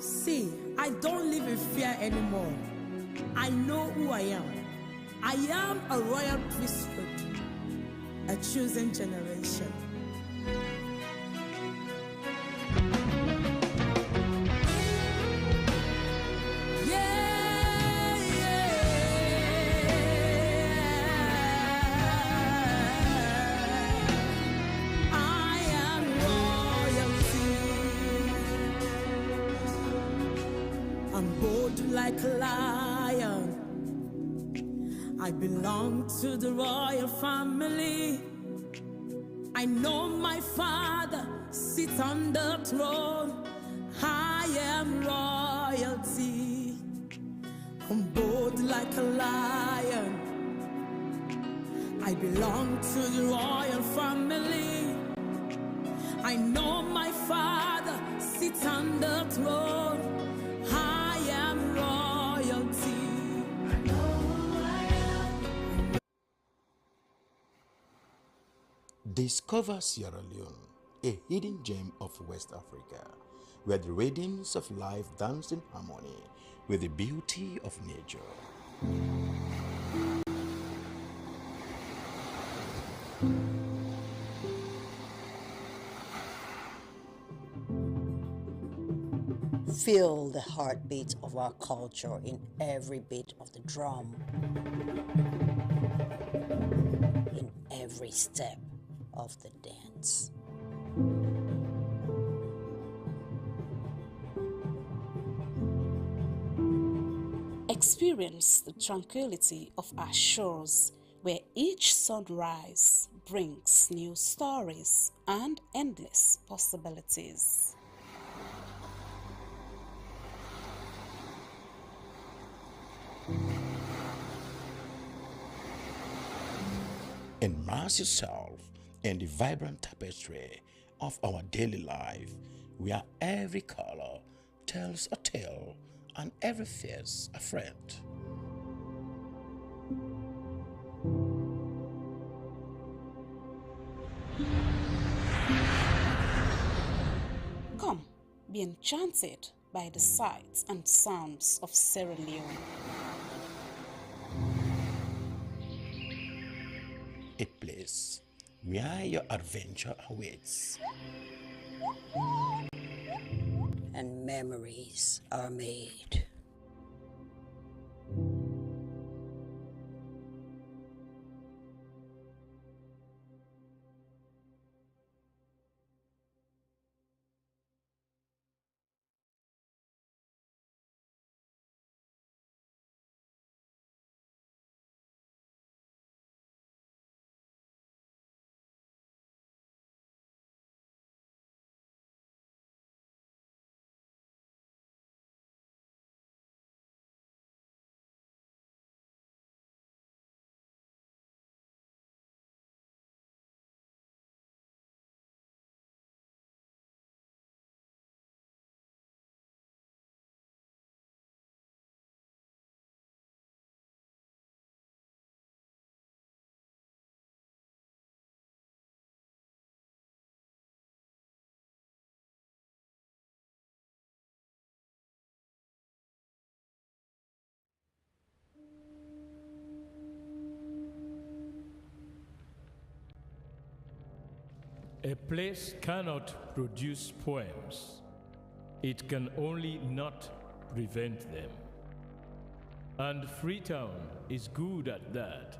See, I don't live in fear anymore. I know who I am. I am a royal priesthood, a chosen generation. Like a lion, I belong to the royal family. I know my Father sits on the throne. I am royalty. I'm bold like a lion. I belong to the royal family. I know my Father sits on the throne. I am royalty. I know who I am. Discover Sierra Leone, a hidden gem of West Africa, where the radiance of life danced in harmony with the beauty of nature. Feel the heartbeat of our culture in every beat of the drum, in every step of the dance. Experience the tranquility of our shores, where each sunrise brings new stories and endless possibilities. Immerse yourself in the vibrant tapestry of our daily life, where every color tells a tale and every face a friend. Come, be enchanted by the sights and sounds of Sierra Leone. A place where your adventure awaits. And memories are made. A place cannot produce poems. It can only not prevent them. And Freetown is good at that,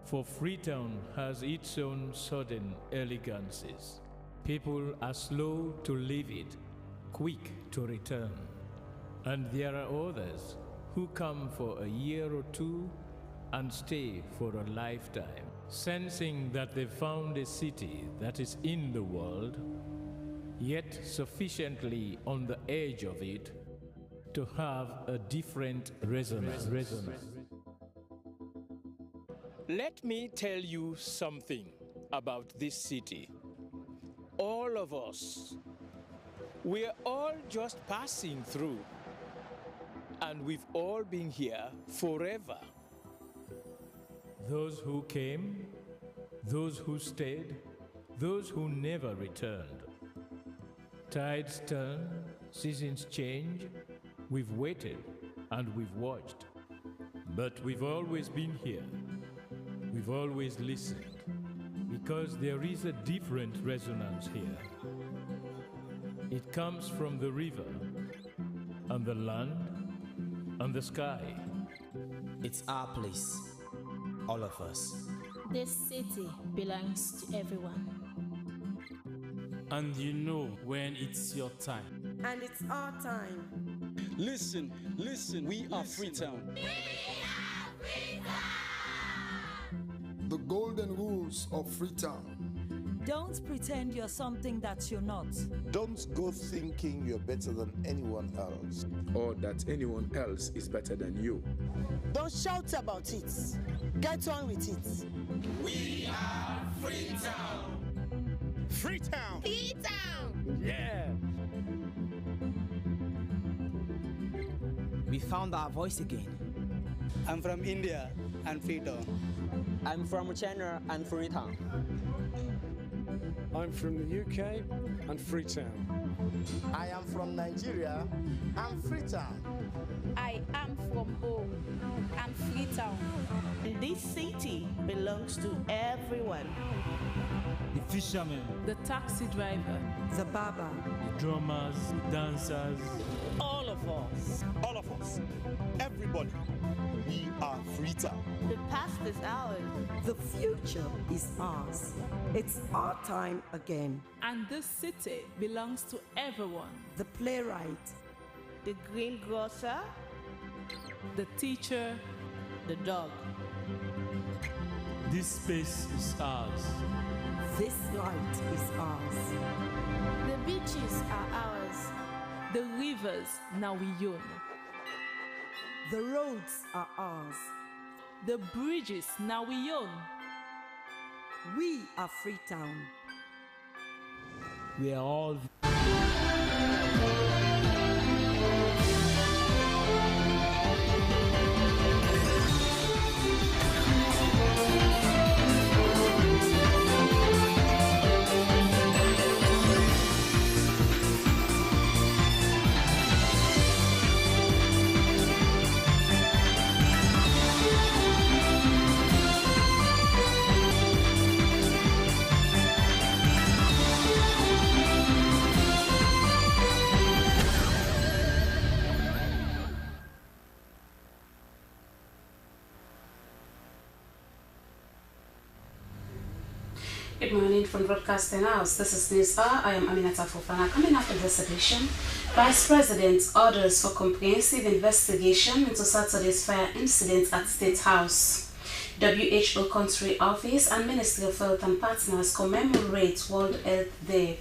for Freetown has its own sudden elegances. People are slow to leave it, quick to return. And there are others who come for a year or two and stay for a lifetime, sensing that they've found a city that is in the world, yet sufficiently on the edge of it to have a different resonance. Let me tell you something about this city. All of us, we're all just passing through, and we've all been here forever. Those who came, those who stayed, those who never returned. Tides turn, Seasons change, we've waited and we've watched. But we've always been here. We've always listened. Because there is a different resonance here. It comes from the river, and the land, and the sky. It's our place, all of us. This city belongs to everyone. And you know when it's your time. And it's our time. Listen, we are Freetown. The golden rules of Freetown. Don't pretend you're something that you're not. Don't go thinking you're better than anyone else. Or that anyone else is better than you. Don't shout about it. Get on with it. We are Freetown. Freetown. Freetown. Yeah. We found our voice again. I'm from India and Freetown. I'm from China and Freetown. I'm from the UK and Freetown. I am from Nigeria and Freetown. I am from home and Freetown. This city belongs to everyone. The fisherman, the taxi driver, the barber, the drummers, the dancers. All of us. All of us. Everybody. We are Freetown. The past is ours. The future is ours. It's our time again. And this city belongs to everyone. The playwright, the greengrocer, the teacher, the dog. This space is ours. This light is ours. The beaches are ours. The rivers now we own. The roads are ours. The bridges now we own. We are Freetown. We are all Good morning from Broadcasting House. This is News Hour. I am Aminata Fofana. Coming up in this edition, Vice President orders for comprehensive investigation into Saturday's fire incident at State House. WHO Country Office and Ministry of Health and Partners commemorate World Health Day.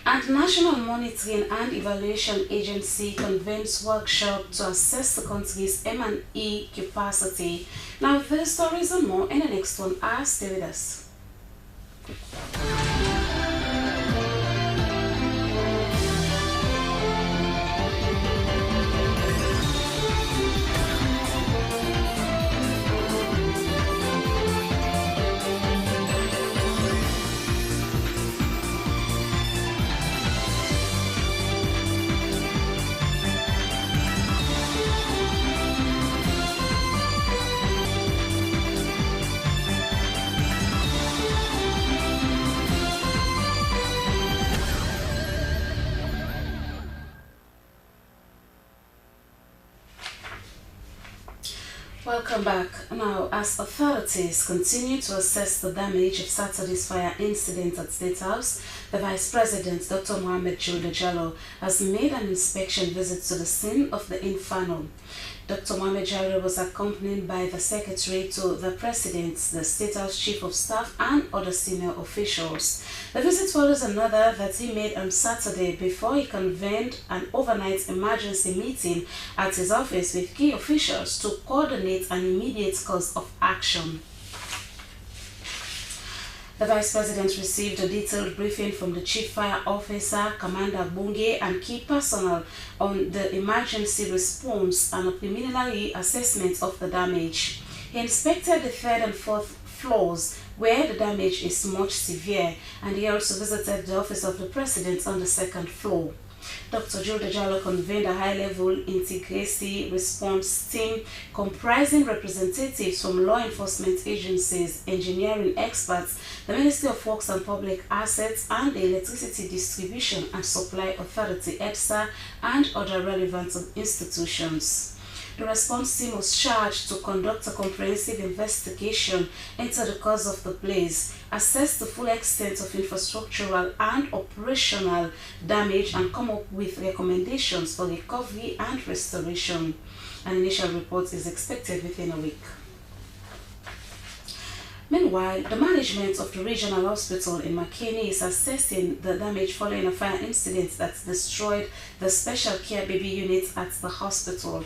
And National Monitoring and Evaluation Agency convenes workshop to assess the country's M&E capacity. Now, with these stories and more in the next 1 hour, stay with us. Welcome back. Now, as authorities continue to assess the damage of Saturday's fire incident at State House, the Vice President, Dr. Mohamed Julde Jallow, has made an inspection visit to the scene of the inferno. Dr. Mohamed Jallow was accompanied by the Secretary to the President, the State House Chief of Staff, and other senior officials. The visit follows another that he made on Saturday before he convened an overnight emergency meeting at his office with key officials to coordinate an immediate course of action. The Vice President received a detailed briefing from the Chief Fire Officer, Commander Bunge, and key personnel on the emergency response and a preliminary assessment of the damage. He inspected the 3rd and 4th floors where the damage is much severe, and he also visited the office of the President on the 2nd floor. Dr. Jude Jallo convened a high-level integracy response team comprising representatives from law enforcement agencies, engineering experts, the Ministry of Works and Public Assets, and the Electricity Distribution and Supply Authority, EPSA, and other relevant institutions. The response team was charged to conduct a comprehensive investigation into the cause of the blaze, assess the full extent of infrastructural and operational damage, and come up with recommendations for recovery and restoration. An initial report is expected within a week. Meanwhile, the management of the regional hospital in Makeni is assessing the damage following a fire incident that destroyed the special care baby unit at the hospital.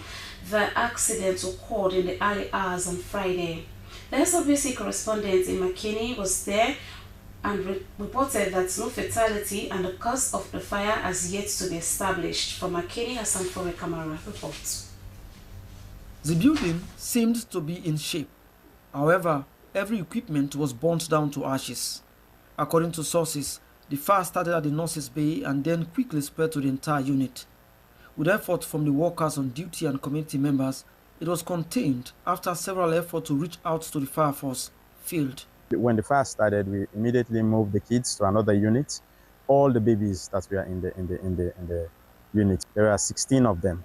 The accident occurred in the early hours on Friday. The SWC correspondent in Makeni was there and reported that no fatality and the cause of the fire has yet to be established. From Makeni, Hassan Fore Kamara reports. The building seemed to be in shape. However, every equipment was burnt down to ashes. According to sources, the fire started at the nurses' bay and then quickly spread to the entire unit. With effort from the workers on duty and community members, it was contained after several efforts to reach out to the fire force failed. When the fire started, we immediately moved the kids to another unit. All the babies that were in the unit, there were 16 of them.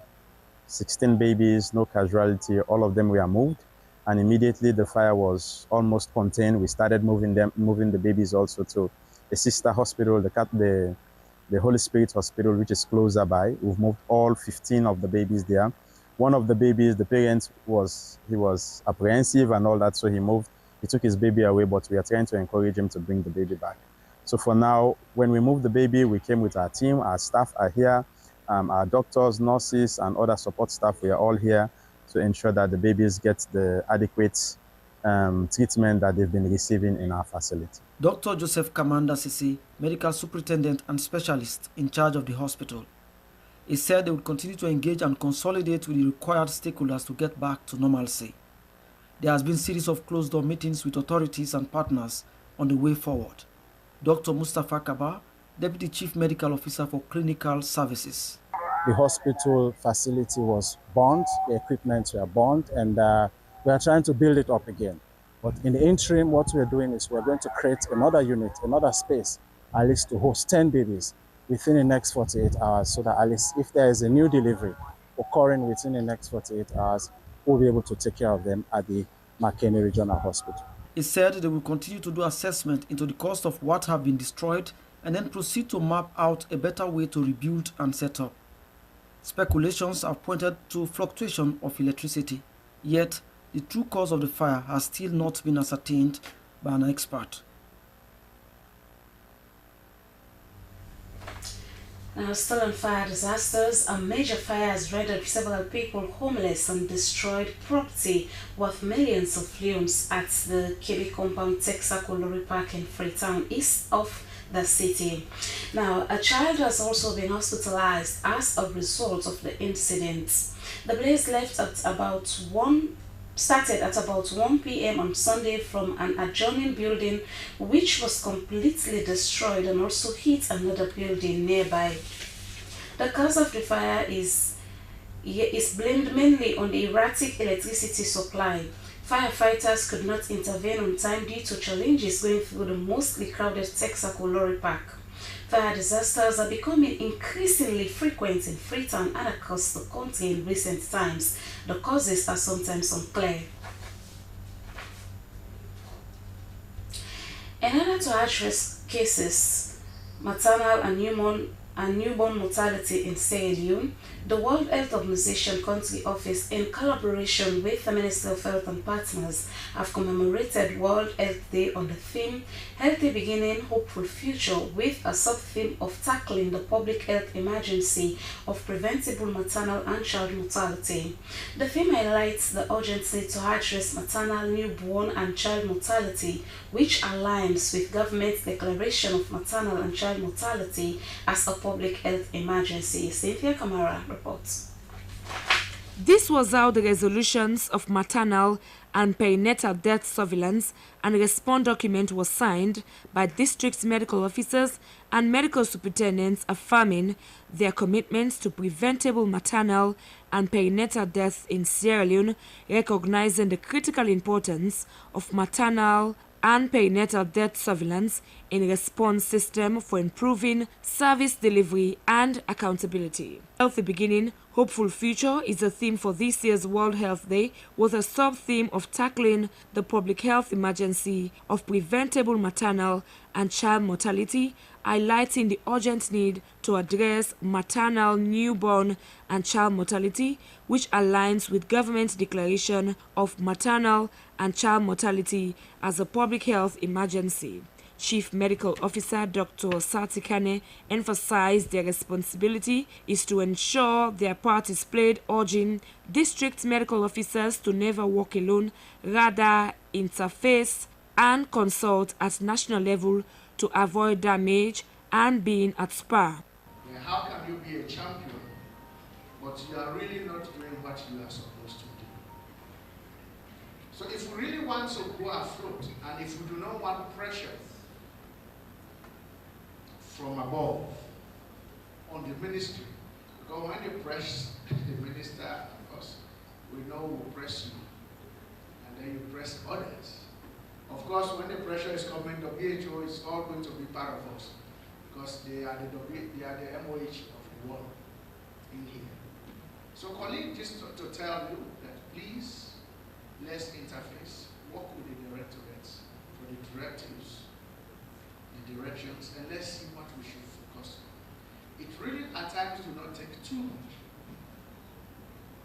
16 babies, no casualty, all of them were moved. And immediately the fire was almost contained. We started moving the babies also to a sister hospital, the Holy Spirit Hospital, which is closer by. We've moved all 15 of the babies there. One of the babies, the parents was apprehensive and all that, so he took his baby away, but we are trying to encourage him to bring the baby back. So for now, when we moved the baby, we came with our team, our staff are here, our doctors, nurses, and other support staff, we are all here to ensure that the babies get the adequate treatment that they've been receiving in our facility. Dr. Joseph Kamanda Sisi, medical superintendent and specialist in charge of the hospital, he said they would continue to engage and consolidate with the required stakeholders to get back to normalcy. There has been a series of closed-door meetings with authorities and partners on the way forward. Dr. Mustafa Kaba, Deputy Chief Medical Officer for Clinical Services. The hospital facility was burned, the equipment were burned, and we are trying to build it up again. But in the interim, what we're doing is we're going to create another unit, another space, at least to host 10 babies within the next 48 hours, so that at least if there is a new delivery occurring within the next 48 hours, we'll be able to take care of them at the Makeni Regional Hospital. He said they will continue to do assessment into the cost of what have been destroyed and then proceed to map out a better way to rebuild and set up. Speculations have pointed to fluctuation of electricity, yet the true cause of the fire has still not been ascertained by an expert. Now, still on fire disasters, a major fire has rendered several people homeless and destroyed property worth millions of leones at the Kebbi Compound Texaco Lorry Park in Freetown, east of the city. Now, a child has also been hospitalized as a result of the incident. The blaze started at about 1 p.m. on Sunday from an adjoining building, which was completely destroyed and also hit another building nearby. The cause of the fire is blamed mainly on the erratic electricity supply. Firefighters could not intervene on time due to challenges going through the mostly crowded Texaco Lorry Park. Fire disasters are becoming increasingly frequent in Freetown and across the country in recent times. The causes are sometimes unclear. In order to address cases, maternal and newborn mortality in Sierra Leone, the World Health Organization Country Office, in collaboration with the Ministry of Health and partners, have commemorated World Health Day on the theme Healthy Beginning, Hopeful Future, with a sub-theme of tackling the public health emergency of preventable maternal and child mortality. The theme highlights the urgency to address maternal, newborn and child mortality, which aligns with government's declaration of maternal and child mortality as a public health emergency. Cynthia Kamara reports. This was how the resolutions of maternal and perinatal death surveillance and response document was signed by district medical officers and medical superintendents, affirming their commitments to preventable maternal and perinatal deaths in Sierra Leone, recognizing the critical importance of maternal and perinatal death surveillance in response system for improving service delivery and accountability. Healthy Beginning, Hopeful Future is the theme for this year's World Health Day, with a sub-theme of tackling the public health emergency of preventable maternal and child mortality, highlighting the urgent need to address maternal, newborn and child mortality, which aligns with government's declaration of maternal and child mortality as a public health emergency. Chief Medical Officer Dr. Sati Kane emphasized their responsibility is to ensure their part is played, urging district medical officers to never walk alone, rather interface and consult at national level to avoid damage and being at par. How can you be a champion, but you are really not doing what you are supposed to do? So if we really want to go afloat, and if we do not want pressure from above on the ministry, because when you press the minister, of course, we know we'll press you, and then you press others. Of course, when the pressure is coming, the WHO is all going to be part of us, because they are the MOH of the world in here. So, colleague, just to tell you that please, let's interface, work with the directorates for the directives, the directions, and let's see what we should focus on. It really at times do not take too much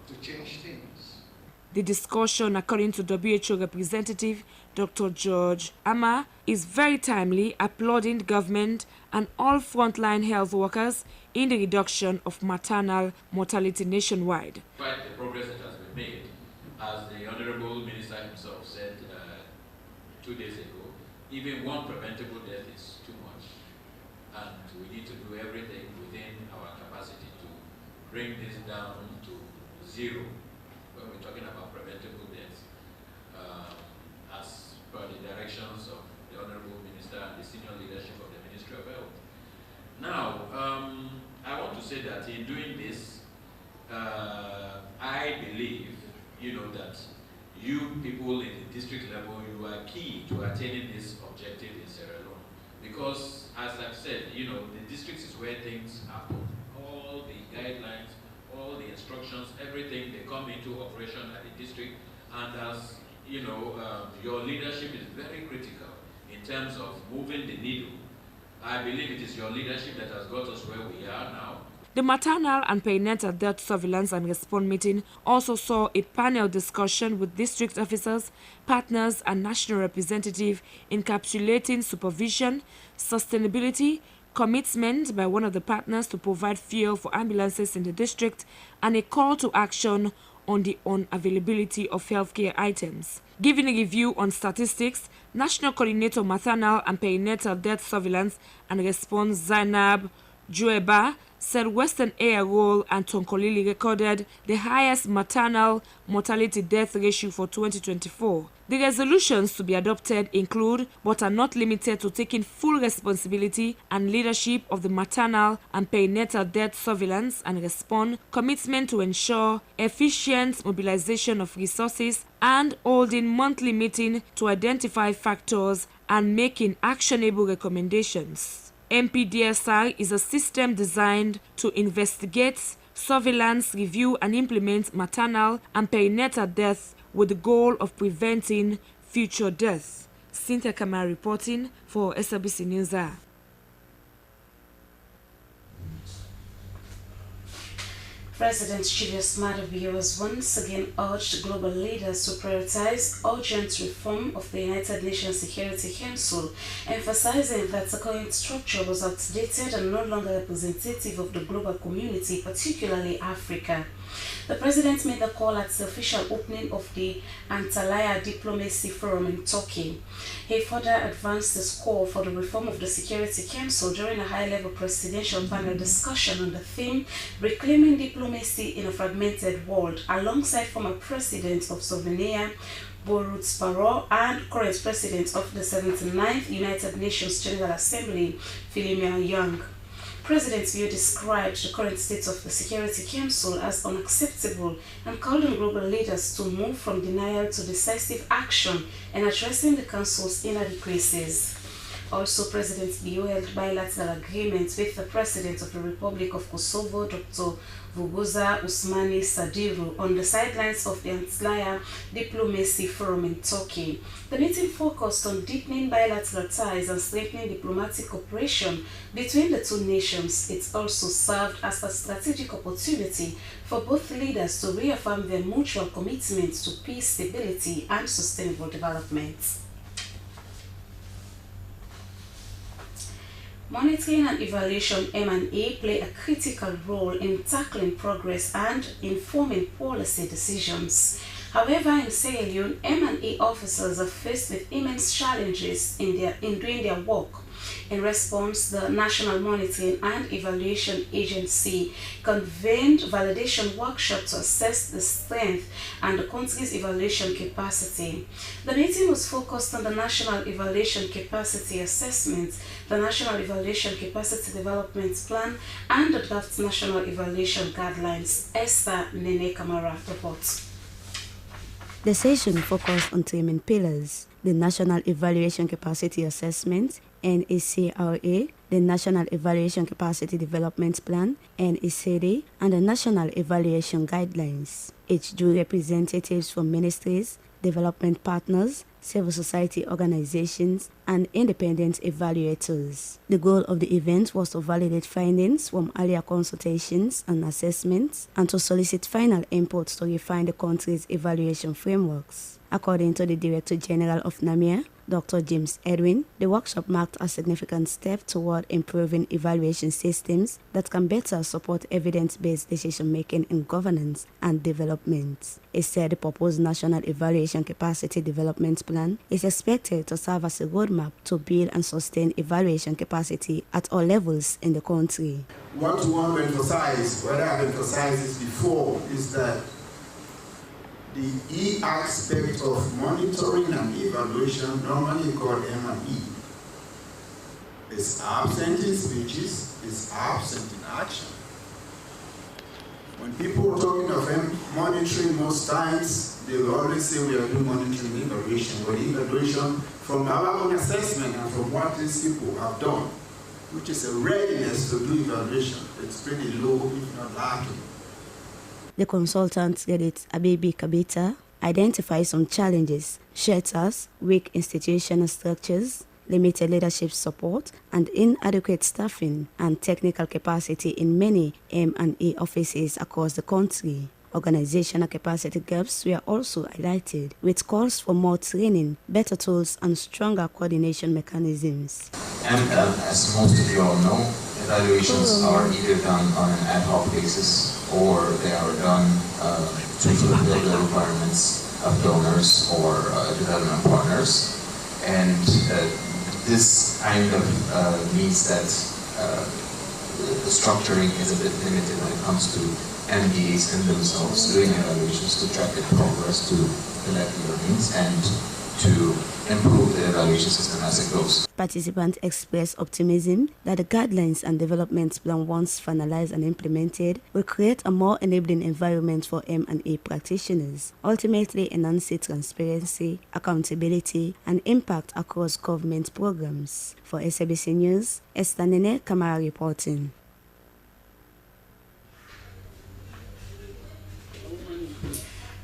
to change things. The discussion, according to WHO representative Dr. George Ama, is very timely, applauding the government and all frontline health workers in the reduction of maternal mortality nationwide. Quite the progress that has been made, as the Honorable Minister himself said 2 days ago, even one preventable death is too much, and we need to do everything within our capacity to bring this down to zero when we're talking about preventable deaths, as per the directions of the Honorable Minister and the senior leadership of the Ministry of Health. Now, I want to say that in doing this, I believe, that you people in the district level, you are key to attaining this objective in Sierra Leone. Because, as I've said, the districts is where things happen. All the guidelines, all the instructions, everything, they come into operation at the district. And as your leadership is very critical in terms of moving the needle. I believe it is your leadership that has got us where we are now. The maternal and perinatal death surveillance and response meeting also saw a panel discussion with district officers, partners and national representatives, encapsulating supervision, sustainability, commitment by one of the partners to provide fuel for ambulances in the district, and a call to action on the unavailability of healthcare items. Giving a review on statistics, National Coordinator Maternal and Perinatal Death Surveillance and Response Zainab Jueba said Western Airol and Tonkolili recorded the highest maternal mortality death ratio for 2024. The resolutions to be adopted include, but are not limited to, taking full responsibility and leadership of the maternal and perinatal death surveillance and response, commitment to ensure efficient mobilization of resources, and holding monthly meetings to identify factors and making actionable recommendations. MPDSI is a system designed to investigate, surveillance, review and implement maternal and perinatal death with the goal of preventing future deaths. Cynthia Kamara reporting for SABC News. President Julius Maada Bio has once again urged global leaders to prioritize urgent reform of the United Nations Security Council, emphasizing that the current structure was outdated and no longer representative of the global community, particularly Africa. The president made the call at the official opening of the Antalya Diplomacy Forum in Turkey. He further advanced his call for the reform of the Security Council during a high-level presidential panel discussion on the theme Reclaiming Diplomacy in a Fragmented World, alongside former President of Slovenia, Borut Pahor, and current President of the 79th United Nations General Assembly, Philomena Young. President Bio described the current state of the Security Council as unacceptable and called on global leaders to move from denial to decisive action in addressing the Council's inadequacies. Also, President Bio held bilateral agreements with the President of the Republic of Kosovo, Dr. Vuguza Usmani Sadiru, on the sidelines of the Antalya Diplomacy Forum in Turkey. The meeting focused on deepening bilateral ties and strengthening diplomatic cooperation between the two nations. It also served as a strategic opportunity for both leaders to reaffirm their mutual commitment to peace, stability, and sustainable development. Monitoring and evaluation M&E play a critical role in tackling progress and informing policy decisions. However, in Sierra Leone, M&E officers are faced with immense challenges in doing their work. In response, the National Monitoring and Evaluation Agency convened validation workshop to assess the strength and the country's evaluation capacity. The meeting was focused on the National Evaluation Capacity Assessment, the National Evaluation Capacity Development Plan, and the draft National Evaluation Guidelines. Esther Nene Kamara reports. The session focused on 3 main pillars: the National Evaluation Capacity Assessment, NECRA, the National Evaluation Capacity Development Plan, NECD, and the National Evaluation Guidelines. Each drew representatives from ministries, development partners, civil society organizations, and independent evaluators. The goal of the event was to validate findings from earlier consultations and assessments and to solicit final inputs to refine the country's evaluation frameworks. According to the Director General of NAMIA, Dr. James Edwin, the workshop marked a significant step toward improving evaluation systems that can better support evidence-based decision-making in governance and development. He said the proposed National Evaluation Capacity Development Plan is expected to serve as a roadmap to build and sustain evaluation capacity at all levels in the country. What we want to emphasize, whether I've emphasized this before, is that the E aspect of monitoring and evaluation, normally called M&E, is absent in speeches, is absent in action. When people are talking of monitoring, most times they will always say we are doing monitoring and evaluation, but evaluation from our own assessment and from what these people have done, which is a readiness to do evaluation, it's pretty low, if not lacking. The consultant, Edith Abibi Kabita, identified some challenges: shelters, weak institutional structures, limited leadership support, and inadequate staffing and technical capacity in many M&E offices across the country. Organizational capacity gaps were also highlighted, with calls for more training, better tools, and stronger coordination mechanisms. And as most of you all know, evaluations are either done on an ad hoc basis or they are done to fulfill the requirements of donors or development partners. And this kind of means that the structuring is a bit limited when it comes to MDs and themselves doing evaluations to track their progress, to collect learnings, and to improve the evaluation system as it goes. Participants expressed optimism that the guidelines and development plan, once finalized and implemented, will create a more enabling environment for M&E practitioners, ultimately enhancing transparency, accountability, and impact across government programs. For SABC News, Esther Nene Kamara reporting.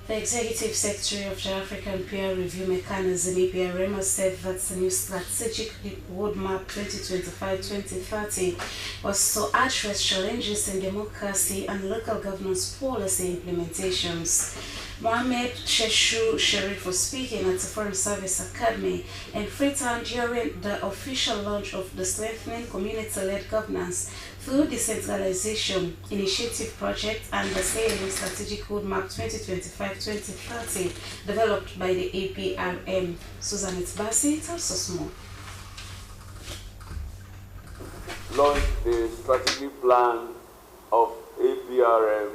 The Executive Secretary of the African Peer Review Mechanism, APRM, said that the new strategic roadmap 2025-2030 was to address challenges in democracy and local governance policy implementations. Mohammed Sheshu Sharif was speaking at the Foreign Service Academy in Freetown during the official launch of the Strengthening Community-Led Governance through Decentralization Initiative Project and the Sailing Strategic Roadmap 2025-2030 developed by the APRM. Susanette Bassi tells us more. Launch the strategic plan of APRM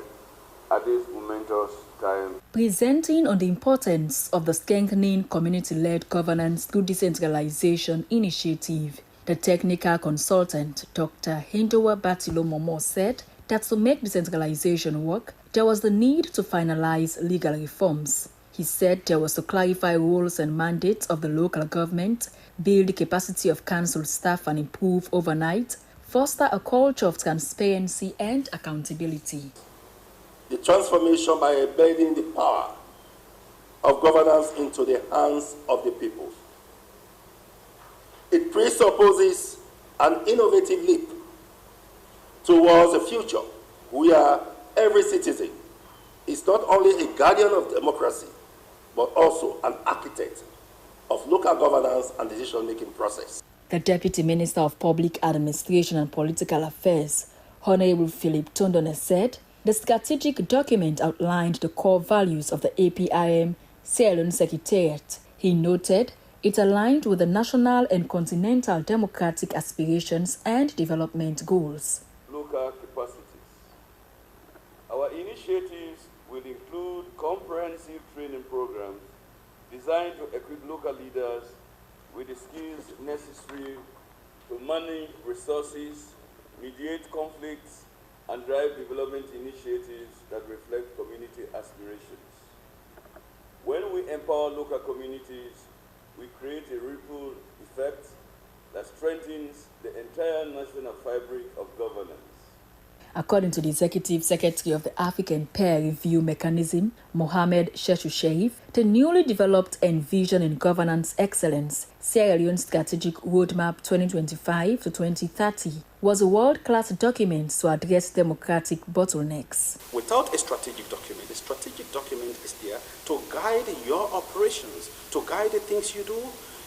at this momentous time. Presenting on the importance of the Strengthening Community-Led Governance through Decentralization Initiative, the technical consultant Dr. Hindowa Batilo Momo said that to make decentralization work, there was the need to finalize legal reforms. He said there was to clarify roles and mandates of the local government, build the capacity of council staff and improve overnight, foster a culture of transparency and accountability. The transformation by embedding the power of governance into the hands of the people. It presupposes an innovative leap towards a future where every citizen is not only a guardian of democracy, but also an architect of local governance and decision-making process. The Deputy Minister of Public Administration and Political Affairs, Honorable Philip Tondone, said the strategic document outlined the core values of the APRM Sierra Leone Secretariat. He noted it aligned with the national and continental democratic aspirations and development goals. Local capacities. Our initiatives will include comprehensive training programs designed to equip local leaders with the skills necessary to manage resources, mediate conflicts, and drive development initiatives that reflect community aspirations. When we empower local communities, we create a ripple effect that strengthens the entire national fabric of governance. According to the Executive Secretary of the African Peer Review Mechanism, Mohammed Sheshu Sharif, the newly developed Envision in Governance Excellence Sierra Leone Strategic Roadmap 2025-2030 was a world-class document to address democratic bottlenecks. Without a strategic document is there to guide your operations, to guide the things you do,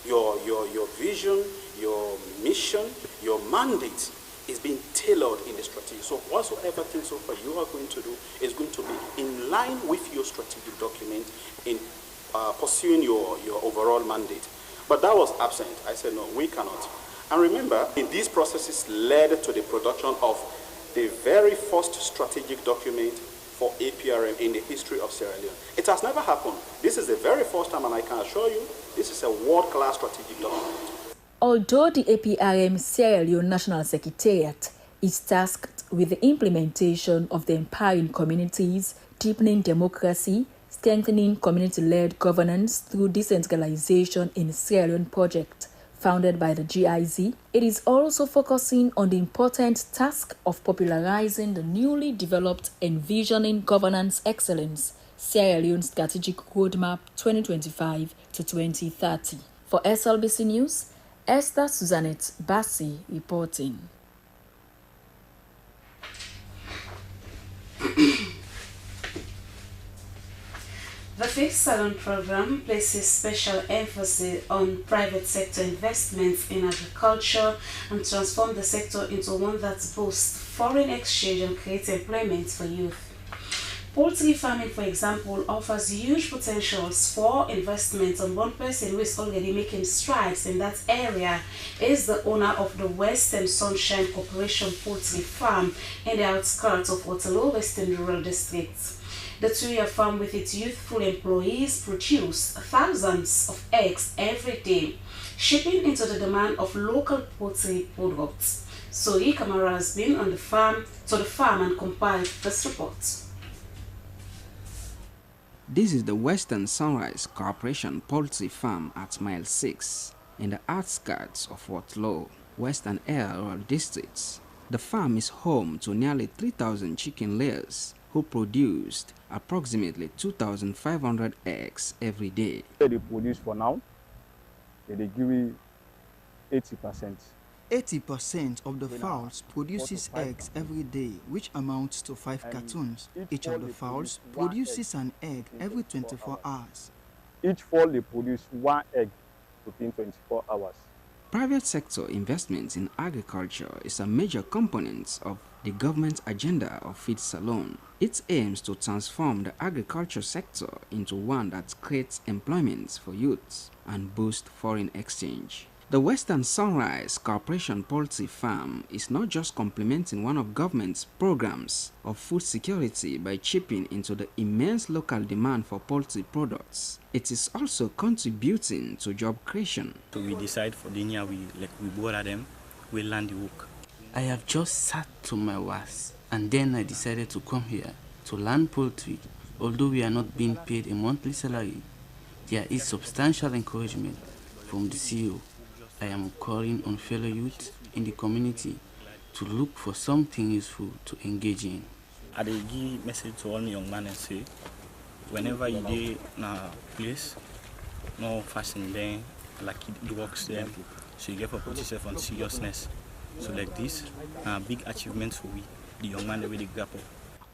your vision, your mission, your mandate is being tailored in the strategy. So whatsoever things so far you are going to do is going to be in line with your strategic document in pursuing your overall mandate. But that was absent. I said, no, we cannot. And remember, these processes led to the production of the very first strategic document for APRM in the history of Sierra Leone. It has never happened. This is the very first time, and I can assure you, this is a world-class strategic document. Although the APRM Sierra Leone National Secretariat is tasked with the implementation of the Empowering Communities, Deepening Democracy, Strengthening Community-Led Governance through Decentralization in Sierra Leone project, founded by the GIZ, it is also focusing on the important task of popularizing the newly developed Envisioning Governance Excellence Sierra Leone Strategic Roadmap 2025-2030. For SLBC News, Esther Susanette Bassi reporting. The Fifth Salon program places special emphasis on private sector investments in agriculture and transform the sector into one that boasts foreign exchange and creates employment for youth. Poultry farming, for example, offers huge potentials for investment, and one person who is already making strides in that area is the owner of the Western Sunshine Corporation Poultry Farm in the outskirts of Waterloo, Western Rural District. The two-year farm with its youthful employees produce thousands of eggs every day, shipping into the demand of local poultry products. Sori Kamara has been on the farm and compiled this report. This is the Western Sunrise Corporation Poultry Farm at Mile 6 in the outskirts of Waterloo, Western Rural Districts. The farm is home to nearly 3,000 chicken layers who produced approximately 2,500 eggs every day. They produce for now, they give me 80%. 80% of the fowls produces eggs every day, which amounts to 5 cartons. Each of the fowls produces an egg every 24 hours. Each fall they produce 1 egg within 24 hours. Private sector investment in agriculture is a major component of the government agenda of Feed Salon. It aims to transform the agriculture sector into one that creates employment for youths and boosts foreign exchange. The Western Sunrise Corporation Poultry Farm is not just complementing one of government's programs of food security by chipping into the immense local demand for poultry products, it is also contributing to job creation. So we decide for the year we border them, we land the work. I have just sat to my worst, and then I decided to come here to learn poultry. Although we are not being paid a monthly salary, there is substantial encouragement from the CEO. I am calling on fellow youth in the community to look for something useful to engage in. I give message to all young men and say, whenever you dey in a place, no fashion there, like it works there, so you get to put yourself on seriousness. So like this, big achievements for we, the young man that we grapple.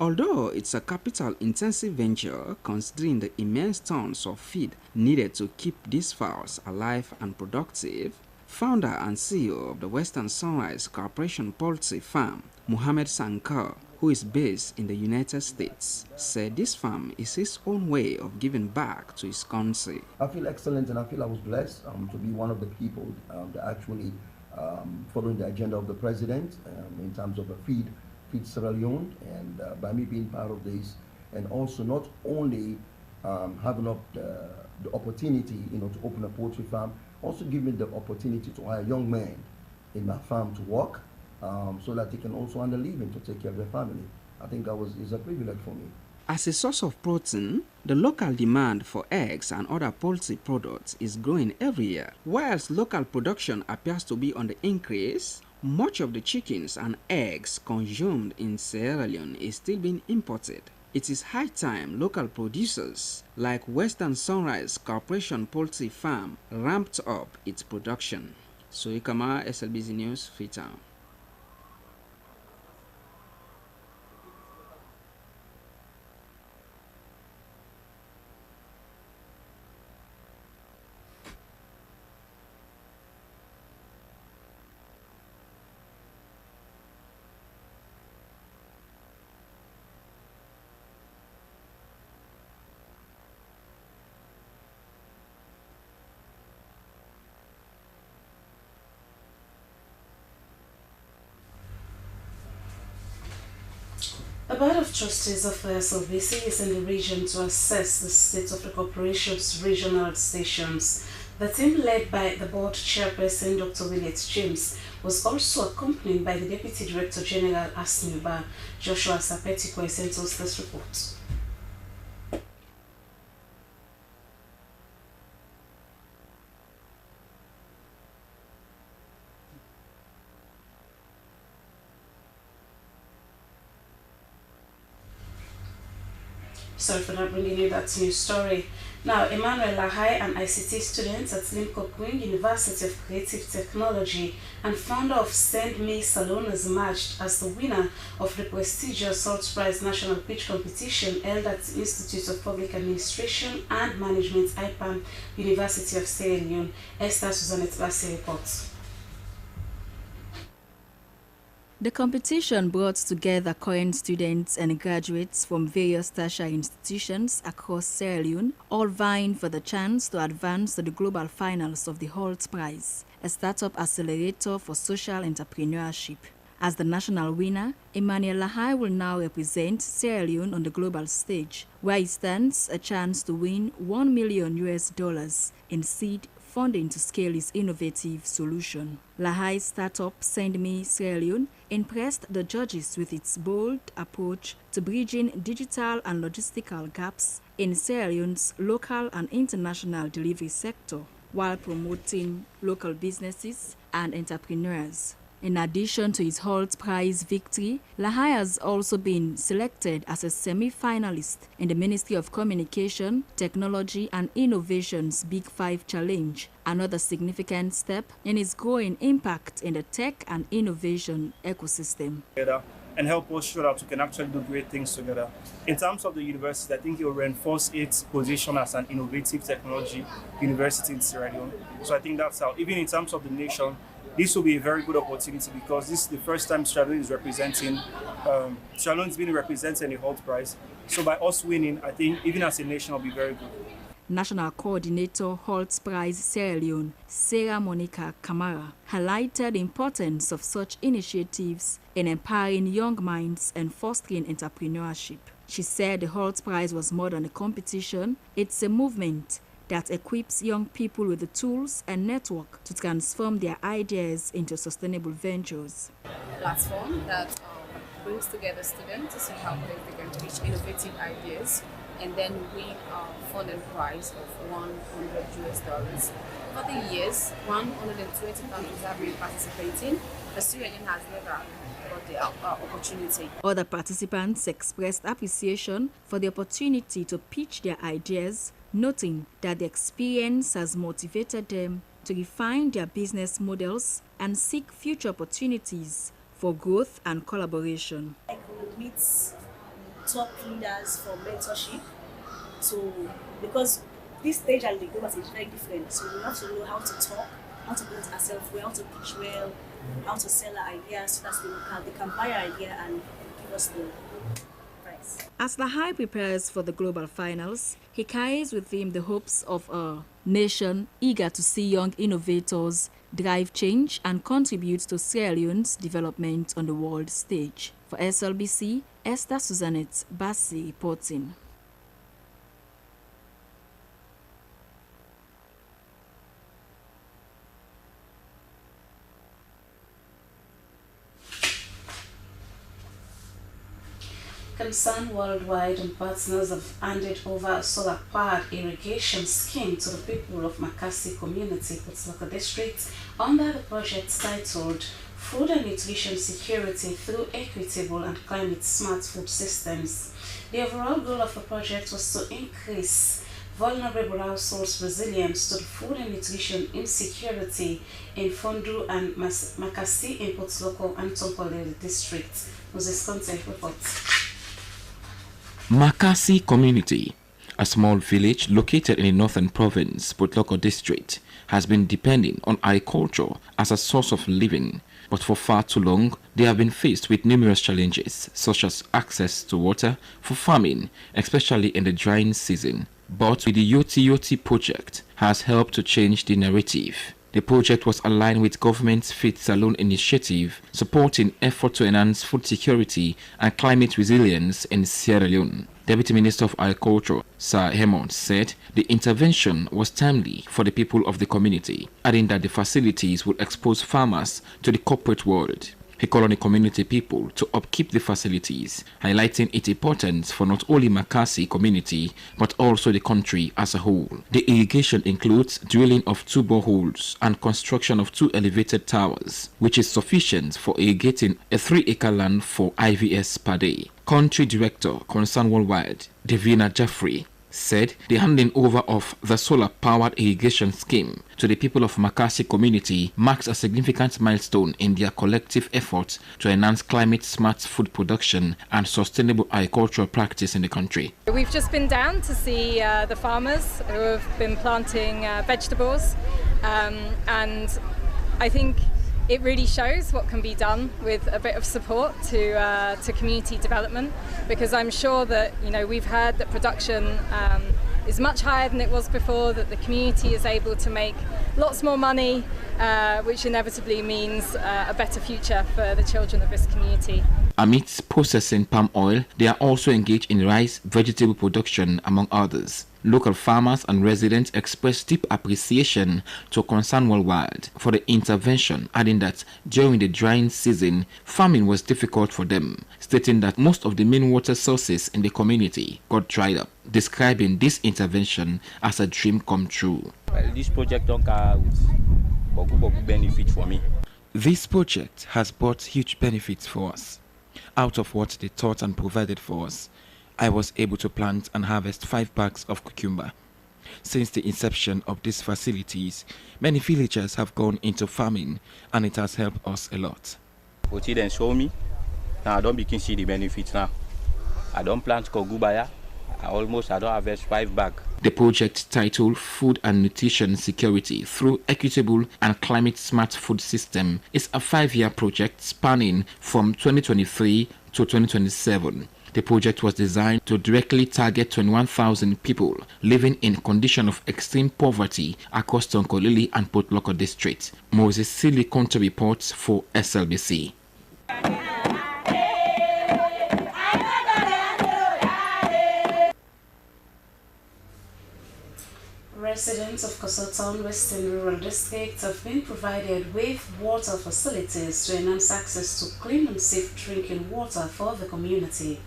Although it's a capital-intensive venture, considering the immense tons of feed needed to keep these fowls alive and productive, founder and CEO of the Western Sunrise Corporation Poultry Farm, Mohammed Sankar, who is based in the United States, said this farm is his own way of giving back to his country. I feel excellent, and I feel I was blessed to be one of the people that actually following the agenda of the president in terms of a Feed Sierra Leone, and by me being part of this, and also not only having up the opportunity, to open a poultry farm, also give me the opportunity to hire young men in my farm to work, so that they can also earn a living to take care of their family. I think that is a privilege for me. As a source of protein, the local demand for eggs and other poultry products is growing every year. Whilst local production appears to be on the increase, much of the chickens and eggs consumed in Sierra Leone is still being imported. It is high time local producers like Western Sunrise Corporation Poultry Farm ramped up its production. Soikama, SLBC News, Freetown. A board of trustees of the SLBC is in the region to assess the state of the corporation's regional stations. The team led by the board chairperson, Dr. William James, was also accompanied by the Deputy Director General ASMIBA, Joshua Sapetiko, sent us this report. Sorry for not bringing you that news story. Now, Emmanuel Lahai, an ICT student at Limpopo University of Creative Technology and founder of Send Me Salon, has emerged as the winner of the prestigious Salt Prize National Pitch Competition held at the Institute of Public Administration and Management, IPAM, University of Sierra Leone. Esther Suzanette Bassi reports. The competition brought together current students and graduates from various tertiary institutions across Sierra Leone, all vying for the chance to advance to the global finals of the Holt Prize, a startup accelerator for social entrepreneurship. As the national winner, Emmanuel Lahai will now represent Sierra Leone on the global stage, where he stands a chance to win $1 million in seed funding to scale his innovative solution. Lahai's startup Send Me Sierra Leone impressed the judges with its bold approach to bridging digital and logistical gaps in Sierra Leone's local and international delivery sector, while promoting local businesses and entrepreneurs. In addition to his Holt Prize victory, Lahai has also been selected as a semi-finalist in the Ministry of Communication, Technology and Innovation's Big Five Challenge, another significant step in his growing impact in the tech and innovation ecosystem. And help us show that we can actually do great things together. In terms of the university, I think it will reinforce its position as an innovative technology university in Sierra Leone. So I think that's how, even in terms of the nation, this will be a very good opportunity because this is the first time Sierra Leone is representing, Sierra Leone is being represented in the Holt Prize. So by us winning, I think even as a nation, will be very good. National Coordinator Holt Prize Sierra Leone, Sarah Monica Kamara, highlighted the importance of such initiatives in empowering young minds and fostering entrepreneurship. She said the Holt Prize was more than a competition, it's a movement that equips young people with the tools and network to transform their ideas into sustainable ventures. Platform that brings together students to see how they can reach innovative ideas and then win a funding prize of $100. Over the years, 120 countries have been participating, but Sierra Leone has never got the opportunity. Other participants expressed appreciation for the opportunity to pitch their ideas, noting that the experience has motivated them to refine their business models and seek future opportunities for growth and collaboration. I could meet top leaders for mentorship. So, because this stage and the global is very different, so we have to know how to talk, how to build ourselves well, how to pitch well, how to sell our ideas so that they can buy our idea and give us the price. As Lahai prepares for the global finals, he carries with him the hopes of a nation eager to see young innovators drive change and contribute to Sierra Leone's development on the world stage. For SLBC, Esther Suzanette Bassi reporting. Concern Worldwide and partners have handed over a solar-powered irrigation scheme to the people of Makassi Community, Potloko District, under the project titled Food and Nutrition Security through Equitable and Climate-Smart Food Systems. The overall goal of the project was to increase vulnerable households' resilience to the food and nutrition insecurity in Fondu and Makassi in Potloko and Tompolele District. Moses Conte reports. Makassi Community, a small village located in the northern province, Potloko District, has been depending on agriculture as a source of living, but for far too long they have been faced with numerous challenges such as access to water for farming, especially in the drying season. But with the Yoti Yoti project has helped to change the narrative. The project was aligned with government's Feed Salon initiative, supporting efforts to enhance food security and climate resilience in Sierra Leone. Deputy Minister of Agriculture, Sir Hemond, said the intervention was timely for the people of the community, adding that the facilities would expose farmers to the corporate world. He called on the community people to upkeep the facilities, highlighting its importance for not only Makassi community but also the country as a whole. The irrigation includes drilling of 2 boreholes and construction of 2 elevated towers, which is sufficient for irrigating a 3-acre land for IVS per day. Country Director, Concern Worldwide, Davina Jaffrey, said the handing over of the solar-powered irrigation scheme to the people of Makassi community marks a significant milestone in their collective efforts to enhance climate-smart food production and sustainable agricultural practice in the country. We've just been down to see the farmers who have been planting vegetables, and I think it really shows what can be done with a bit of support to community development, because I'm sure that, you know, we've heard that production is much higher than it was before, that the community is able to make lots more money, which inevitably means a better future for the children of this community. Amidst processing palm oil, they are also engaged in rice, vegetable production, among others. Local farmers and residents expressed deep appreciation to Concern Worldwide for the intervention, adding that during the drying season, farming was difficult for them, stating that most of the main water sources in the community got dried up, describing this intervention as a dream come true. This project don't have benefit for me. This project has brought huge benefits for us. Out of what they taught and provided for us, I was able to plant and harvest 5 bags of cucumber. Since the inception of these facilities, many villagers have gone into farming, and it has helped us a lot. What he then show me, now I don't begin see the benefits now. I don't plant kogubaya. I don't harvest 5 bags. The project titled Food and Nutrition Security through Equitable and Climate Smart Food System is a 5-year project spanning from 2023 to 2027. The project was designed to directly target 21,000 people living in condition of extreme poverty across Tonkolili and Port Loko districts. Moses Silikonto reports for SLBC. Residents of Kosotown Western Rural District have been provided with water facilities to enhance access to clean and safe drinking water for the community.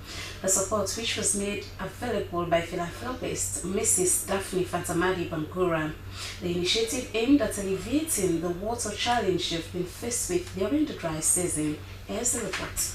The support, which was made available by philanthropist Mrs. Daphne Fantamadi Bangura. The initiative aimed at alleviating the water challenge they've been faced with during the dry season. Here's the report.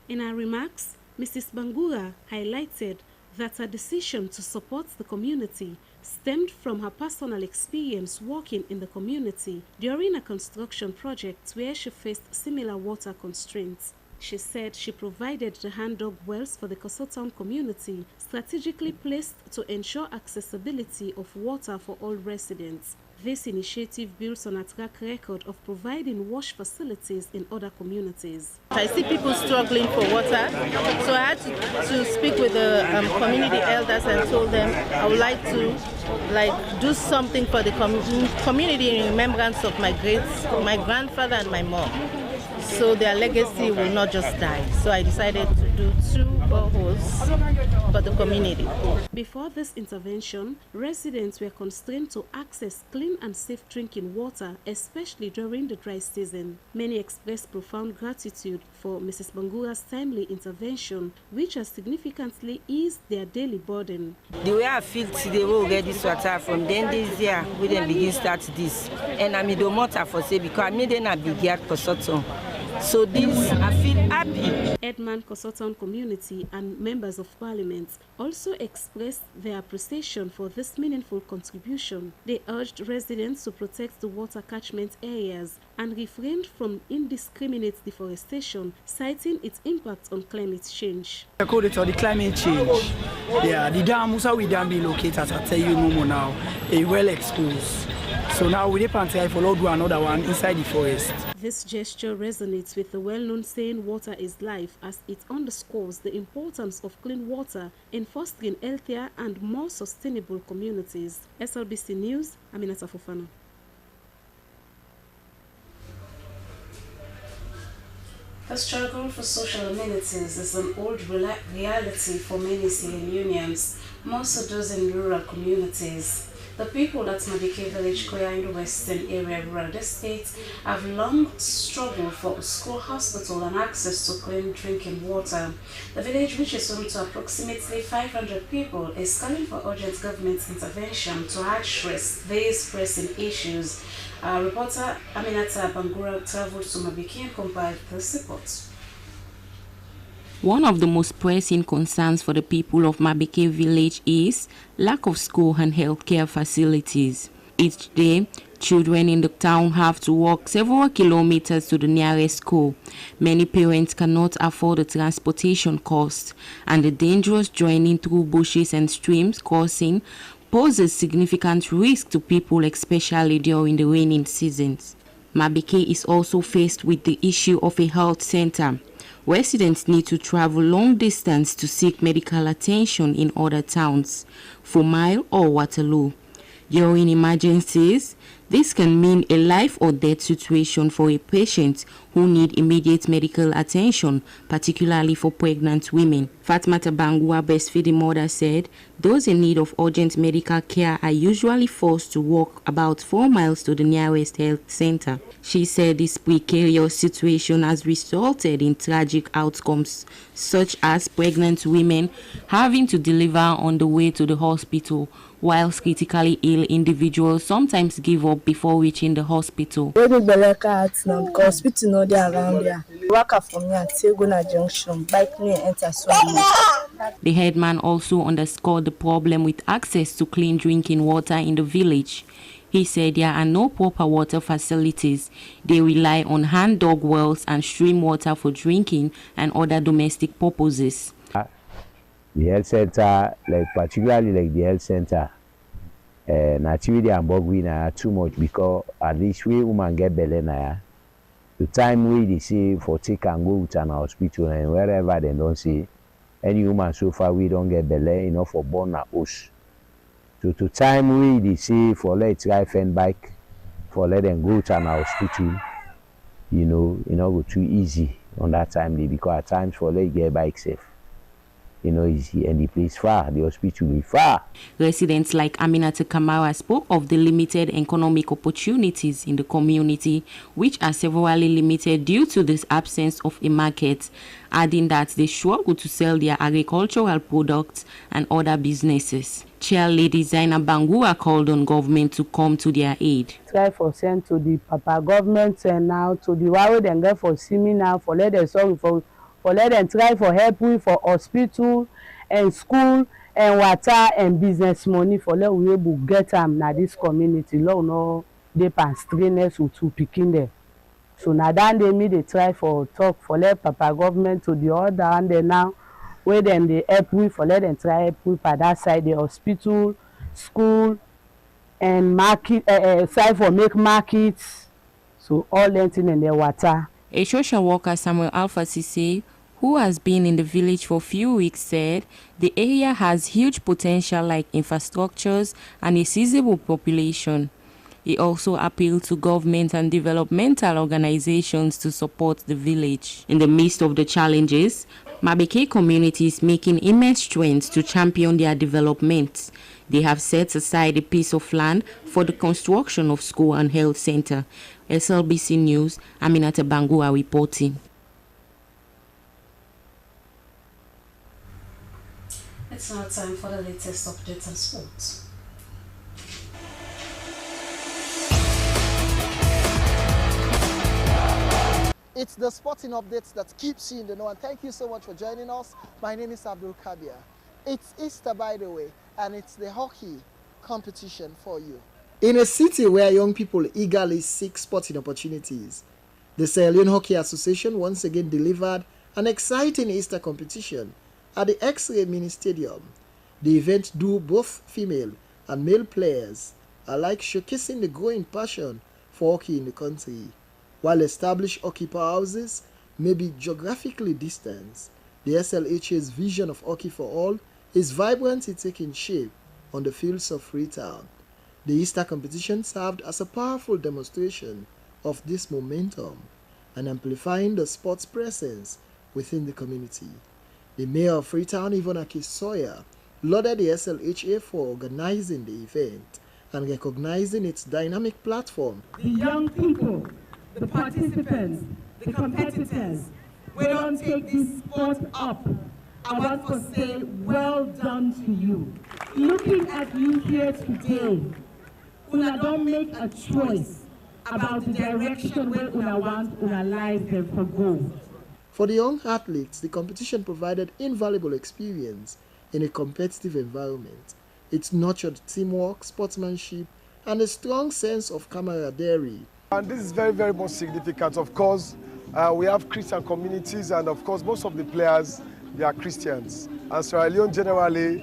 In her remarks, Mrs. Bangura highlighted that her decision to support the community stemmed from her personal experience working in the community during a construction project where she faced similar water constraints. She said she provided the hand-dug wells for the Kosotown community, strategically placed to ensure accessibility of water for all residents. This initiative builds on a track record of providing wash facilities in other communities. I see people struggling for water, so I had to speak with the community elders and told them I would like to do something for the community in remembrance of my grandfather and my mom, so their legacy will not just die. So I decided to do 2 boreholes for the community. Before this intervention, residents were constrained to access clean and safe drinking water, especially during the dry season. Many expressed profound gratitude for Mrs. Bangura's timely intervention, which has significantly eased their daily burden. The way I feel today, we will get this water from then this year, we then begin start this. And I'm in the water for say because I made a big yard for Kosotown. So this, I feel happy. Edman Kosotown community and members of parliament also expressed their appreciation for this meaningful contribution. They urged residents to protect the water catchment areas and refrained from indiscriminate deforestation, citing its impact on climate change. According to the climate change, the dam we dam be located at Ateyunumo now, is well exposed. So now we depend on follow do another one inside the forest. This gesture resonates with the well-known saying water is life, as it underscores the importance of clean water in fostering healthier and more sustainable communities. SLBC News, Aminata Fofana. The struggle for social amenities is an old reality for many civilian unions, more so those in rural communities. The people at Mabike village, Koya in the Western area rural district, have long struggled for a school, hospital and access to clean drinking water. The village, which is home to approximately 500 people, is calling for urgent government intervention to address these pressing issues. Our reporter Aminata Bangura traveled to Mabike and compiled this report. One of the most pressing concerns for the people of Mabike village is lack of school and healthcare facilities. Each day, children in the town have to walk several kilometers to the nearest school. Many parents cannot afford the transportation costs, and the dangerous journeying through bushes and streams crossing poses significant risk to people, especially during the raining seasons. Mabike is also faced with the issue of a health center. Residents need to travel long distance to seek medical attention in other towns, 4 Mile or Waterloo. During emergencies, This can mean a life or death situation for a patient who need immediate medical attention, particularly for pregnant women. Fatmata Bangua, breastfeeding mother, said those in need of urgent medical care are usually forced to walk about 4 miles to the nearest health center. She said this precarious situation has resulted in tragic outcomes, such as pregnant women having to deliver on the way to the hospital, whilst critically ill individuals sometimes give up before reaching the hospital. The hospital no dey around here. Waka from here till Gona Junction, bike me enter Swami. The headman also underscored the problem with access to clean drinking water in the village. He said there are no proper water facilities. They rely on hand-dug wells and stream water for drinking and other domestic purposes. The health center, particularly the health center, nativity and bogwi na too much because at least we woman get belly na. The time we they say for take and go to an hospital and wherever they don't see any woman so far we don't get belly enough for born a us. So to time we they say for let try fend bike, for let them go to an hospital, go too easy on that time because at times for let get bike safe. Easy and the place far, the hospital is far. Residents like Aminata Kamara spoke of the limited economic opportunities in the community, which are severely limited due to this absence of a market, adding that they struggle to sell their agricultural products and other businesses. Chairlady Zainab Bangua called on government to come to their aid. Try for send to the Papa government and now to the Waro then get for see now for let them sorry for let them try for help we for hospital and school and water and business money for let we able get them na this community. Law no they pan strainers with two picking there. So now then they try for talk for let Papa government to the other and then now where them they help we for let them try help we for that side the hospital, school and market side for make markets. So all that thing in the water. A social worker, Samuel Alpha Sise, who has been in the village for a few weeks, said the area has huge potential like infrastructures and a sizable population. He also appealed to government and developmental organizations to support the village. In the midst of the challenges, Mabeke community is making immense strides to champion their development. They have set aside a piece of land for the construction of school and health center. SLBC News, Aminata Bangua reporting. It's now time for the latest updates on sports. It's the sporting updates that keeps you in the know, and thank you so much for joining us. My name is Abdul Kabir. It's Easter, by the way, and it's the hockey competition for you. In a city where young people eagerly seek sporting opportunities, the Sierra Leone Hockey Association once again delivered an exciting Easter competition at the X-Ray Mini Stadium. The event drew both female and male players alike, showcasing the growing passion for hockey in the country. While established hockey powerhouses may be geographically distant, the SLHA's vision of hockey for all is vibrantly taking shape on the fields of Freetown. The Easter competition served as a powerful demonstration of this momentum and amplifying the sports presence within the community. The mayor of Freetown, Yvonne Akisoya, lauded the SLHA for organizing the event and recognizing its dynamic platform. The young people, the participants, the competitors, we don't take this sport up. I want to say well done to you. Looking at you here today, una don't make a choice about the direction where una want una life them for go. For the young athletes, the competition provided invaluable experience in a competitive environment. It nurtured teamwork, sportsmanship, and a strong sense of camaraderie. And this is very, very much significant. Of course, we have Christian communities, and of course, most of the players, they are Christians. And Sierra Leone generally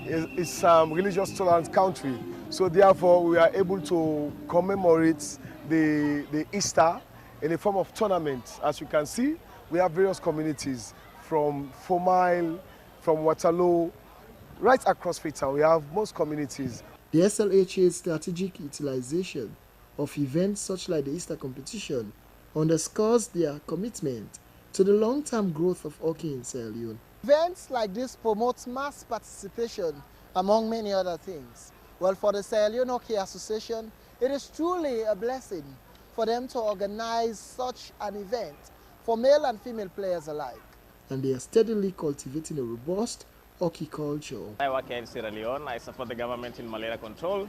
is a religious tolerant country. So therefore, we are able to commemorate the Easter in a form of tournament. As you can see, we have various communities from 4 Mile, from Waterloo, right across Freetown. We have most communities. The SLHA's strategic utilization of events such like the Easter competition underscores their commitment to the long-term growth of hockey in Sierra Leone. Events like this promote mass participation, among many other things. Well, for the Sierra Leone Hockey Association, it is truly a blessing for them to organize such an event for male and female players alike. And they are steadily cultivating a robust hockey culture. I work here in Sierra Leone. I support the government in malaria control,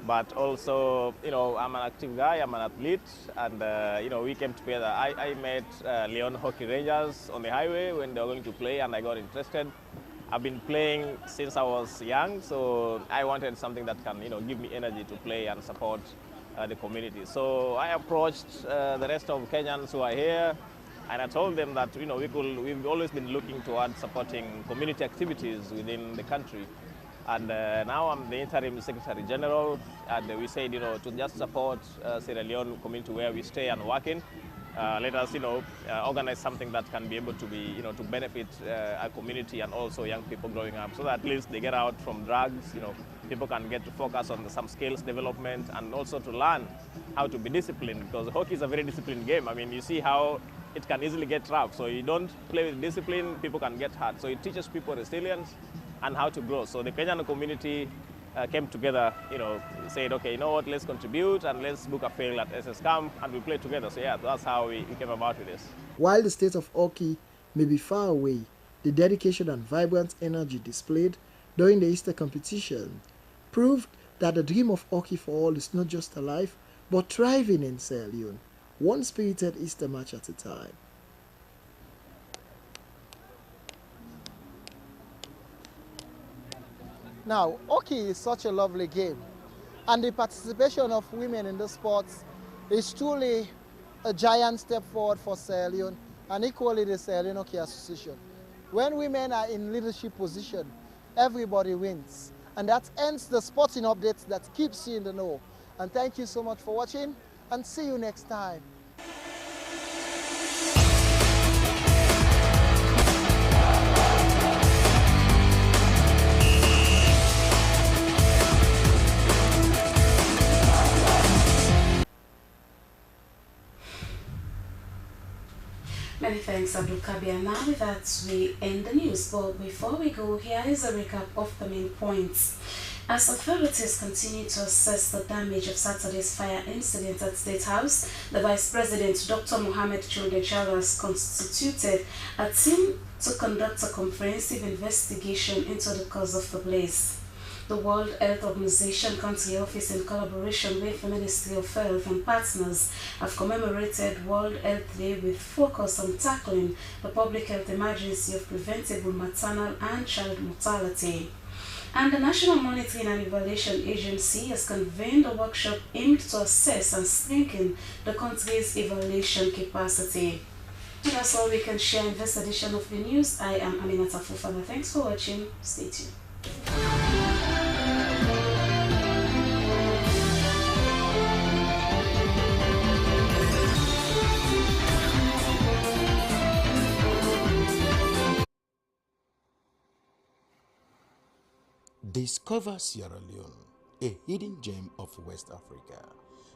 but also, I'm an active guy, I'm an athlete, and, we came together. I met Leone Hockey Rangers on the highway when they were going to play, and I got interested. I've been playing since I was young, so I wanted something that can, give me energy to play and support the community. So I approached the rest of Kenyans who are here, and I told them that, we've always been looking towards supporting community activities within the country. And now I'm the interim Secretary General, and we said, to just support Sierra Leone community where we stay and work in. Let us, organize something that can be able to be, to benefit our community and also young people growing up, so that at least they get out from drugs. People can get to focus on some skills development and also to learn how to be disciplined, because hockey is a very disciplined game. I mean, you see how it can easily get rough. So you don't play with discipline, people can get hurt. So it teaches people resilience and how to grow. So the Kenyan community came together, said, okay, you know what, let's contribute and let's book a field at SS Camp and we play together. So yeah, that's how we came about with this. While the state of hockey may be far away, the dedication and vibrant energy displayed during the Easter competition proved that the dream of hockey for all is not just alive, but thriving in Sierra Leone, one spirited Easter match at a time. Now, hockey is such a lovely game, and the participation of women in the sports is truly a giant step forward for Sierra Leone and equally the Sierra Leone Hockey Association. When women are in leadership position, everybody wins. And that ends the sporting updates that keeps you in the know. And thank you so much for watching, and see you next time. Many thanks, Abdul Kabir. Now with that, we end the news. But before we go, here is a recap of the main points. As authorities continue to assess the damage of Saturday's fire incident at State House, the Vice President, Dr. Mohamed Chulde Jallow, has constituted a team to conduct a comprehensive investigation into the cause of the blaze. The World Health Organization Country Office, in collaboration with the Ministry of Health and partners, have commemorated World Health Day with focus on tackling the public health emergency of preventable maternal and child mortality. And the National Monitoring and Evaluation Agency has convened a workshop aimed to assess and strengthen the country's evaluation capacity. And that's all we can share in this edition of the news. I am Aminata Fofana. Thanks for watching. Stay tuned. Discover Sierra Leone, a hidden gem of West Africa,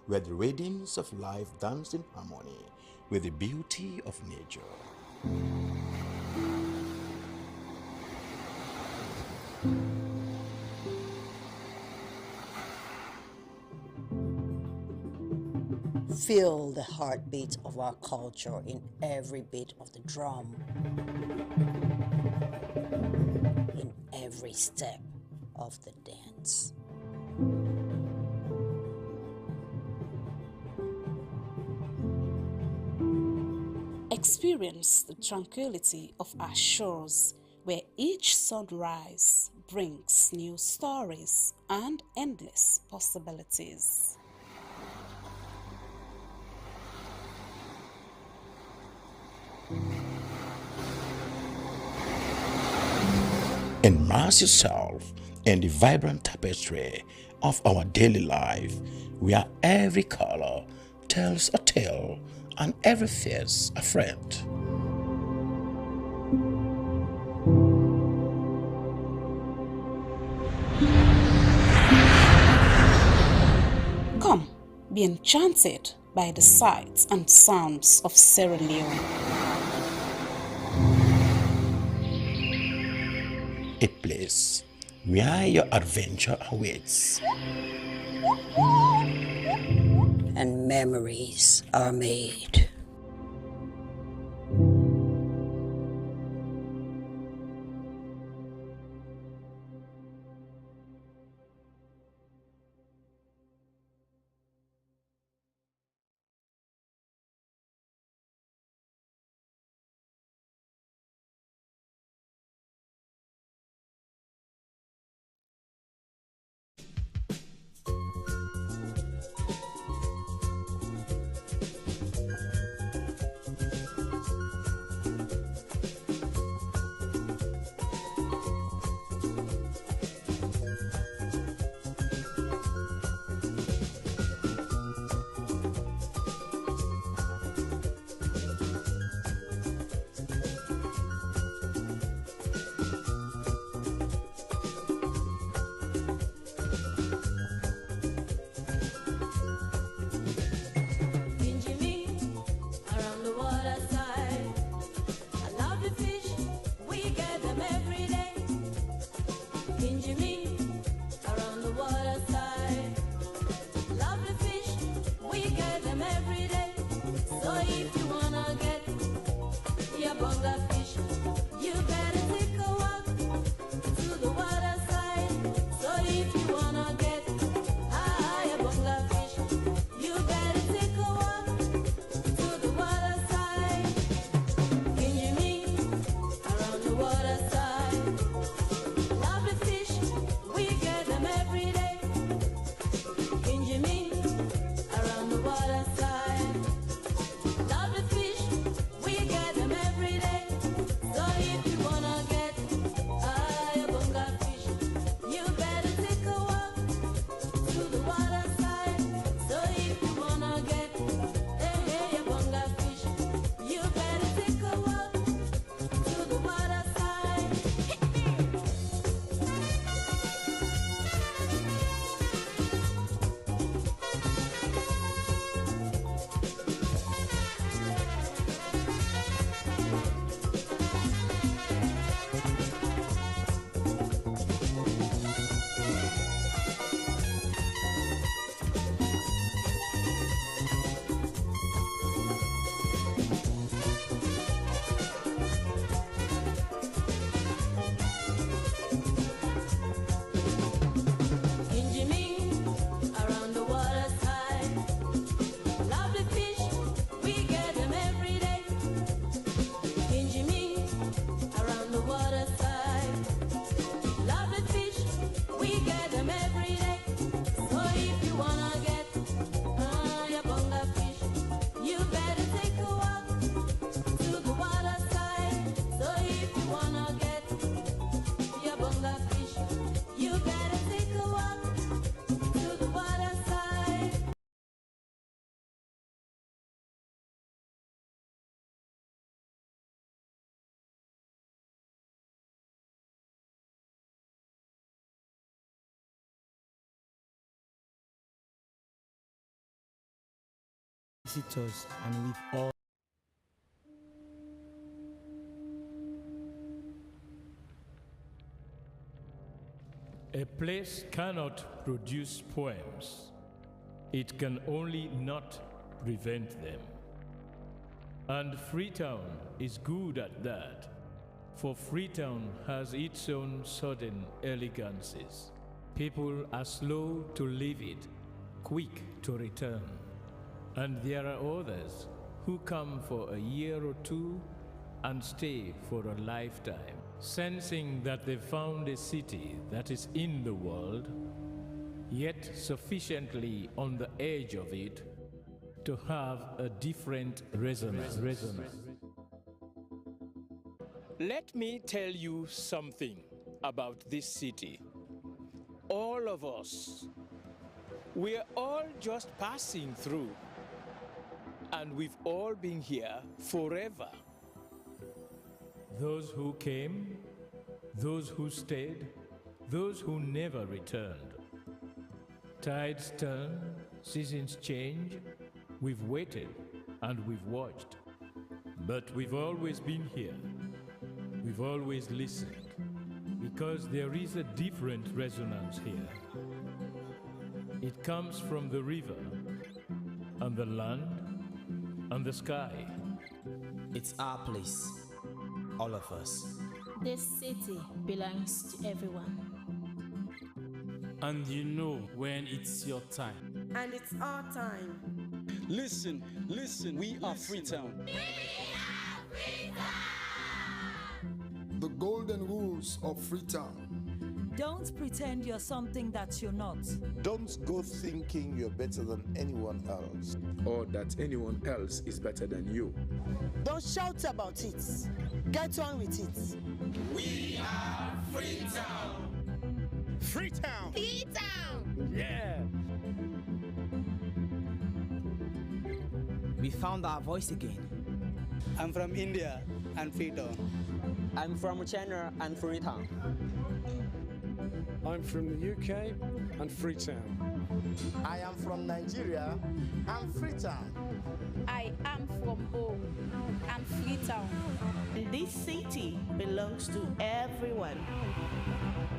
where the radiance of life danced in harmony with the beauty of nature. Feel the heartbeat of our culture in every beat of the drum, in every step of the dance. Experience the tranquility of our shores, where each sunrise brings new stories and endless possibilities. Immerse yourself in the vibrant tapestry of our daily life, where every color tells a tale and every face a friend. Come, be enchanted by the sights and sounds of Sierra Leone. A place where your adventure awaits. And memories are made. Visitors and with all a place cannot produce poems. It can only not prevent them. And Freetown is good at that, for Freetown has its own sudden elegances. People are slow to leave it, quick to return. And there are others who come for a year or two and stay for a lifetime, sensing that they've found a city that is in the world, yet sufficiently on the edge of it to have a different resonance. Let me tell you something about this city. All of us, we're all just passing through. And we've all been here forever. Those who came, those who stayed, those who never returned. Tides turn, Seasons change, we've waited and we've watched. But we've always been here. We've always listened. Because there is a different resonance here. It comes from the river, and the land, and the sky. It's our place, all of us. This city belongs to everyone. And you know when it's your time. And it's our time. Listen, we are Freetown. The golden rules of Freetown. Don't pretend you're something that you're not. Don't go thinking you're better than anyone else. Or that anyone else is better than you. Don't shout about it. Get on with it. We are Freetown. Freetown. Freetown. Yeah. We found our voice again. I'm from India and Freetown. I'm from China and Freetown. I'm from the UK and Freetown. I am from Nigeria and Freetown. I am from Bo and Freetown. This city belongs to everyone.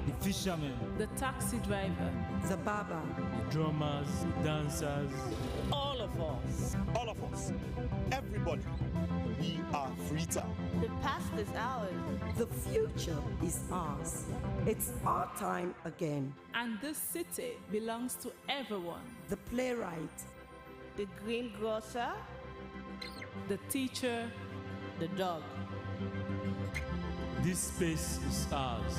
The fishermen, The taxi driver, The barber, the drummers, the dancers. all of us. All of us. Everybody. We are Freetown. The past is ours. The future is ours. It's our time again. and this city belongs to everyone. The playwright, The greengrocer, The teacher, the dog. This space is ours.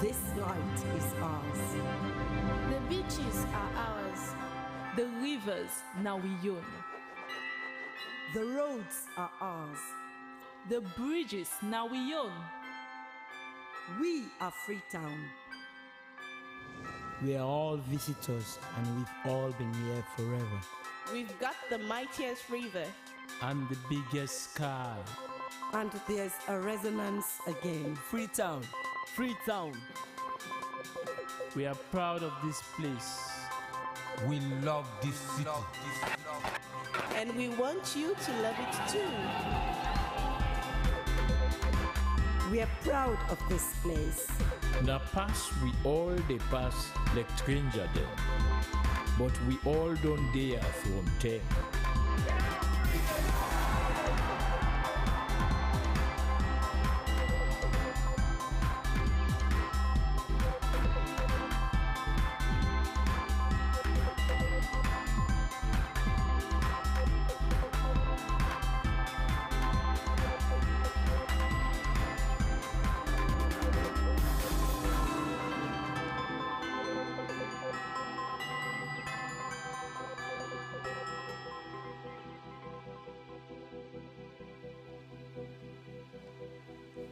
this light is ours. the beaches are ours. The rivers now we own. The roads are ours. The bridges now we own. We are Freetown. We are all visitors and we've all been here forever. We've got the mightiest river. And the biggest sky. And there's a resonance again. Freetown. Freetown. We are proud of this place. We love this city. And we want you to love it too. We are proud of this place. Now pass we all they pass like stranger them, but we all don't dare from them.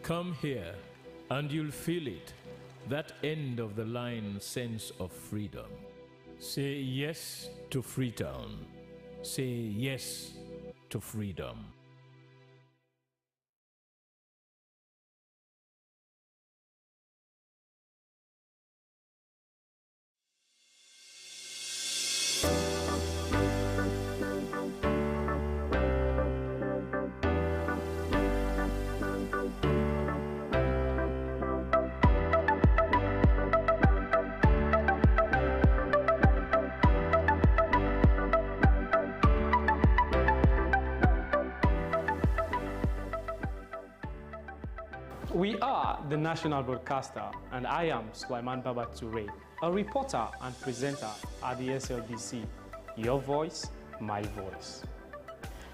Come here, and you'll feel it, that end of the line sense of freedom. Say yes to Freetown. Say yes to freedom. We are the national broadcaster, and I am Sulaiman Baba Toure, a reporter and presenter at the SLBC. Your voice, my voice.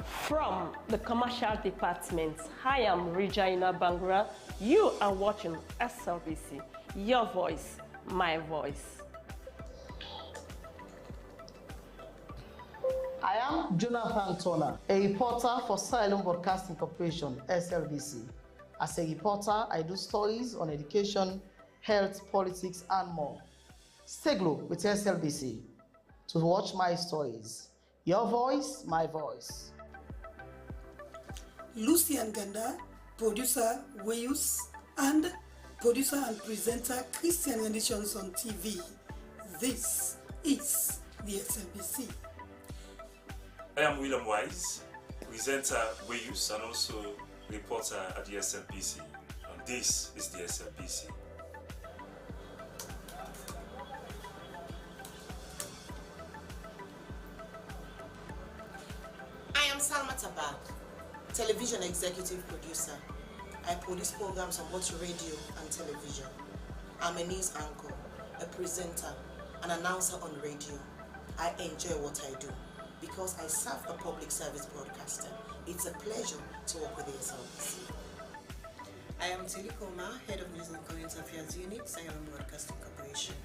From the commercial department, I am Regina Bangura. You are watching SLBC. Your voice, my voice. I am Jonathan Turner, a reporter for Salem Broadcasting Corporation, SLBC. As a reporter, I do stories on education, health, politics, and more. Stay glued with SLBC to watch my stories. Your voice, my voice. Lucian Ganda, producer Wayus, and producer and presenter Christian Renditions on TV. This is the SLBC. I am William Wise, presenter WEUS and also reporter at the SLBC. And this is the SLBC. I am Salma Tabak, television executive producer. I produce programs on both radio and television. I'm a news anchor, a presenter, an announcer on radio. I enjoy what I do because I serve a public service broadcaster. It's a pleasure to work with the SLBC. I am Tilly Koma, Head of News and Current Affairs Unit, Siren Broadcasting Corporation.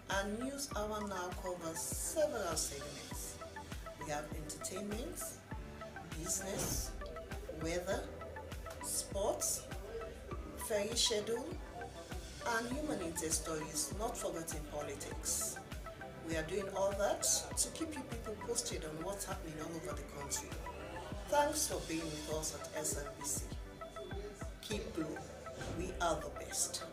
Our news hour now covers several segments. We have entertainment, business, weather, sports, ferry schedule, and human interest stories, not forgetting politics. We are doing all that to keep you people posted on what's happening all over the country. Thanks for being with us at SLBC. Keep blue. We are the best.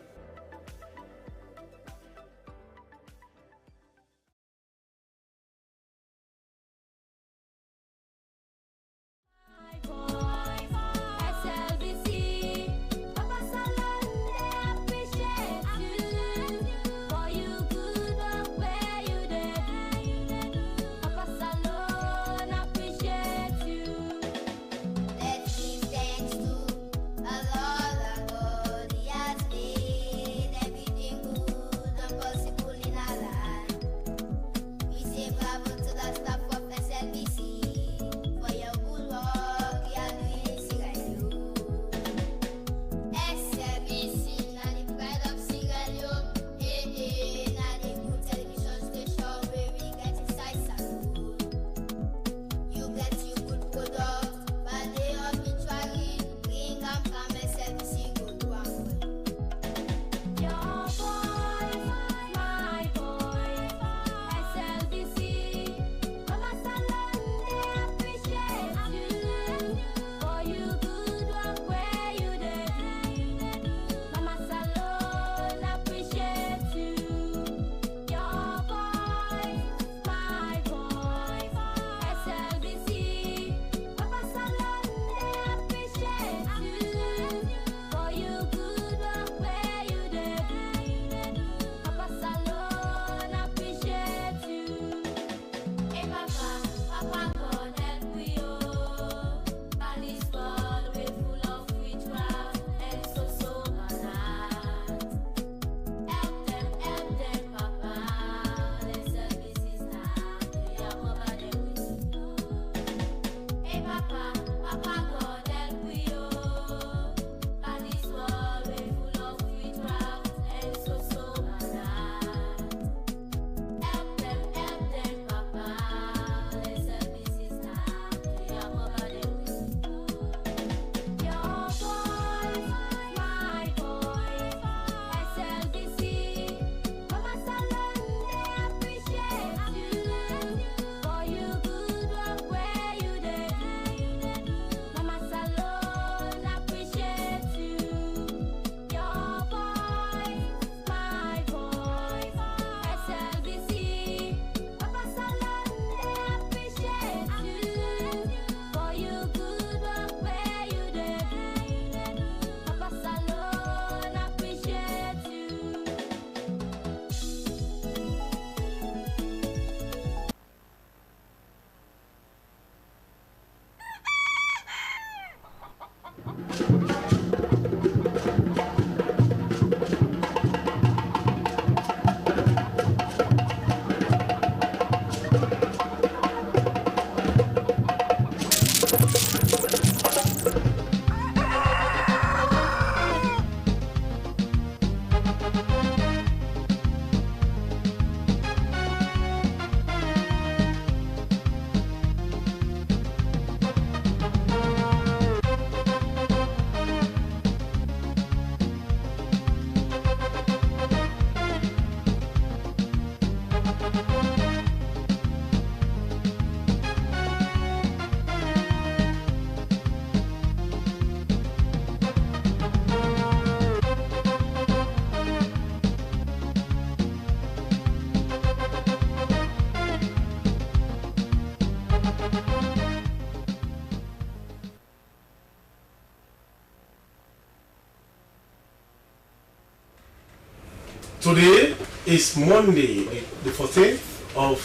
Let's give thanks to Allah, the God, He has made. Today is Monday, the 14th of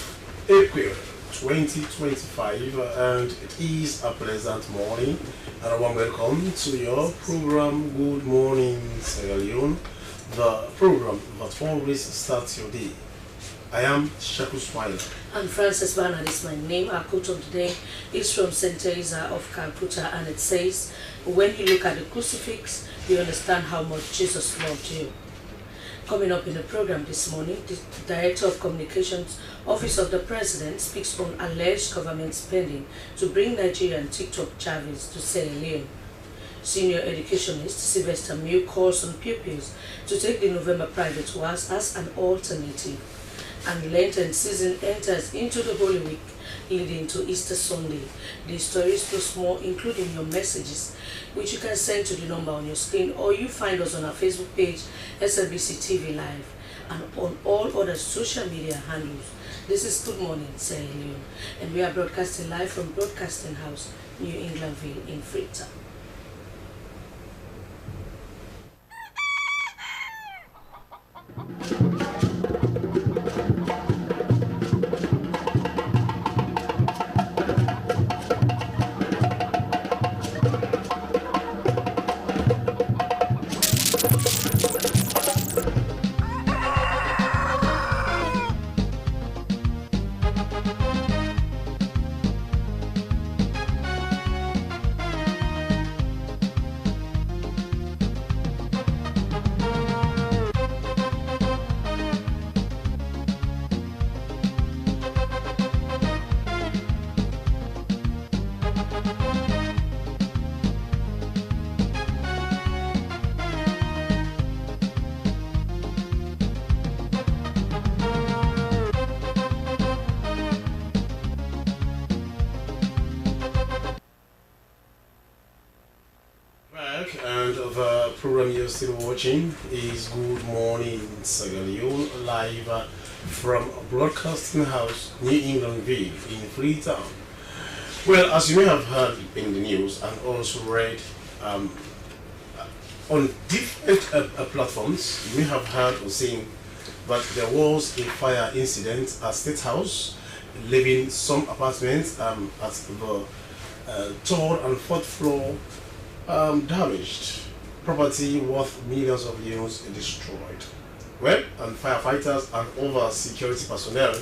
April 2025, and it is a pleasant morning. And a warm welcome to your program, Good Morning Sierra Leone, the program that always starts your day. I am Shaku Smiler. And Francis Bernard is my name. Our quote of the day is from St. Teresa of Calcutta, and it says, "When you look at the crucifix, you understand how much Jesus loved you." Coming up in the program this morning, the Director of Communications, Office of the President, speaks on alleged government spending to bring Nigerian TikTok Chavez to Sierra Leone. Senior educationist Sylvester Mew calls on pupils to take the November private wars as an alternative. And Lenten season enters into the Holy Week, leading to Easter Sunday. These stories plus more, including your messages, which you can send to the number on your screen, or you find us on our Facebook page, SLBC TV Live, and on all other social media handles. This is Good Morning Sierra Leone, and we are broadcasting live from Broadcasting House, New Englandville in Freetown. And the program you're still watching is Good Morning Sierra Leone, live from Broadcasting House, New Englandville in Freetown. Well, as you may have heard in the news and also read on different platforms, you may have heard or seen that there was a fire incident at State House, leaving some apartments at the third and fourth floor damaged, property worth millions of euros destroyed. Well, and firefighters and other security personnel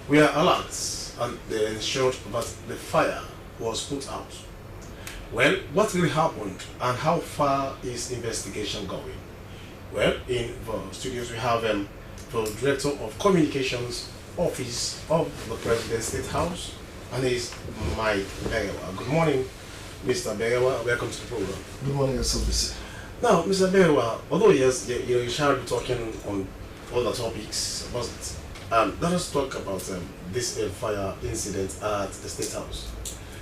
were alert, and they ensured that the fire was put out. Well, what really happened and how far is investigation going? Well, in the studios we have the Director of Communications Office of the President State House, and he's Mike Begawa. Good morning, Mr. Begawa. Welcome to the program. Good morning, SLBC. Now, Mr. Begawa, although yes, you shall be talking on other topics, but let us talk about this fire incident at the State House,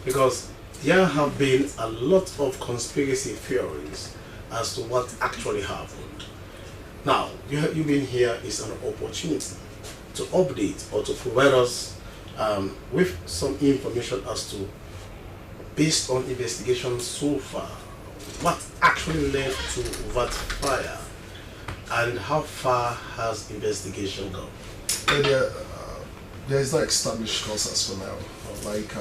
because there have been a lot of conspiracy theories as to what actually happened. Now, you being here is an opportunity to update or to provide us with some information as to, based on investigations so far, what actually led to that fire and how far has investigation gone? Well, there is no established cause as for now. Like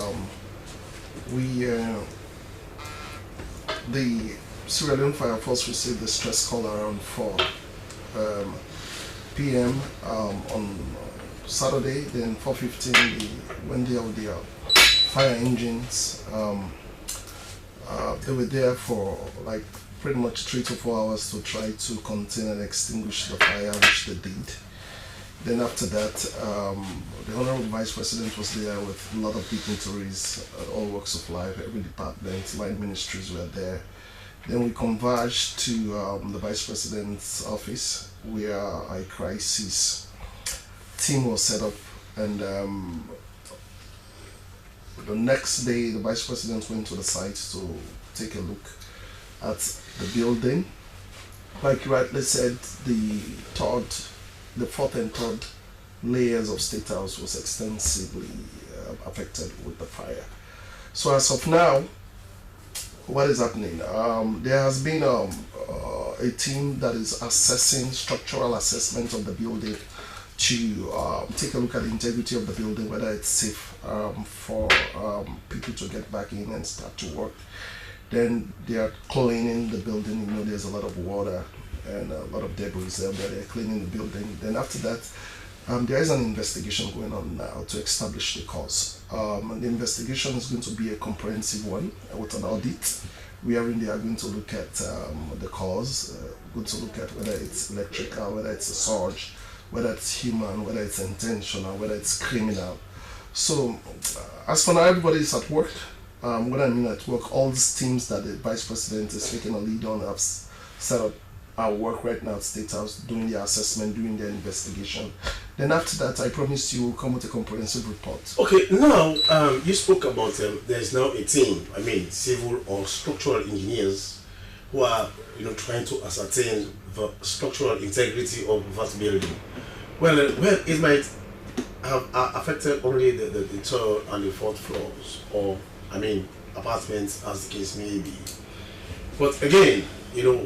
the Sierra Leone Fire Force received the stress call around 4 p.m. On Saturday, then 4:15 when they were there. Fire engines, they were there for like pretty much 3 to 4 hours to try to contain and extinguish the fire, which they did. Then after that, the Honorable Vice President was there with a lot of dignitaries, all walks of life, every department, line ministries were there. Then we converged to the Vice President's office, where a crisis team was set up, and the next day the Vice President went to the site to take a look at the building. Like you rightly said, the fourth and third layers of State House was extensively affected with the fire. So as of now, what is happening? There has been a a team that is assessing structural assessment of the building to take a look at the integrity of the building, whether it's safe for people to get back in and start to work. Then they are cleaning the building. You know, there's a lot of water and a lot of debris there, but they're cleaning the building. Then after that, there is an investigation going on now to establish the cause. And the investigation is going to be a comprehensive one with an audit, wherein they are going to look at the cause, going to look at whether it's electrical, whether it's a surge, whether it's human, whether it's intentional, whether it's criminal. So, as for now, everybody is at work. What I mean at work, all these teams that the Vice President is taking a lead on have set up our work right now at State House, doing the assessment, doing the investigation. Then after that, I promise you will come with a comprehensive report. Okay, now you spoke about there's now a team, I mean civil or structural engineers who are trying to ascertain the structural integrity of that building. Well, it might have affected only the third and the fourth floors, or I mean apartments as the case may be. But again,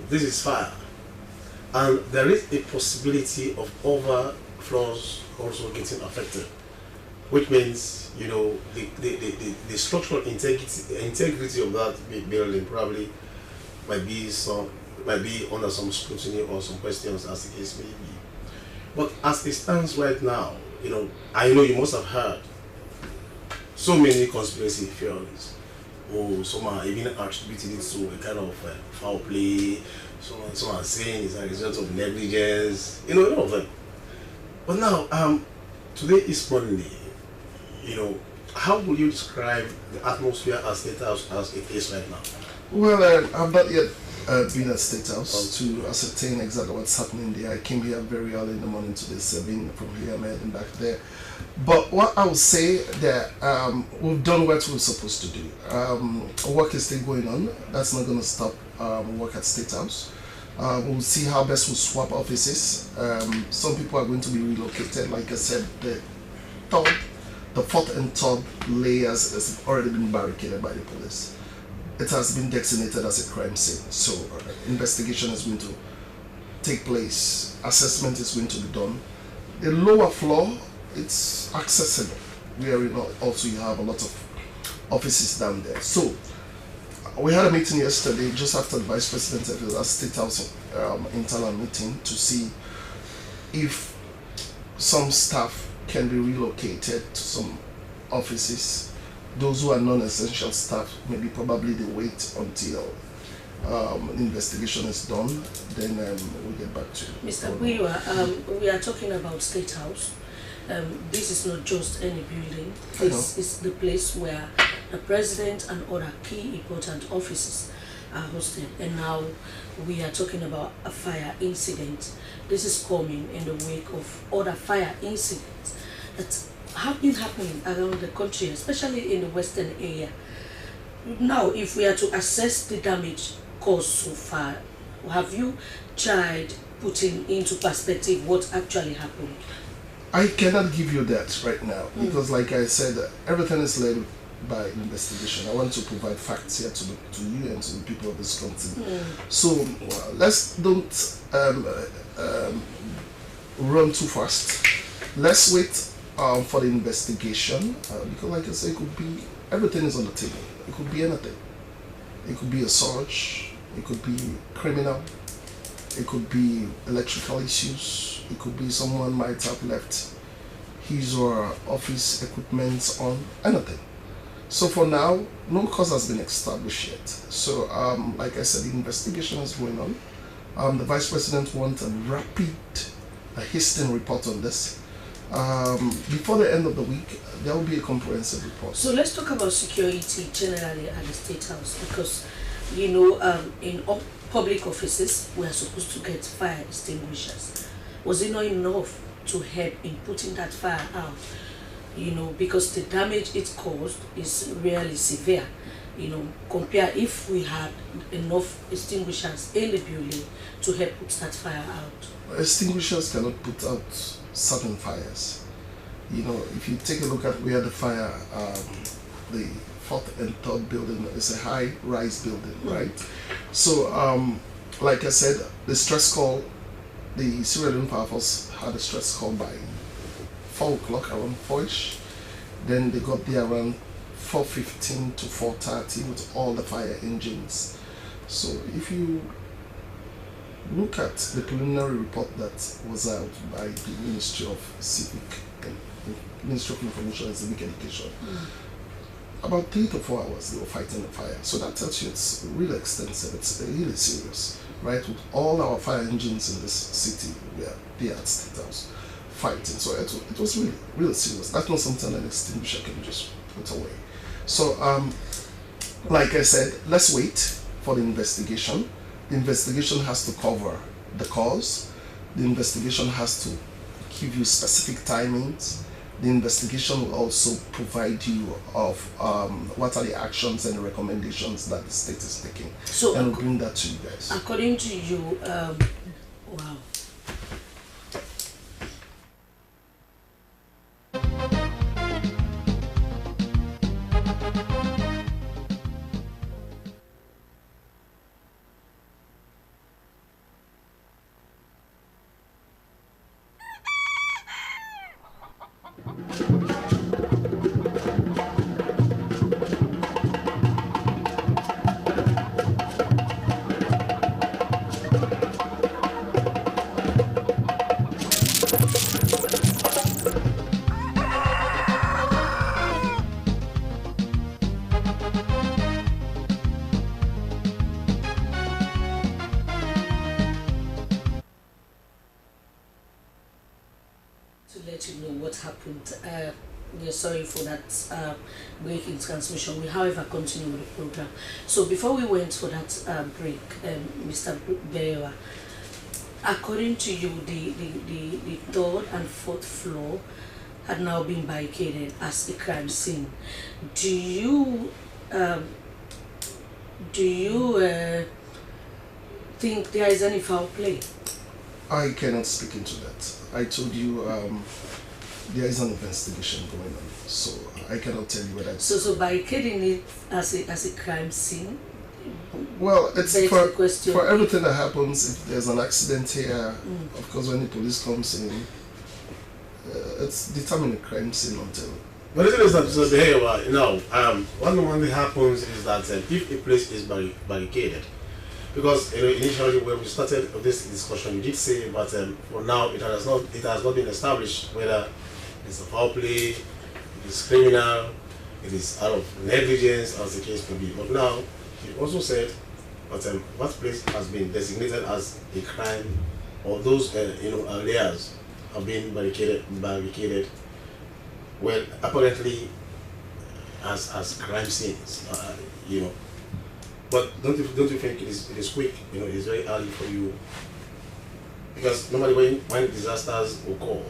this is fire, and there is a possibility of other floors also getting affected, which means the structural integrity of that building probably might be under some scrutiny or some questions as the case may be. But as it stands right now, I know you must have heard so many conspiracy theories. Oh, some are even attributing it to a kind of foul play. Some are saying it's a result of negligence. A lot of them. But now, today is Monday. How will you describe the atmosphere at State House as it is right now? Well, I've not yet been at State House to ascertain exactly what's happening there. I came here very early in the morning today, 7 from here, I'm heading back there. But what I would say that we've done what we're supposed to do. Work is still going on. That's not going to stop work at State House. We'll see how best we'll swap offices. Some people are going to be relocated. Like I said, the fourth and third layers has already been barricaded by the police. It has been designated as a crime scene. So investigation is going to take place. Assessment is going to be done. The lower floor, it's accessible. Where also you have a lot of offices down there. So we had a meeting yesterday, just after the Vice President of the State House internal meeting, to see if some staff can be relocated to some offices. Those who are non-essential staff, maybe probably they wait until the investigation is done, then we'll get back to you. Mr. Buiwa, we are talking about State House. This is not just any building. This is the place where the President and other key important offices are hosted. And now we are talking about a fire incident. This is coming in the wake of other fire incidents that have been happening around the country, especially in the western area. Now, if we are to assess the damage caused so far, have you tried putting into perspective what actually happened? I cannot give you that right now because, like I said, everything is led by investigation. I want to provide facts here to you and to the people of this country. So let's don't run too fast. Let's wait for the investigation because, like I said, it could be everything is on the table. It could be anything. It could be a surge. It could be criminal. It could be electrical issues. It could be someone might have left his or her office equipment on, anything. So for now, no cause has been established yet. So like I said, the investigation is going on. The Vice President wants a rapid, hastening report on this. Before the end of the week, there will be a comprehensive report. So let's talk about security generally at the State House, because in all public offices we are supposed to get fire extinguishers. Was it not enough to help in putting that fire out? Because the damage it caused is really severe. Compare if we had enough extinguishers in the building to help put that fire out. Extinguishers cannot put out certain fires. If you take a look at where the fire, the fourth and third building is a high-rise building, right? So like I said, the stress call, the Sierra Leone Power Force had a stress call by 4 o'clock, around 4ish. Then they got there around 4:15 to 4:30 with all the fire engines. So if you look at the preliminary report that was out by the Ministry of Ministry of Information and Civic Education, about 3 to 4 hours they were fighting the fire. So that tells you it's really extensive, it's really serious, right? With all our fire engines in this city, we are there at State House fighting. So it was really, really serious. That's not something an extinguisher can just put away. So, like I said, let's wait for the investigation. The investigation has to cover the cause. The investigation has to give you specific timings. The investigation will also provide you of what are the actions and the recommendations that the state is taking. So, and we'll bring that to you guys. According to you, wow. Sorry for that break in transmission. We, however, continue with the program. So before we went for that break, Mr. Bewa, according to you, the third and fourth floor had now been barricaded as a crime scene. Do you think there is any foul play? I cannot speak into that. I told you there is an investigation going on, so I cannot tell you whether it's... So barricading it as a crime scene? Well, it's for everything that happens. If there's an accident here, of course, when the police comes in, it's determined a crime scene until... But the thing is that, what normally happens is that if a place is barricaded, because initially when we started this discussion, you did say, but for now it has not been established whether it's a foul play, it is criminal, it is out of negligence, as the case may be. But now you also said that what place has been designated as a crime, or those areas have been barricaded. Well, apparently as crime scenes, But don't you think it is quick? It is very early for you, because normally when disasters occur,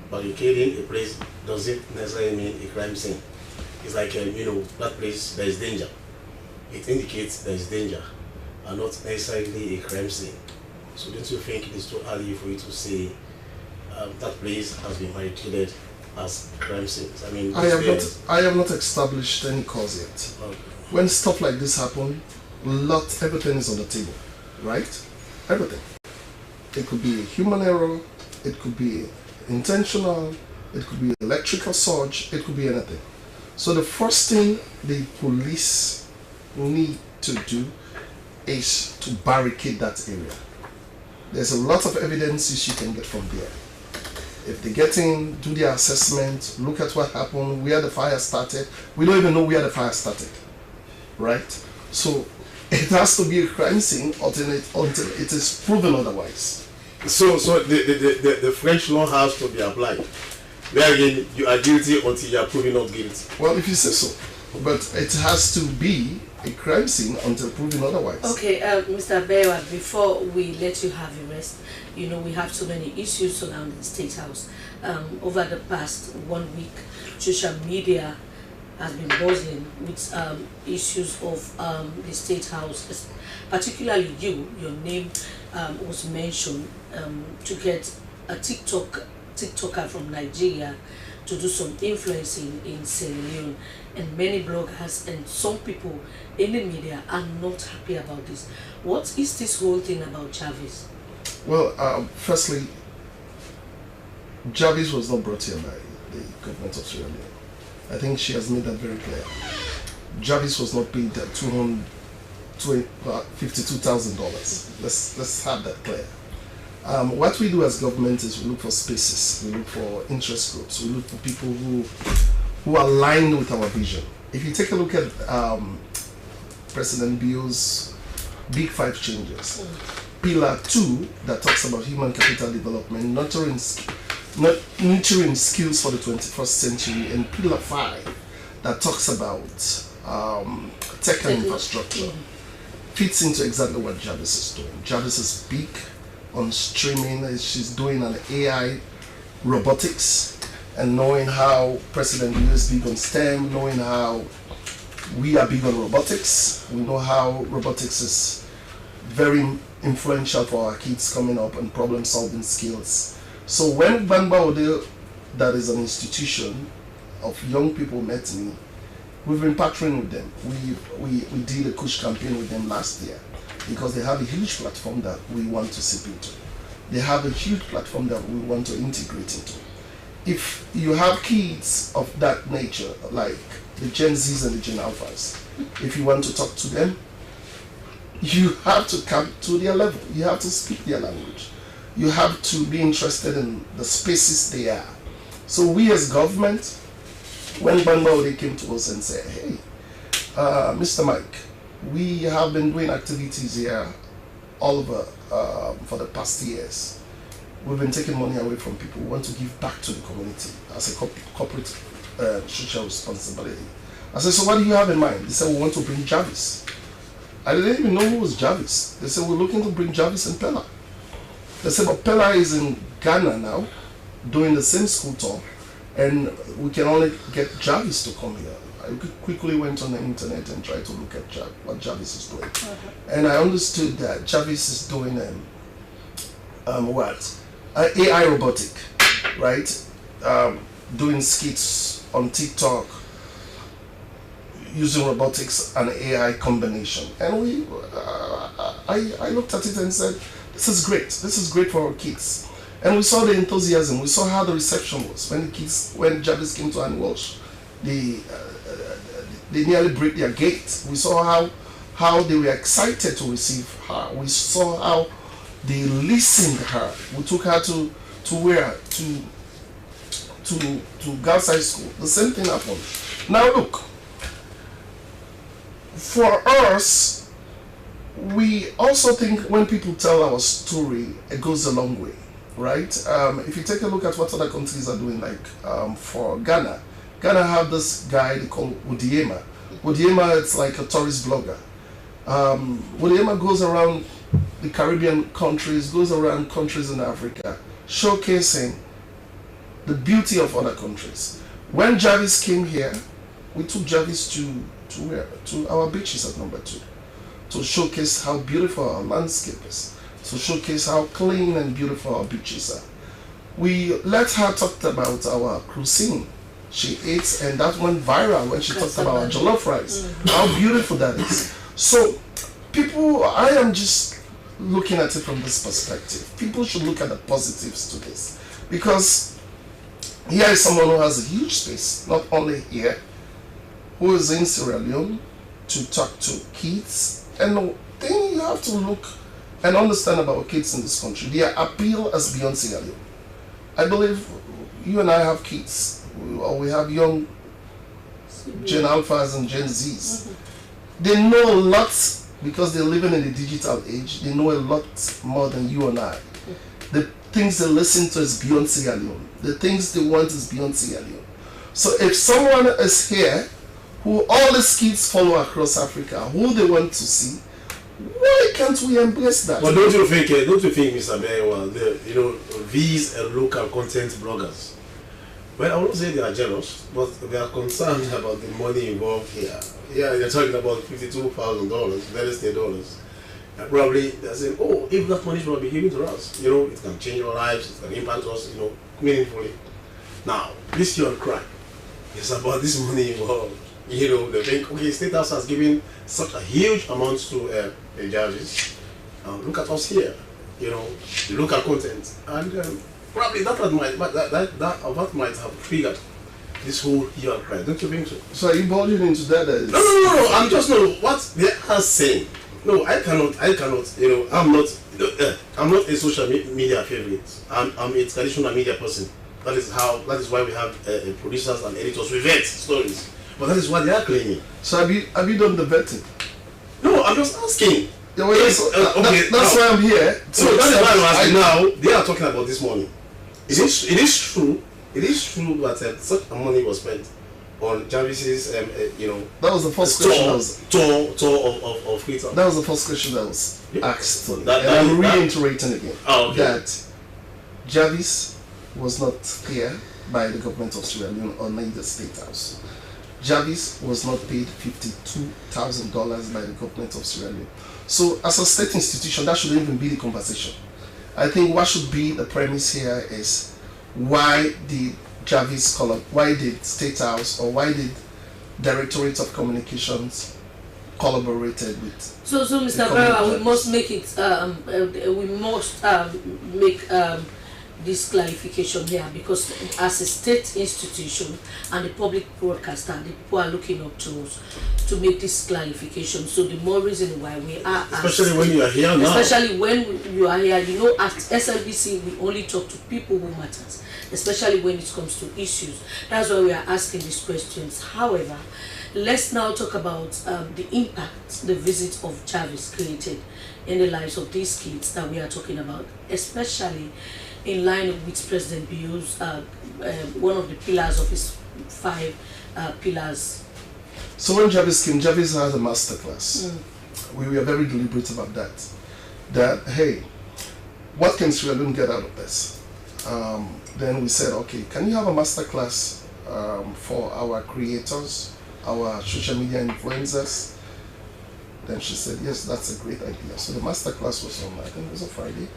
barricading a place doesn't necessarily mean a crime scene. It's like that place there is danger. It indicates there is danger, and not necessarily a crime scene. So don't you think it is too early for you to say that place has been barricaded as crime scenes? I mean, I have not established any cause yet. Okay. When stuff like this happen, everything is on the table, right? Everything. It could be a human error, it could be intentional, it could be electrical surge, it could be anything. So the first thing the police need to do is to barricade that area. There's a lot of evidences you can get from there. If they get in, do their assessment, look at what happened, where the fire started. We don't even know where the fire started, right? So it has to be a crime scene until it is proven otherwise. So the French law has to be applied. Wherein you are guilty until you are proven not guilty. Well, if you say so, but it has to be a crime scene until proven otherwise. Okay, Mr. Bewa, before we let you have a rest, we have so many issues surrounding the State House. Over the past 1 week, social media has been buzzing with issues of the State House, particularly your name was mentioned to get a TikToker from Nigeria to do some influencing in Sierra Leone, and many bloggers and some people in the media are not happy about this. What is this whole thing about Jarvis? Well, firstly, Jarvis was not brought here by the government of Sierra Leone. I think she has made that very clear. Jarvis was not paid $52,000. Let's have that clear. What we do as government is we look for spaces, we look for interest groups, we look for people who align with our vision. If you take a look at President Bio's Big 5 changes, Pillar 2 that talks about human capital development, nurturing skills for the 21st century, and Pillar 5 that talks about tech and infrastructure, fits into exactly what Jarvis is doing. Jarvis is big on streaming. She's doing an AI robotics, and knowing how President Bio is big on STEM, knowing how we are big on robotics. We know how robotics is very influential for our kids coming up and problem solving skills. So when Bangba Ode, that is an institution of young people, met me, we've been partnering with them. We did a Kush campaign with them last year because they have a huge platform that we want to sip into. They have a huge platform that we want to integrate into. If you have kids of that nature, like the Gen Zs and the Gen Alphas, if you want to talk to them, you have to come to their level. You have to speak their language. You have to be interested in the spaces they are. So we as government, when Bangba Ode came to us and said, hey, Mr. Mike, we have been doing activities here all over for the past years. We've been taking money away from people. We want to give back to the community as a corporate social responsibility. I said, so what do you have in mind? They said, we want to bring Jarvis. I didn't even know who was Jarvis. They said, we're looking to bring Jarvis and Pella. They said, but Pella is in Ghana now, doing the same school tour, and we can only get Jarvis to come here. I quickly went on the internet and tried to look at what Jarvis is doing. And I understood that Jarvis is doing AI robotic, right? Doing skits on TikTok, using robotics and AI combination. And I looked at it and said, this is great. This is great for our kids. And we saw the enthusiasm. We saw how the reception was when Jarvis came to Annie Walsh. They nearly break their gate. We saw how they were excited to receive her. We saw how they listened to her. We took her to where? To Girls High School. The same thing happened. Now look, for us, we also think when people tell our story, it goes a long way, right? If you take a look at what other countries are doing, like for Ghana have this guy they call Udiema. Udiema, it's like a tourist blogger. Udiema goes around the Caribbean countries, goes around countries in Africa, showcasing the beauty of other countries. When Jarvis came here, we took Jarvis to our beaches at number 2, to showcase how beautiful our landscape is, to showcase how clean and beautiful our beaches are. We let her talk about our cuisine. She ate, and that went viral when she talked about our jollof rice, how beautiful that is. So people, I am just looking at it from this perspective. People should look at the positives to this, because here is someone who has a huge space, not only here, who is in Sierra Leone, to talk to kids. And then you have to look and understand about kids in this country. Their appeal is beyond Sierra Leone. I believe you and I have kids, or we have young Gen Alphas and Gen Zs. They know a lot because they're living in the digital age. They know a lot more than you and I. The things they listen to is beyond Sierra Leone. The things they want is beyond Sierra Leone. So if someone is here who all these kids follow across Africa, who they want to see, why can't we embrace that? But don't you think, Mr. Mayor, these are local content bloggers? Well, I won't say they are jealous, but they are concerned about the money involved here. Yeah, they're talking about $52,000, very state dollars. And probably they're saying, oh, if that money should be given to us, it can change our lives, it can impact us, meaningfully. Now, this year cry is about this money involved. You know, they think, okay, State House has given such a huge amount to Jarvis. Look at us here, you know, the local content. And probably that might have triggered this whole hue and cry. Don't you think so? So are you bulging into that? No. I'm just what they are saying. No, I cannot. You know, I'm not a social media favorite. I'm a traditional media person. That is why we have producers and editors. We vet stories, but that is what they are claiming. So have you done the vetting? No, I'm just asking. Yeah, well, that's why I'm here. So that is why I'm asking. Now they are talking about this money. It is true that such a money was spent on Jarvis's, you know, that was the first question. Tour of Freetown. That was the first question that was asked. I'm reiterating again okay. that Jarvis was not clear by the government of Sierra Leone or neither State House. Jarvis was not paid $52,000 by the government of Sierra Leone. So, as a state institution, that shouldn't even be the conversation. I think what should be the premise here is why did why did State House or why did Directorate of Communications collaborated with? So Mr. Barrow, we must make it. Make this clarification here, because as a state institution and the public broadcaster, the people are looking up to us to make this clarification. So the more reason why we are, especially when you are here now, especially when you are here, you know, at SLBC we only talk to people who matters, especially when it comes to issues. That's why we are asking these questions. However, let's now talk about the impact the visit of Jarvis created in the lives of these kids that we are talking about, especially in line with President Bio's one of the pillars of his 5 pillars. So when Jarvis came, Jarvis had a masterclass. We were very deliberate about that. That, hey, what can Sierra Leone get out of this? Then we said, okay, can you have a masterclass for our creators, our social media influencers? Then she said, yes, that's a great idea. So the masterclass was on, I think it was a Friday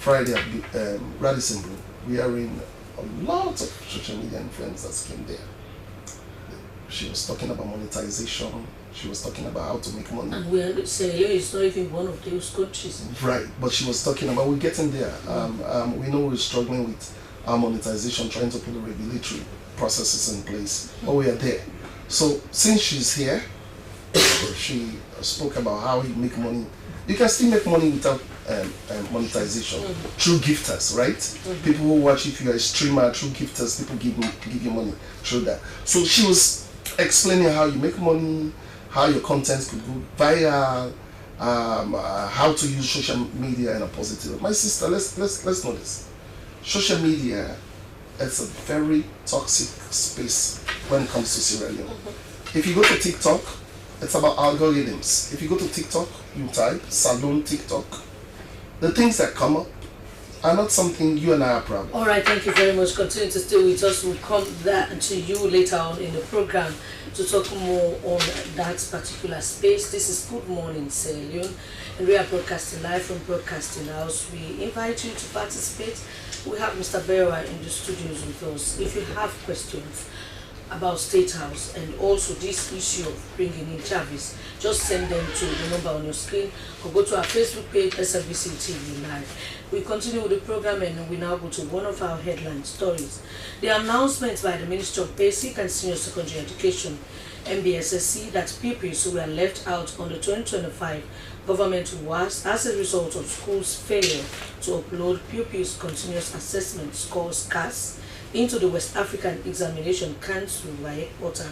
at Radisson Blue. We are in a lot of social media influencers came there. She was talking about monetization. She was talking about how to make money. And we're saying it's not even one of those countries. Right, but she was talking about, we're getting there. We know we're struggling with our monetization, trying to put the regulatory processes in place, but we are there. So since she's here, she spoke about how you make money. You can still make money without monetization through gifters, right? People who watch, if you're a streamer, through gifters, people give you money through that. So she was explaining how you make money, how your content could go viral, how to use social media in a positive way. My sister, let's know this. Social media, it's a very toxic space when it comes to Sierra Leone. If you go to TikTok, it's about algorithms. If you go to TikTok, you type Salon TikTok. The things that come up are not something you and I are proud of. All right, thank you very much. Continue to stay with us. We'll come to you later on in the program to talk more on that particular space. This is Good Morning Sierra Leone, and we are broadcasting live from Broadcasting House. We invite you to participate. We have Mr. Bewa in the studios with us. If you have questions about State House and also this issue of bringing in Jarvis, just send them to the number on your screen or go to our Facebook page, SLBC TV Live. We continue with the program and we now go to one of our headline stories. The announcement by the Ministry of Basic and Senior Secondary Education, MBSSC, that pupils who were left out on the 2025 government was as a result of schools' failure to upload pupils' continuous assessment scores CAS into the West African Examination Council WAEC portal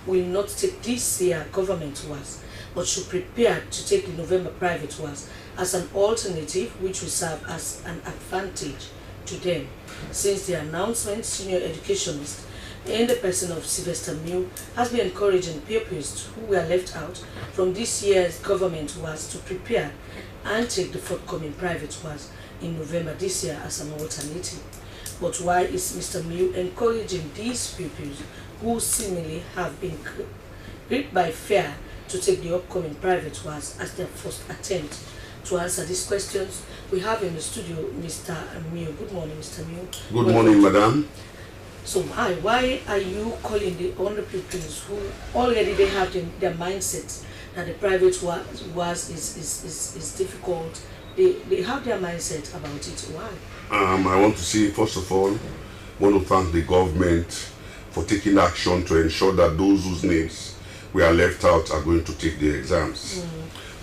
will not take this year government was, but should prepare to take the November private was as an alternative which will serve as an advantage to them. Since the announcement, senior educationists in the person of Sylvester Mill has been encouraging pupils who were left out from this year's government was to prepare and take the forthcoming private was in November this year as an alternative. But why is Mr. Mill encouraging these pupils who seemingly have been gripped by fear to take the upcoming private was as their first attempt? To answer these questions, we have in the studio Mr. Mill. Good morning, Mr. Mill. Good morning, madam. So why are you calling the other pupils who already they have their mindset that the private was is difficult? They have their mindset about it. Why? I want to say, first of all, want to thank the government for taking action to ensure that those whose names were left out are going to take the exams.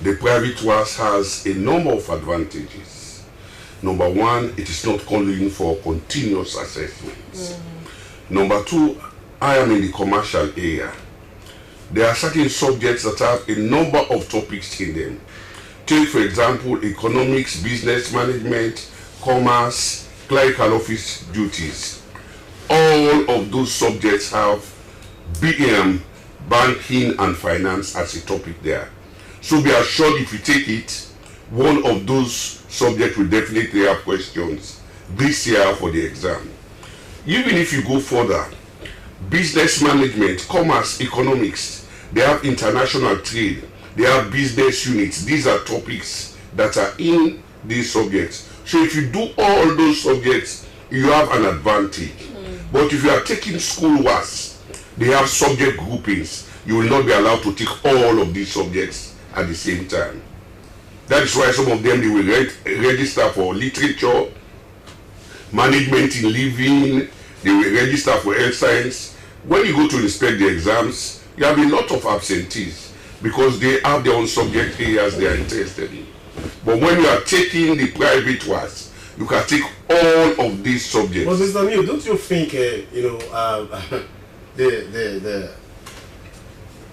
The private WAS has a number of advantages. Number one, it is not calling for continuous assessments. Number two, I am in the commercial area. There are certain subjects that have a number of topics in them. Take, for example, economics, business management, commerce, clerical office duties. All of those subjects have BM, banking and finance as a topic there. So be assured if you take it, one of those subjects will definitely have questions this year for the exam. Even if you go further, business management, commerce, economics, they have international trade, they have business units. These are topics that are in these subjects. So if you do all those subjects, you have an advantage. But if you are taking school WAS, they have subject groupings. You will not be allowed to take all of these subjects at the same time. That is why some of them, they will register for literature, management in living, they will register for health science. When you go to inspect the exams, you have a lot of absentees because they have their own subject areas they are interested in. But when you are taking the private WAS, you can take all of these subjects. But Mr. Miu, don't you think,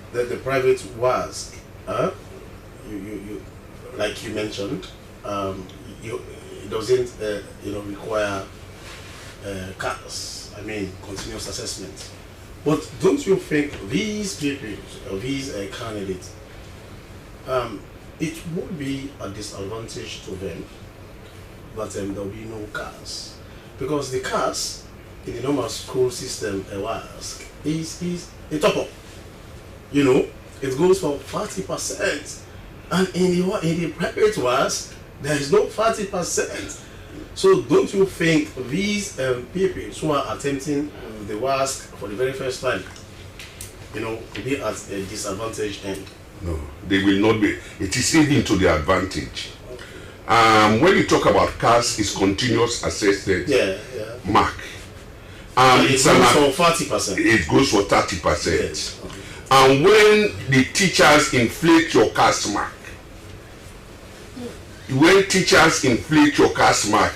the private WAS, you like you mentioned, it doesn't require CAS, continuous assessment. But don't you think these people, or these candidates, it would be a disadvantage to them that there will be no CAS? Because the CAS in the normal school system is a top-up. It goes for 40%. And in the private WAS, there is no 40%. So don't you think these people who are attempting the WAS for the very first time, will be at a disadvantaged end? No, they will not be. It is even to their advantage. When you talk about CAS, it's continuous assessment mark. It goes for 40%. It goes for 30%. Yes. Okay. And when the teachers inflate your CAS mark,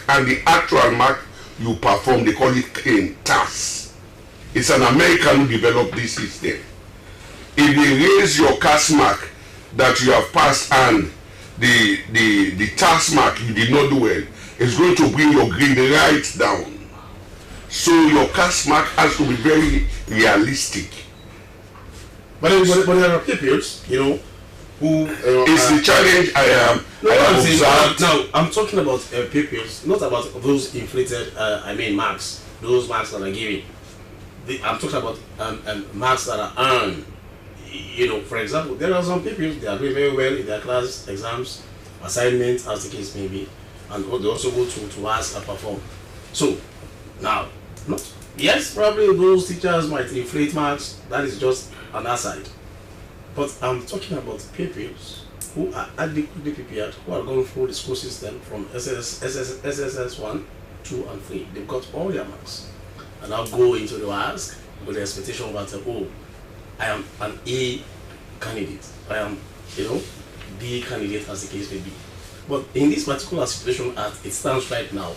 and the actual mark you perform, they call it TAS. It's an American who developed this system. If they raise your CAS mark that you have passed and the TAS mark you did not do well, it's going to bring your grade right down. So your CAS mark has to be very realistic. But there are pupils, who it's the challenge I am. Now I'm talking about pupils, not about those inflated marks, those marks that are given. I'm talking about marks that are earned. For example, there are some pupils, they are doing very well in their class exams, assignments, as the case may be, and they also go to WAS and perform. So now, yes, probably those teachers might inflate marks. That is just an aside. But I'm talking about pupils who are adequately prepared, who are going through the school system from SSS 1, 2, and 3. They've got all their marks. And I'll go into the WASC with the expectation that, I am an A candidate. I am, B candidate, as the case may be. But in this particular situation, as it stands right now,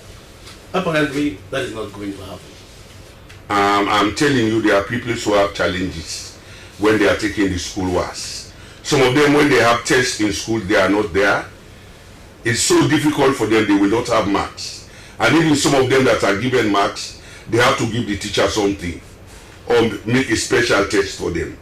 apparently that is not going to happen. I'm telling you, there are people who have challenges when they are taking the school WAS. Some of them, when they have tests in school, they are not there. It's so difficult for them, they will not have marks. And even some of them that are given marks, they have to give the teacher something or make a special test for them.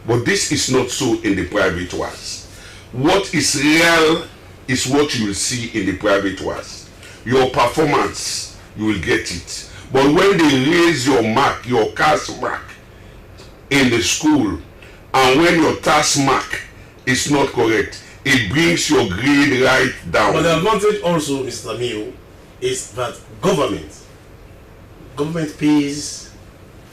But this is not so in the private WAS. What is real is what you will see in the private WAS. Your performance, you will get it. But when they raise your mark, your CAS mark in the school, and when your TAS mark is not correct, it brings your grade right down. But the advantage also, Mr. Miu, is that government pays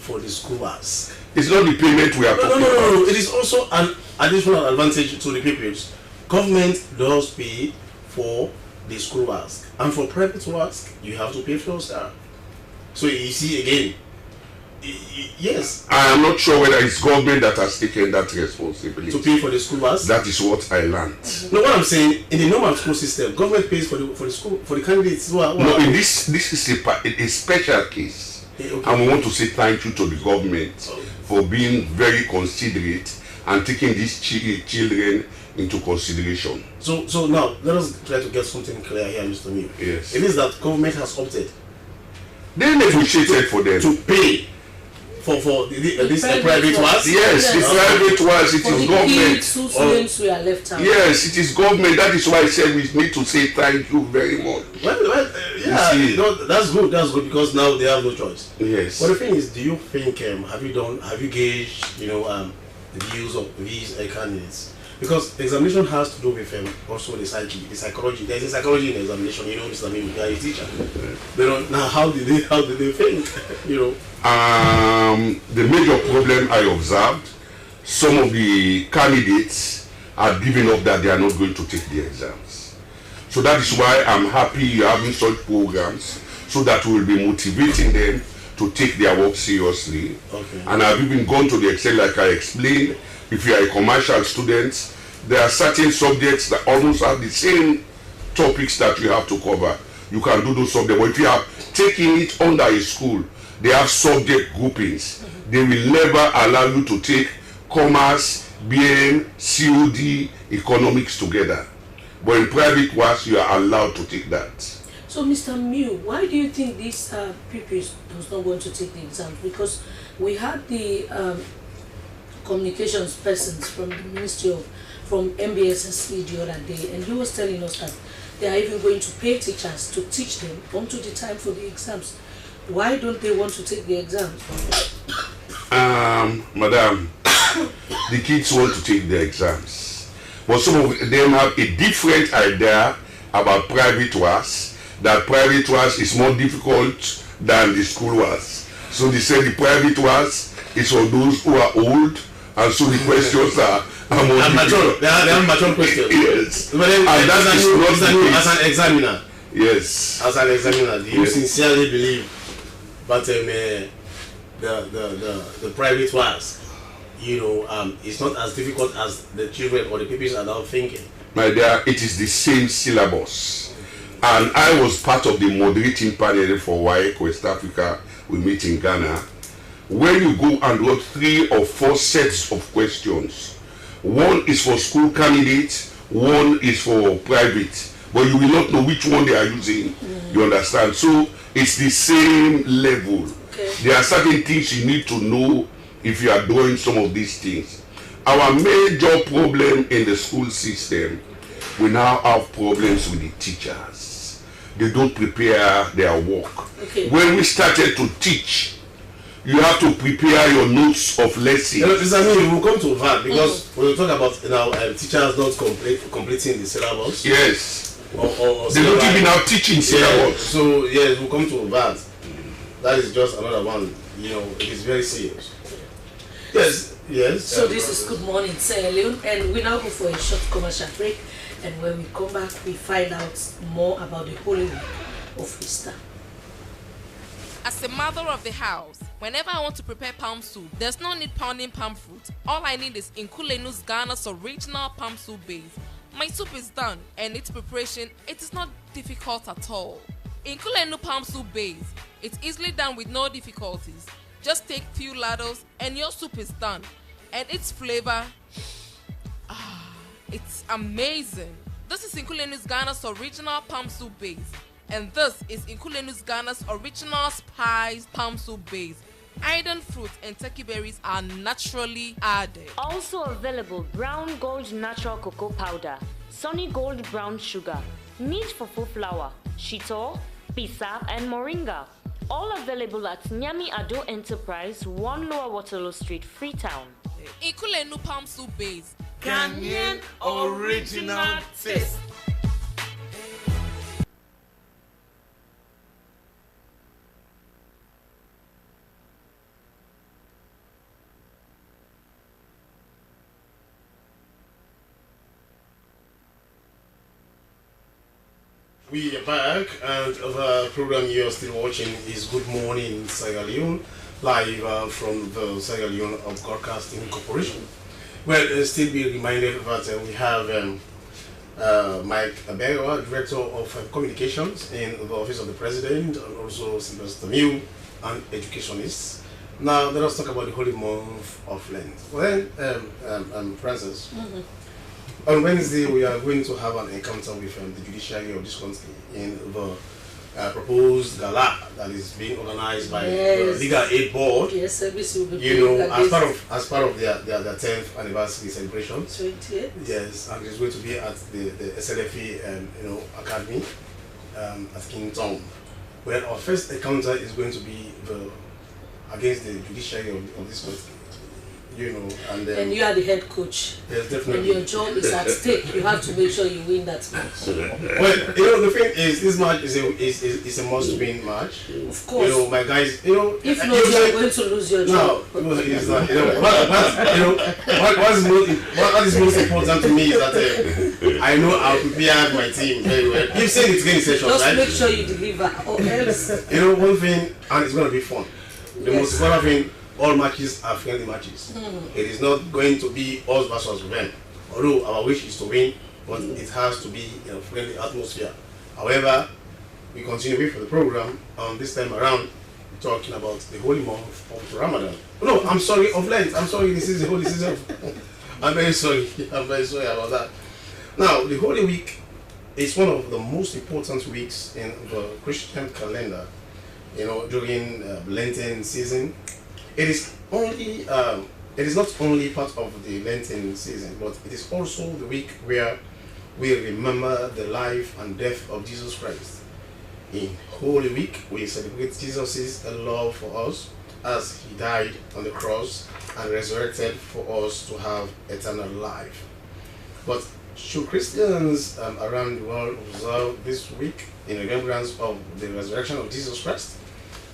for the schoolers. It's not the payment we are talking about. No. It is also an additional advantage to the pupils. Government does pay for the schoolers, and for private works, you have to pay for yourself. So you see again, yes. I am not sure whether it's government that has taken that responsibility to pay for the schoolers. That is what I learned. No, what I'm saying, in the normal school system, government pays for the school, for the candidates who are. No, in this is a special case, okay. And we want to say thank you to the government for being very considerate and taking these children into consideration. So now let us try to get something clear here, Mr. Miu. Yes. It is that government has opted. They negotiated for them to pay for this private ones. Yes, the private ones. It is government. Students were left out. Yes, it is government. That is why I said we need to say thank you very much. Well, yeah, that's good. That's good because now they have no choice. Yes. But the thing is, do you think have you gauged the views of these candidates? Because examination has to do with also the psychology. There's a psychology in the examination. Mr. Miu, you are a teacher. Now, how did they think? The major problem I observed, some of the candidates are giving up that they are not going to take the exams. So that is why I'm happy you're having such programs, so that we will be motivating them to take their work seriously. Okay. And I've even gone to the extent, like I explained, if you are a commercial student, there are certain subjects that almost have the same topics that you have to cover. You can do those subjects. But if you have taken it under a school, they have subject groupings. They will never allow you to take commerce, BM, COD, economics together. But in private works, you are allowed to take that. So, Mr. Miu, why do you think these pupils does not want to take the exam? Because we had the communications persons from the Ministry from MBSSE the other day, and he was telling us that they are even going to pay teachers to teach them onto the time for the exams. Why don't they want to take the exams? Madam, the kids want to take the exams, but some of them have a different idea about private works, that private works is more difficult than the school works. So they say the private works is for those who are old, and so the questions are more mature. They are mature questions. Yes. But then, and that is not the case. As an examiner. Yes. As an examiner, do you yes. sincerely believe that the private works, it's not as difficult as the children or the people are now thinking? My dear, it is the same syllabus. And I was part of the moderating panel for WAEC West Africa. We meet in Ghana. When you go and wrote 3 or 4 sets of questions, one is for school candidates, one is for private, but you will not know which one they are using. You understand? So it's the same level. Okay. There are certain things you need to know if you are doing some of these things. Our major problem in the school system, we now have problems with the teachers. They don't prepare their work. Okay. When we started to teach, you have to prepare your notes of lessons. We'll come to that because we'll talk about teachers not completing the syllabus. Yes. Or they don't even have teaching syllabus. Yeah. So yes, we'll come to that. That is just another one. It is very serious. Yes. So this is Good Morning Sierra Leone, and we now go for a short commercial break. And when we come back, we find out more about the Holy Week of Easter. As a mother of the house, whenever I want to prepare palm soup, there's no need pounding palm fruit. All I need is Nkulenu's Ghana's original palm soup base. My soup is done, and its preparation, it is not difficult at all. Nkulenu palm soup base, it's easily done with no difficulties. Just take few ladles and your soup is done. And its flavor, it's amazing. This is Nkulenu's Ghana's original palm soup base. And this is Nkulenu's Ghana's original spiced palm soup base. Iron fruit and turkey berries are naturally added. Also available Brown Gold natural cocoa powder, Sunny Gold brown sugar, neat fufu flour, shito, pisa, and moringa. All available at Nyami Ado Enterprise, 1 Lower Waterloo Street, Freetown. Nkulenu palm soup base. Ghanaian original taste. We are back, and the program you are still watching is Good Morning Sierra Leone, live from the Sierra Leone Broadcasting Corporation. Well, still be reminded that we have Mike Abewa, Director of Communications in the Office of the President, and also Sylvester Mew, an educationist. Now, let us talk about the holy month of Lent. Well, Francis, on Wednesday we are going to have an encounter with the judiciary of this country in the proposed gala that is being organized by the Legal Aid Board. Yes, service will be as part of their 10th anniversary celebration. 28th. Yes, and it's going to be at the SLFA Academy at Kingstown. Well, our first encounter is going to be against the judiciary of this country. And you are the head coach. Yes, definitely. And your job is at stake. You have to make sure you win that match. Well, the thing is, this match is a must-win match. Of course. My guys, if not, you are going to lose your job. No, it's not. What is most important to me is that I know I'll prepare my team very well. You've seen it training session, just right? Just make sure you deliver, or else. One thing, and it's going to be fun. The most important thing. All matches are friendly matches. It is not going to be us versus them. Although our wish is to win, but it has to be in a friendly atmosphere. However, we continue with the program. This time around, we're talking about the holy month of Ramadan. No, I'm sorry, of Lent. I'm sorry, this is the holy season. I'm very sorry. I'm very sorry about that. Now, the Holy Week is one of the most important weeks in the Christian calendar. During Lenten season. It is not only part of the Lenten season, but it is also the week where we remember the life and death of Jesus Christ. In Holy Week, we celebrate Jesus' love for us as he died on the cross and resurrected for us to have eternal life. But should Christians around the world observe this week in remembrance of the resurrection of Jesus Christ?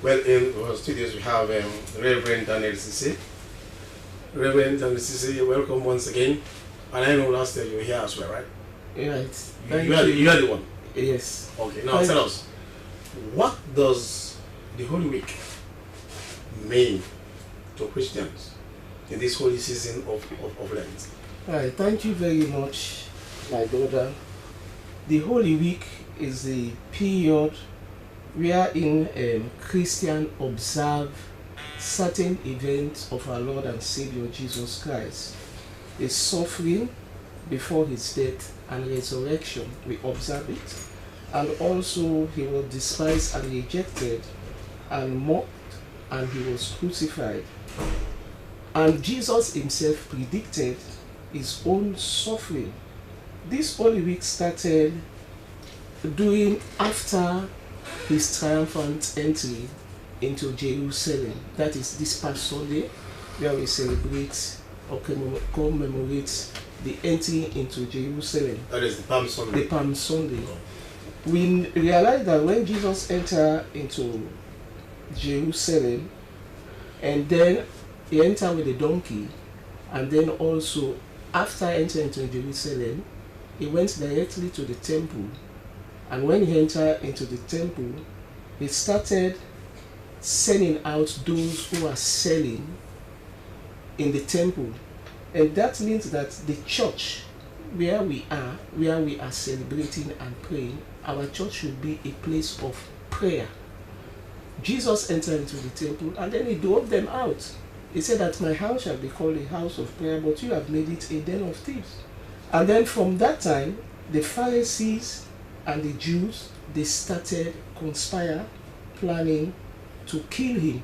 Well, in our studios we have Reverend Daniel Sisi. Reverend Daniel Sisi, welcome once again. And I know last year you were here as well, right? Right. You are the one? Yes. Okay, now tell us, what does the Holy Week mean to Christians in this holy season of Lent? Right, thank you very much, my brother. The Holy Week is the period wherein Christians observe certain events of our Lord and Savior Jesus Christ. His suffering before his death and resurrection, we observe it. And also he was despised and rejected and mocked, and he was crucified. And Jesus himself predicted his own suffering. This Holy Week started after his triumphant entry into Jerusalem. That is this past Sunday, where we celebrate or commemorate the entry into Jerusalem. That is the Palm Sunday. The Palm Sunday. We realize that when Jesus entered into Jerusalem, and then he entered with a donkey, and then also after entering into Jerusalem, he went directly to the temple. And when he entered into the temple, he started sending out those who are selling in the temple. And that means that the church, where we are celebrating and praying, our church should be a place of prayer. Jesus entered into the temple and then he drove them out. He said that my house shall be called a house of prayer, but you have made it a den of thieves. And then from that time, the Pharisees and the Jews, they started conspire, planning to kill him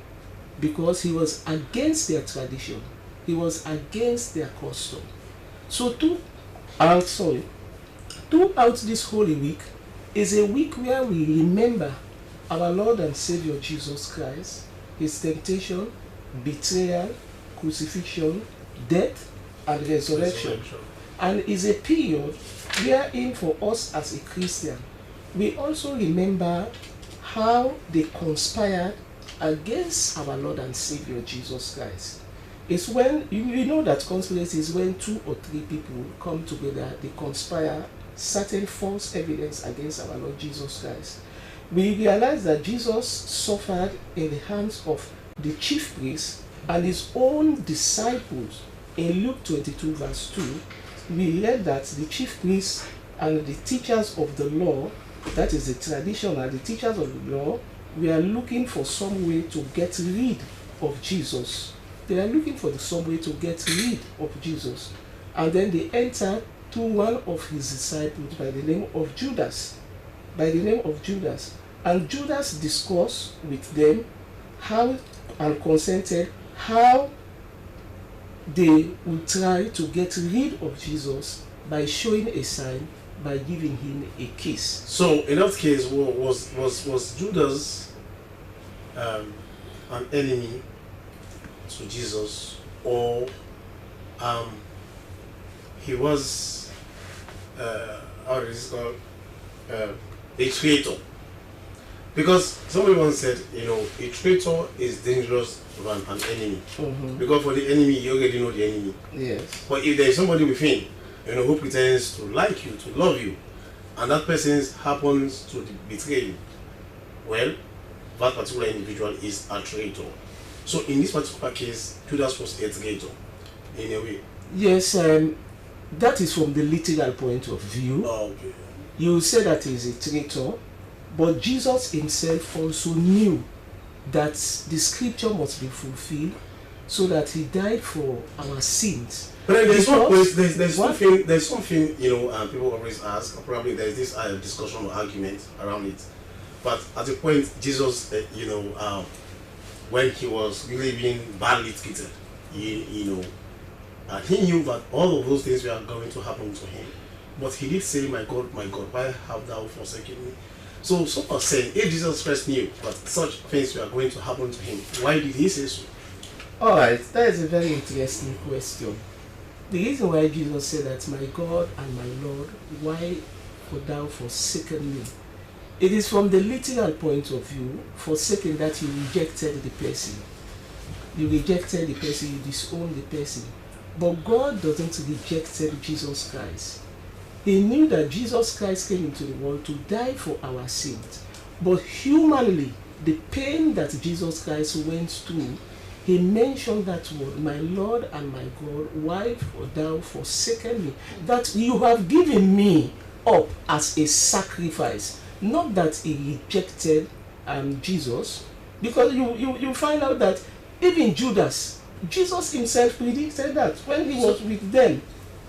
because he was against their tradition. He was against their custom. So throughout this Holy Week is a week where we remember our Lord and Savior Jesus Christ, his temptation, betrayal, crucifixion, death, and resurrection. And is a period wherein for us as a Christian, we also remember how they conspired against our Lord and Savior Jesus Christ. It's when, you know that conspiracy is when 2 or 3 people come together, they conspire certain false evidence against our Lord Jesus Christ. We realize that Jesus suffered in the hands of the chief priests and his own disciples. In Luke 22 verse 2, we read that the chief priests and the teachers of the law, that is the traditional, the teachers of the law, we are looking for some way to get rid of Jesus. They are looking for some way to get rid of Jesus. And then they enter to one of his disciples by the name of Judas. And Judas discussed with them how and consented how they would try to get rid of Jesus by showing a sign, by giving him a kiss. So in that case, was Judas an enemy to Jesus, or he was how is it called, a traitor? Because somebody once said, a traitor is dangerous than an enemy. Because for the enemy, you already know the enemy. Yes. But if there is somebody within, who pretends to like you, to love you, and that person happens to betray you, well, that particular individual is a traitor. So in this particular case, Judas was a traitor, in a way. Yes, that is from the literal point of view. Okay. You say that he is a traitor, but Jesus himself also knew that the scripture must be fulfilled, so that he died for our sins. But there's something, people always ask, or probably there's this discussion or argument around it. But at a point, Jesus, when he was really being badly treated, and he knew that all of those things were going to happen to him. But he did say, my God, why have thou forsaken me? So some are saying, if Jesus Christ knew that such things were going to happen to him, why did he say so? Alright, that is a very interesting question. The reason why Jesus said that, my God and my Lord, why would thou forsaken me? It is from the literal point of view, forsaken, that you rejected the person. You rejected the person, you disowned the person. But God doesn't reject Jesus Christ. He knew that Jesus Christ came into the world to die for our sins. But humanly, the pain that Jesus Christ went through, he mentioned that word, my Lord and my God, why hast thou forsaken me? That you have given me up as a sacrifice. Not that he rejected Jesus, because you find out that even Judas, Jesus himself predicted that when he was with them.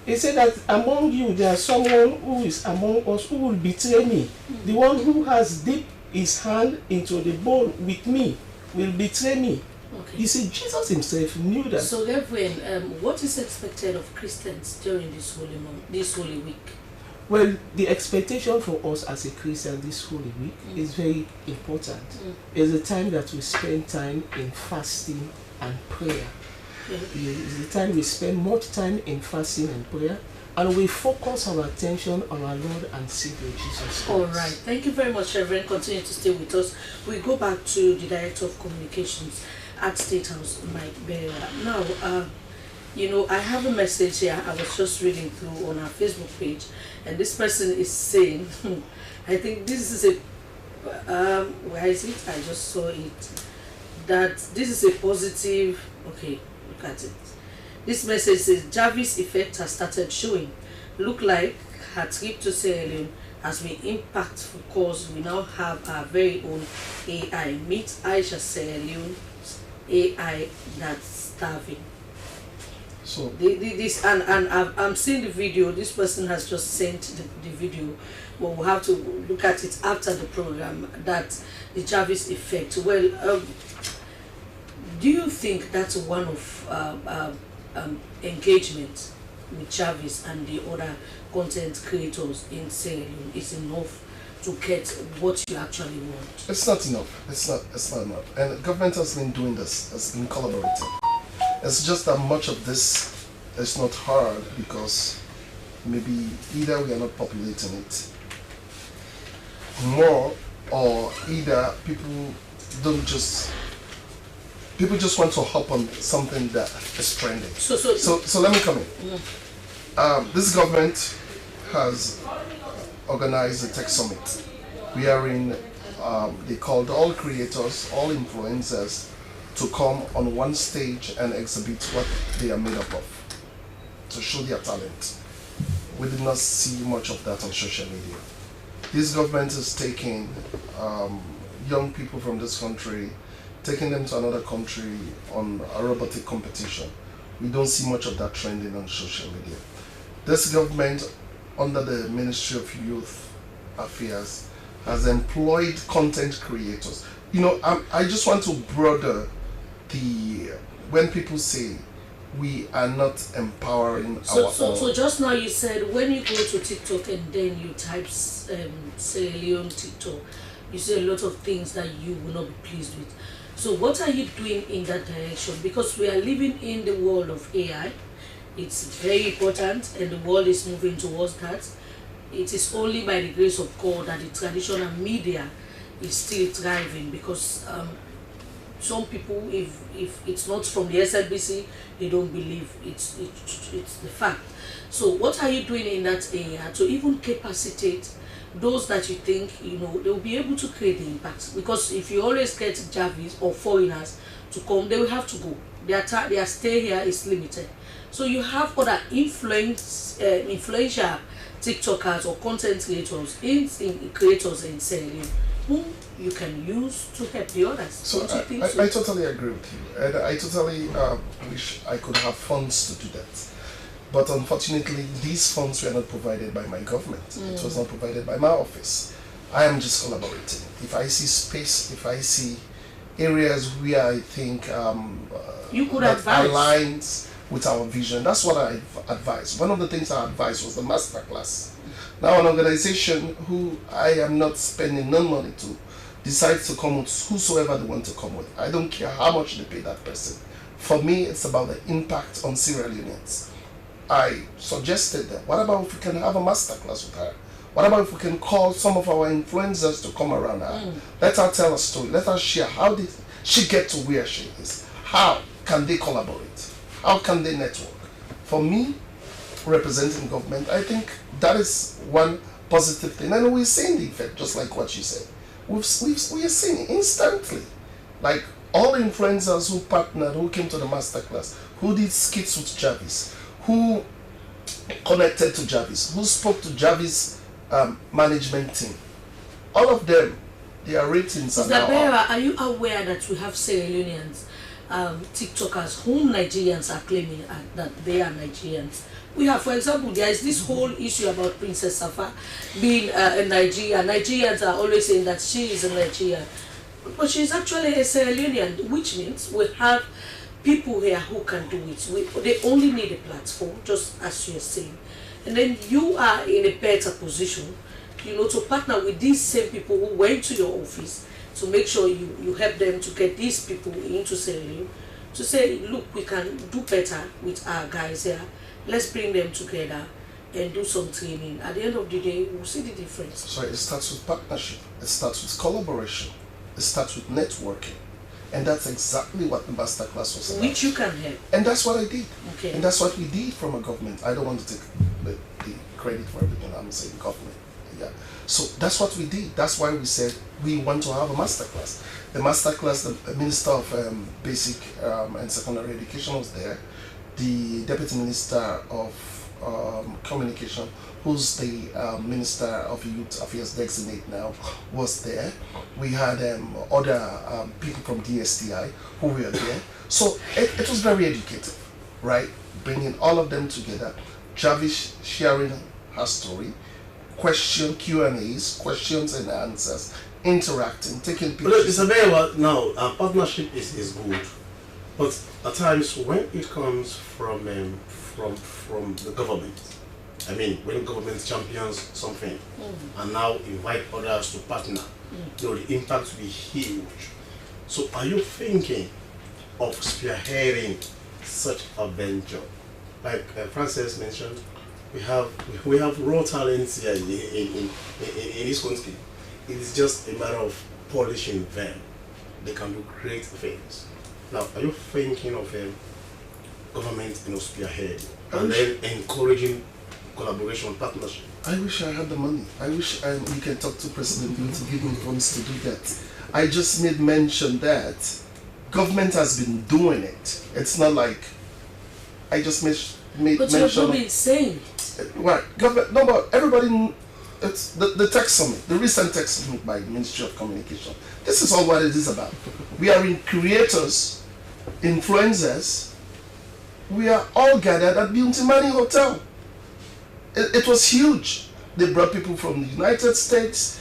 He said that among you there is someone who is among us who will betray me. The one who has dipped his hand into the bowl with me will betray me. Okay. You see, Jesus himself knew that. So, Reverend, what is expected of Christians during this holy week? Well, the expectation for us as a Christian this Holy Week is very important. It's a time that we spend time in fasting and prayer. It's the time we spend much time in fasting and prayer, and we focus our attention on our Lord and Savior Jesus Christ. All right. Thank you very much, Reverend. Continue to stay with us. We go back to the Director of Communications at State House, Mike Bear. Now, I have a message here. I was just reading through on our Facebook page, and this person is saying, I think this is a, where is it? I just saw it. That this is a positive, okay, look at it. This message says, Jarvis effect has started showing. Look like her trip to Sierra Leone has been impactful because we now have our very own AI. Meet Aisha Sierra Leone AI that's starving. So this and I'm seeing the video. This person has just sent the video, but we'll have to look at it after the program. That the Jarvis effect. Well, do you think that's one of engagement with Jarvis and the other content creators in Sierra Leone is enough to get what you actually want? It's not enough. It's not enough. And the government has been doing this. Has been collaborating. It's just that much of this is not hard because maybe either we are not populating it more, or either people just want to hop on something that is trending. So let me come in. This government has organized a tech summit wherein they called all creators, all influencers to come on one stage and exhibit what they are made up of, to show their talent. We did not see much of that on social media. This government is taking young people from this country, taking them to another country on a robotic competition. We don't see much of that trending on social media. This government, under the Ministry of Youth Affairs, has employed content creators. You know, I just want to broaden when people say we are not empowering our own. So just now you said when you go to TikTok and then you type Sierra Leone TikTok, you say a lot of things that you will not be pleased with. So what are you doing in that direction? Because we are living in the world of AI. It's very important and the world is moving towards that. It is only by the grace of God that the traditional media is still thriving, because some people, if it's not from the SLBC, they don't believe it's the fact. So what are you doing in that area to even capacitate those that you think, you know, they'll be able to create the impact? Because if you always get Javis or foreigners to come, they will have to go. Their stay here is limited. So you have other influential TikTokers or content creators in Sierra Leone whom you can use to help the others. So I totally agree with you, and I totally wish I could have funds to do that. But unfortunately, these funds were not provided by my government. It was not provided by my office. I am just collaborating. If I see space, if I see areas where I think you could that advise. aligns with our vision, that's what I advise. One of the things I advised was the masterclass. Now an organization who I am not spending no money to decides to come with whosoever they want to come with. I don't care how much they pay that person. For me, it's about the impact on Sierra Leoneans. I suggested that, what about if we can have a masterclass with her? What about if we can call some of our influencers to come around her? Let her tell a story. Let her share. How did she get to where she is? How can they collaborate? How can they network? For me, representing government, I think that is one positive thing. And we're seeing the effect, just like what you said. We are seeing it instantly. Like all influencers who partnered, who came to the masterclass, who did skits with Javis, who connected to Javis, who spoke to Javis' management team. All of them, their ratings are now up. Are you aware that we have Sierra Leoneans, TikTokers, whom Nigerians are claiming that they are Nigerians? We have, for example, there is this whole issue about Princess Safa being a Nigerian. Nigerians are always saying that she is a Nigerian, but she is actually a Sierra Leonean, which means we have people here who can do it. They only need a platform, just as you're saying. And then you are in a better position, you know, to partner with these same people who went to your office to make sure you help them to get these people into Sierra Leone, to say, look, we can do better with our guys here. Let's bring them together and do some training. At the end of the day, we'll see the difference. So it starts with partnership. It starts with collaboration. It starts with networking. And that's exactly what the masterclass was about. Which you can help. And that's what I did. Okay. And that's what we did from a government. I don't want to take the credit for everything. I'm saying government. Yeah. So that's what we did. That's why we said we want to have a masterclass. The masterclass, the Minister of Basic and Secondary Education was there. The Deputy Minister of Communication, who's the Minister of Youth Affairs designate now, was there. We had other people from DSTI who were there. So it was very educative, right? Bringing all of them together, Javis sharing her story, Q&As, questions and answers, interacting, taking pictures. But it's a very well now. Our partnership is good, but at times when it comes from the government, I mean, when government champions something and now invite others to partner, you know, the impact will be huge. So, are you thinking of spearheading such a venture? Like Frances mentioned, we have raw talents here in this country. It is just a matter of polishing them. They can do great things. Now, are you thinking of government, spearhead and then encouraging collaboration, partnership? I wish I had the money. I wish we can talk to President Bill to give me funds to do that. I just made mention that government has been doing it. It's not like I just made but mention. But you're probably saying Right, government. No, but everybody. It's the tech summit, the recent tech summit by the Ministry of Communication. This is all what it is about. We are in creators, influencers. We are all gathered at Beauty Money Hotel. It was huge. They brought people from the United States.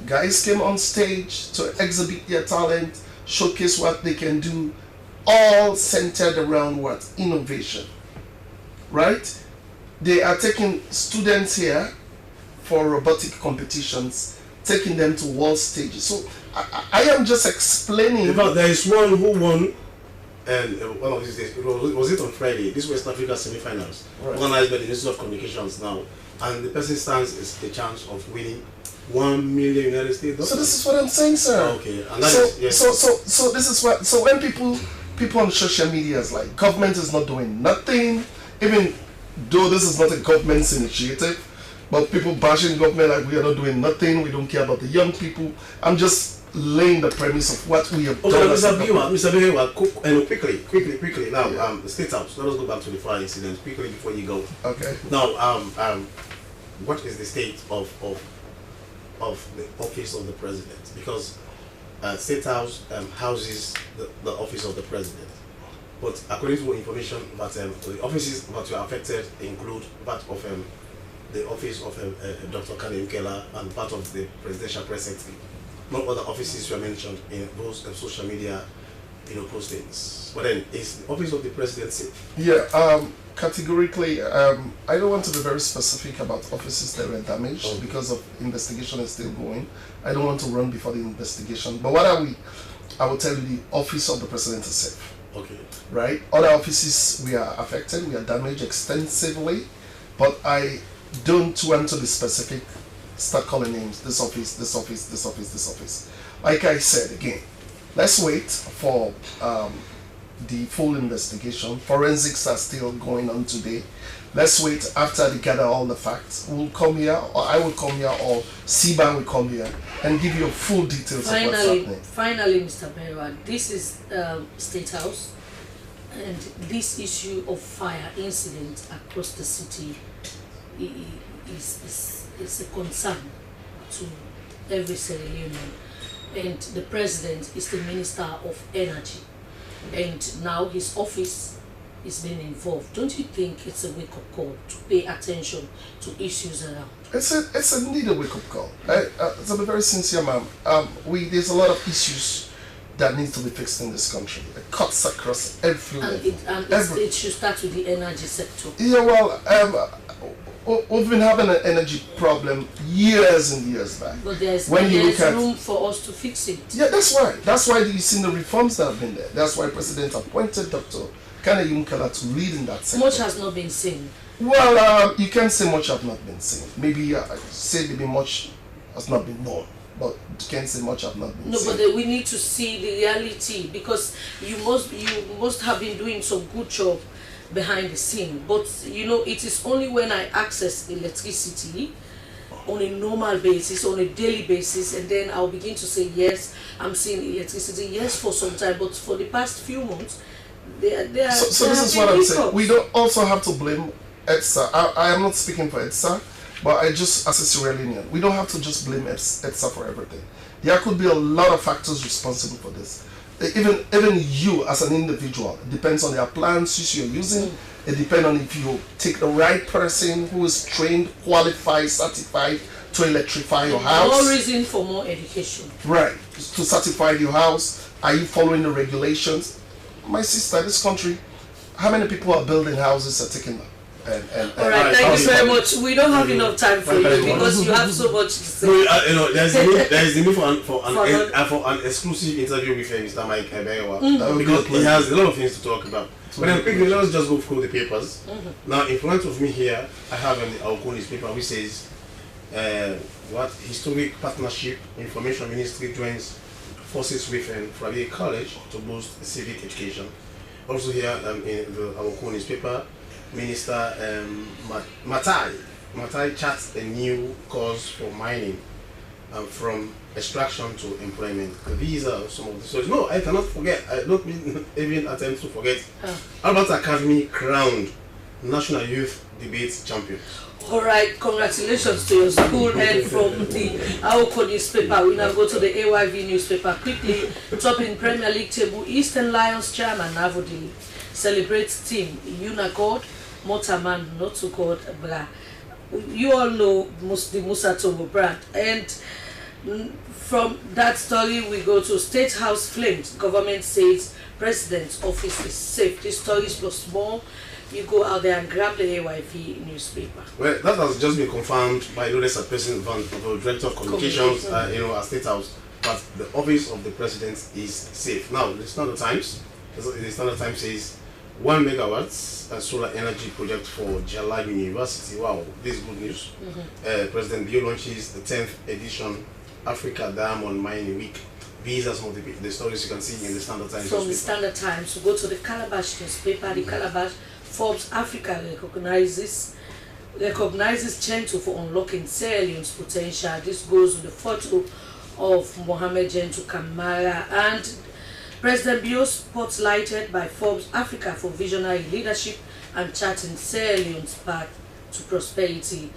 Guys came on stage to exhibit their talent, showcase what they can do, all centered around what? Innovation. Right? They are taking students here for robotic competitions, taking them to world stages. So I am just explaining. In fact, there is one who won, and one of these days, was it on Friday? This West Africa semi-finals, organized by the Ministry of Communications now, and the person stands a chance of winning $1 million United States dollars. So this is what I'm saying, sir. Okay, and that is, yes. So this is what. So when people on social media is like, government is not doing nothing, even though this is not a government's initiative. But people bashing government like we are not doing nothing, we don't care about the young people. I'm just laying the premise of what we have done. Mr. Biwa, quickly. Now, the State House. Let us go back to the fire incident quickly before you go. Okay. Now, what is the state of the office of the president? Because State House houses the office of the president. But according to information that the offices that were affected include that of the office of Dr. Kane Keller and part of the presidential press secretary. No other offices were mentioned in those social media, postings. But then, is the office of the president safe? Yeah, categorically, I don't want to be very specific about offices that were damaged because of investigation is still going. I don't want to run before the investigation. But what I will tell you, the office of the president is safe. Okay. Right? Other offices we are affected, we are damaged extensively, but I don't want to be specific, start calling names, this office, this office, this office, this office. Like I said again, let's wait for the full investigation. Forensics are still going on today. Let's wait after they gather all the facts. We'll come here, or I will come here, or CBAN will come here and give you full details of what's happening. Finally, Mr. Berwa, this is State House, and this issue of fire incident across the city is a concern to every Sierra Leonean, and the president is the Minister of Energy, and now his office is being involved. Don't you think it's a wake-up call to pay attention to issues around? It's a need a wake-up call. To be very sincere, ma'am, there's a lot of issues that needs to be fixed in this country. It cuts across every level. It should start with the energy sector. Yeah, well, we've been having an energy problem years and years back. But there's room for us to fix it. Yeah, that's why. That's why you've seen the reforms that have been there. That's why President appointed Dr. Kane Keller to lead in that sector. Much has not been seen. Well, you can't say much have not been seen. Maybe say maybe much has not been known. But you can't say much have not been seen. No, but we need to see the reality, because you must have been doing some good job behind the scene. But it is only when I access electricity on a normal basis, on a daily basis, and then I'll begin to say, yes, I'm seeing electricity, yes, for some time. But for the past few months, So this is what I'm saying. We don't also have to blame EDSA. I am not speaking for EDSA, but I just, as a Sierra Leonean, we don't have to just blame EDSA for everything. There could be a lot of factors responsible for this. Even you as an individual, it depends on the appliances you're using. It depends on if you take the right person who is trained, qualified, certified to electrify your house. More reason for more education. Right, to certify your house. Are you following the regulations? My sister, this country, how many people are building houses are taking them? Alright, thank you very much. We don't have enough time for you because you have so much to say. There is the need for an exclusive interview with Mr. Mike Ebewa because he has a lot of things to talk about. But then quickly, let's just go through the papers. Now, in front of me here, I have an Aoko newspaper which says, historic partnership, Information Ministry joins forces with Frabia College to boost civic education. Also here in the Aoko newspaper, Minister Matai Matai charts a new course for mining from extraction to employment. These are some of the stories. No, I cannot forget. I don't even attempt to forget. Albert Academy crowned National Youth Debate champion. All right, congratulations to your school. And from the Aoko newspaper, we now go to the AYV newspaper quickly. Top in Premier League table, Eastern Lions chairman Navodili celebrates team Unagod, Motaman, not to God, blah. You all know the Musa Tomo brand. And from that story, we go to State House flames. Government says President's office is safe. This story is plus more. You go out there and grab the AYV newspaper. Well, that has just been confirmed by Lodessa President the Director of Communications, at State House. But the office of the President is safe. Now, the Standard Times says 1 megawatts solar energy project for Jalab University. Wow, this is good news. President Bio launches the 10th edition Africa Diamond Mining Week. These are some of the stories you can see in the Standard Times. From the Standard Times, we go to the Calabash newspaper. The Calabash Forbes Africa recognizes Chentu for unlocking Sierra Leone's potential. This goes with the photo of Mohamed Gentu Kamara, and President Bio spotlighted by Forbes Africa for visionary leadership and charting Sierra Leone's path to prosperity.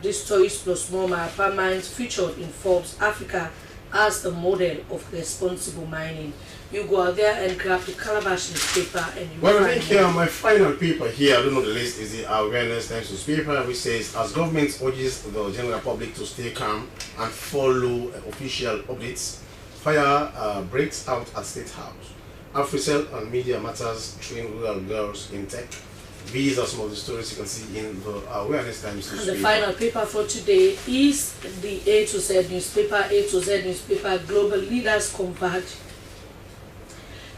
This stories plus more Mines featured in Forbes Africa as a model of responsible mining. You go out there and grab the Calabash newspaper and you well, I think here my final paper here, I don't know the list, is the Awareness Times newspaper, which says as government urges the general public to stay calm and follow official updates, fire breaks out at State House. AfriCell and Media Matters train rural girls in tech. These are some of the stories you can see in the Awareness Times newspaper. And the final paper for today is the A to Z newspaper. A to Z newspaper, global leaders converge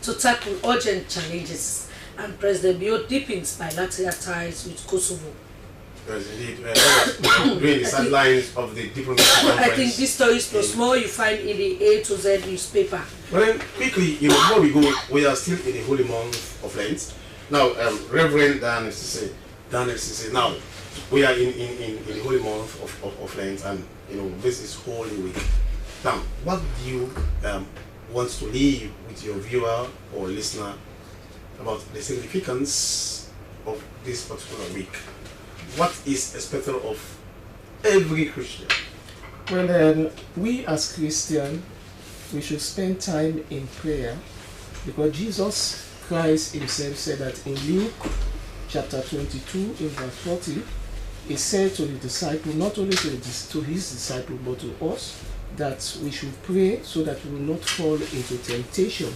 to tackle urgent challenges, and President Bio deepens bilateral ties with Kosovo. Yes, indeed. Doing the sidelines of the diplomatic conference. I think this story is plus more you find in the A to Z newspaper. Well, then, quickly, before we go, we are still in the holy month of Lent. Now, Reverend Daniel Sise, now, we are in the holy month of Lent, and, this is Holy Week. Now, what do you want to leave with your viewer or listener about the significance of this particular week? What is expected of every Christian? Well, we as Christians, we should spend time in prayer, because Jesus Christ himself said that in Luke chapter 22 in verse 40, he said to the disciple, not only to his disciple but to us, that we should pray so that we will not fall into temptation,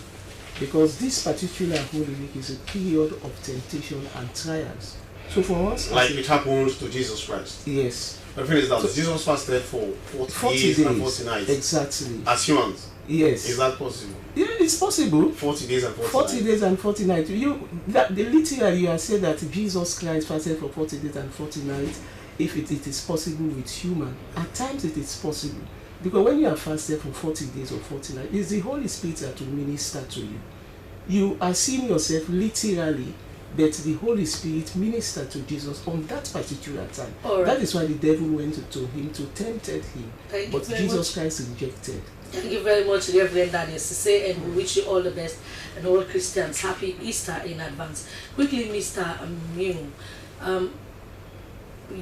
because this particular Holy Week is a period of temptation and trials. So for us, like it happens to Jesus Christ. Yes. The thing is that Jesus fasted for 40 days and 40 nights. Exactly. As humans. Yes. Is that possible? Yeah, it's possible. 40 days and 40 nights. 40 days and 40 nights. Literally, you are saying that Jesus Christ fasted for 40 days and 40 nights. If it is possible with human, at times it is possible. Because when you are fasted for 40 days or 40 nights, it's the Holy Spirit that will minister to you. You are seeing yourself literally, but the Holy Spirit ministered to Jesus on that particular time. Right. That is why the devil went to him to tempt him. But Jesus Christ rejected. Thank you very much, Reverend Daniel Sise, and we wish you all the best and all Christians happy Easter in advance. Quickly, Mr. Mew,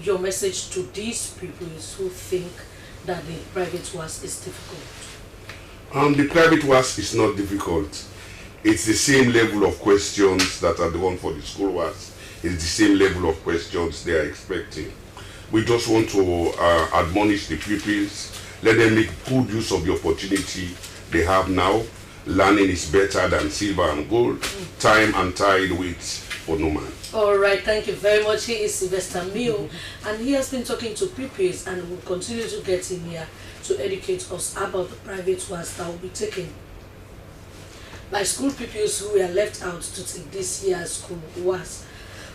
your message to these people who think that the private WAS is difficult. The private WAS is not difficult. It's the same level of questions that are the one for the school WAS. It's the same level of questions they are expecting. We just want to admonish the pupils. Let them make good use of the opportunity they have now. Learning is better than silver and gold. Time and tide waits for no man. All right, thank you very much. He is Sylvester Mew, and he has been talking to pupils and will continue to get in here to educate us about the private WAS that will be taken by school pupils who were left out to take this year's school WAS.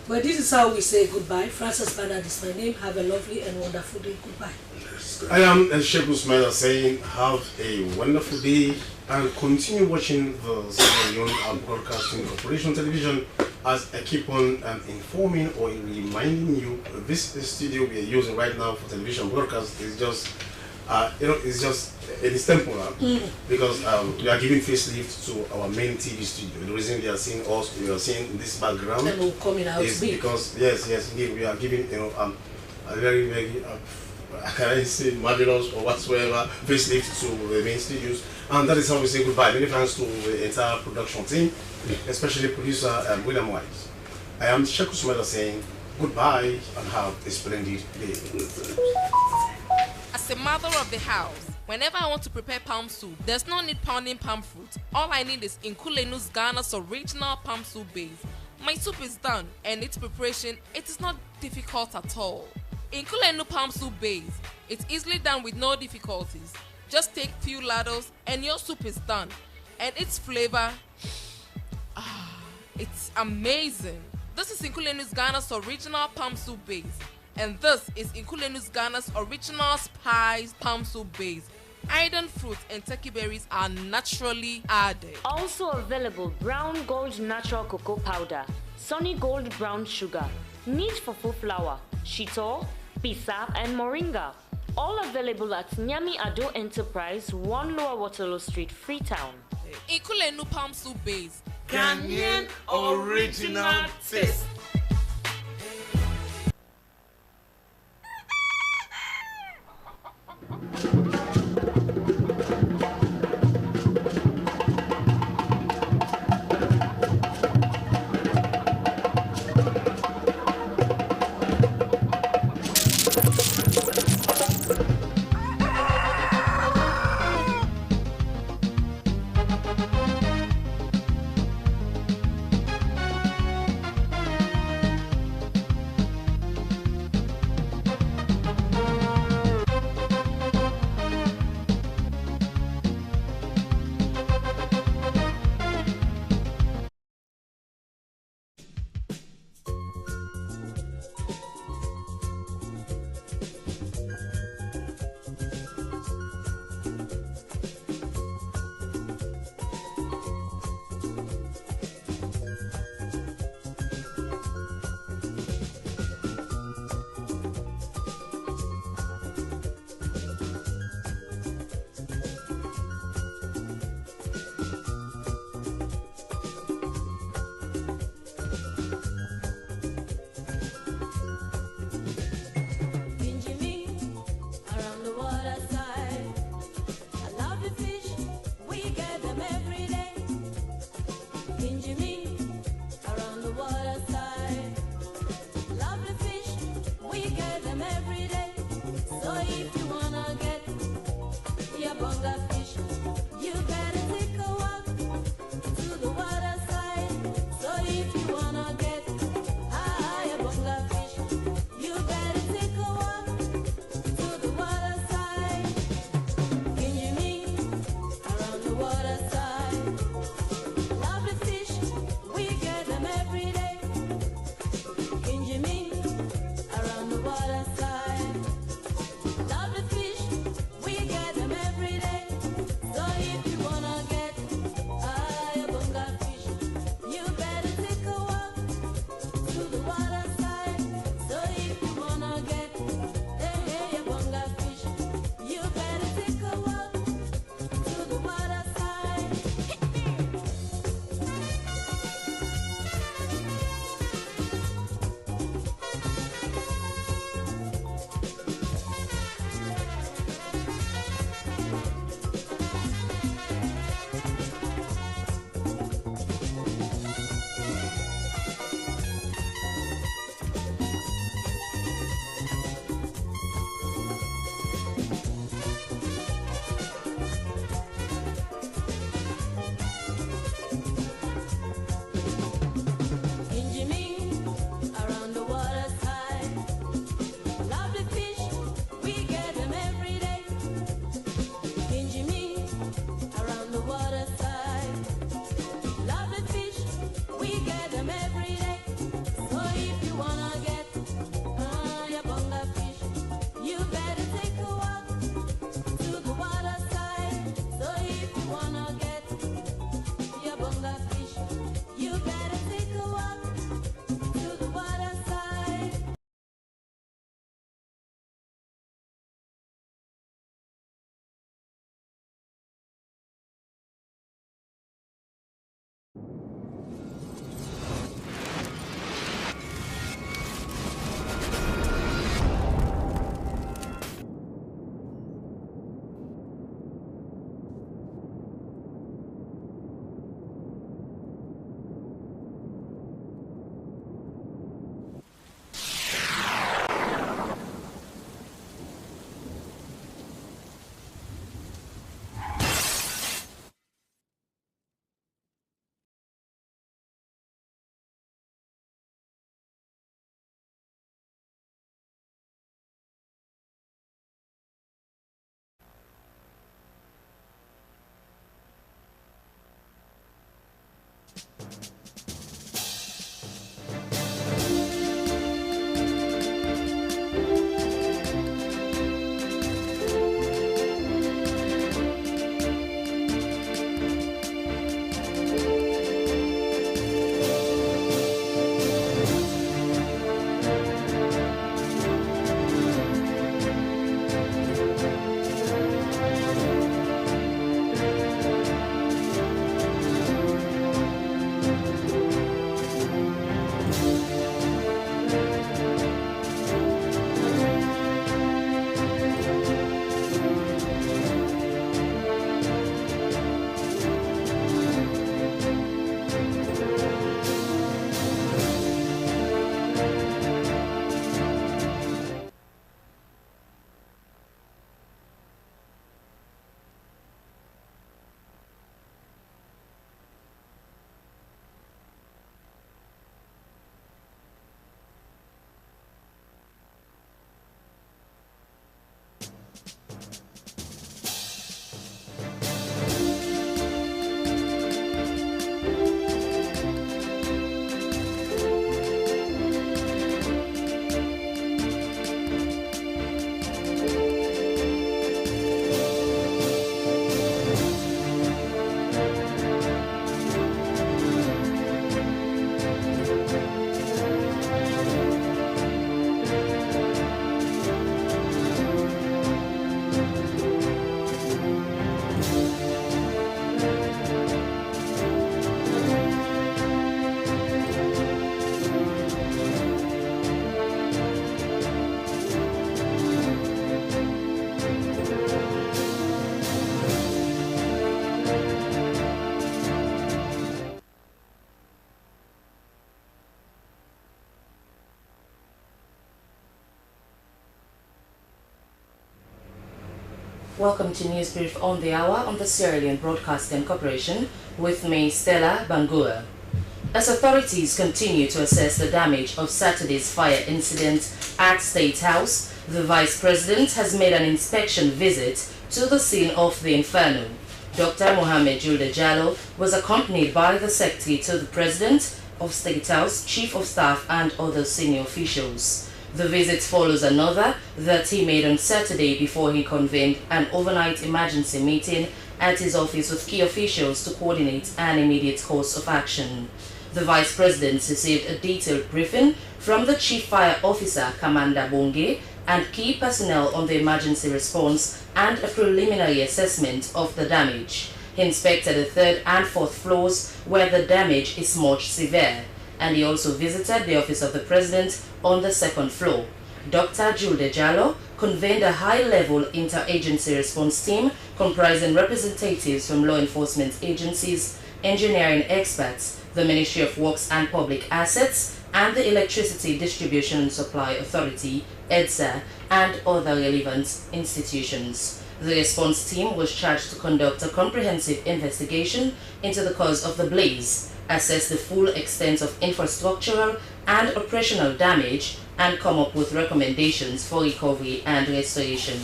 But this is how we say goodbye. Francis Bernard is my name. Have a lovely and wonderful day. Goodbye. I am Sheikh Usmaila saying have a wonderful day and continue watching the Sierra Leone Broadcasting Corporation Television as I keep on informing or reminding you, this studio we are using right now for television broadcast is just, it's just a temple because we are giving facelift to our main TV studio. The reason they are seeing us, we are seeing this background is because yes, indeed, we are giving a very can I say marvelous or whatsoever facelift to the main studios, and that is how we say goodbye. Many thanks to the entire production team, especially producer William Wise. I am Sheku Sumeda saying goodbye and have a splendid day. As a mother of the house, whenever I want to prepare palm soup, there's no need pounding palm fruit. All I need is Nkulenu's Ghana's original palm soup base. My soup is done, and its preparation, it is not difficult at all. Nkulenu palm soup base, it's easily done with no difficulties. Just take few ladles and your soup is done. And its flavor, it's amazing. This is Nkulenu's Ghana's original palm soup base. And this is Nkulenu's Ghana's original spiced palm soup base. Iron fruits and turkey berries are naturally added. Also available Brown Gold Natural Cocoa Powder, Sunny Gold Brown Sugar, Neat Fufu Flour, Shito, Pisa and Moringa. All available at Nyami Ado Enterprise, 1 Lower Waterloo Street, Freetown. Nkulenu palm soup base. Ghanaian original taste. Welcome to News Brief on the Hour on the Sierra Leone Broadcasting Corporation with me, Stella Bangura. As authorities continue to assess the damage of Saturday's fire incident at State House, the Vice President has made an inspection visit to the scene of the inferno. Dr. Mohamed Julde Jallo was accompanied by the Secretary to the President of State House, Chief of Staff and other senior officials. The visit follows another that he made on Saturday before he convened an overnight emergency meeting at his office with key officials to coordinate an immediate course of action. The Vice President received a detailed briefing from the Chief Fire Officer, Commander Bonge, and key personnel on the emergency response and a preliminary assessment of the damage. He inspected the 3rd and 4th floors where the damage is much severe, and he also visited the office of the President on the 2nd floor. Dr. Julde Jallo convened a high-level interagency response team comprising representatives from law enforcement agencies, engineering experts, the Ministry of Works and Public Assets, and the Electricity Distribution and Supply Authority, EDSA, and other relevant institutions. The response team was charged to conduct a comprehensive investigation into the cause of the blaze, assess the full extent of infrastructural and operational damage, and come up with recommendations for recovery and restoration.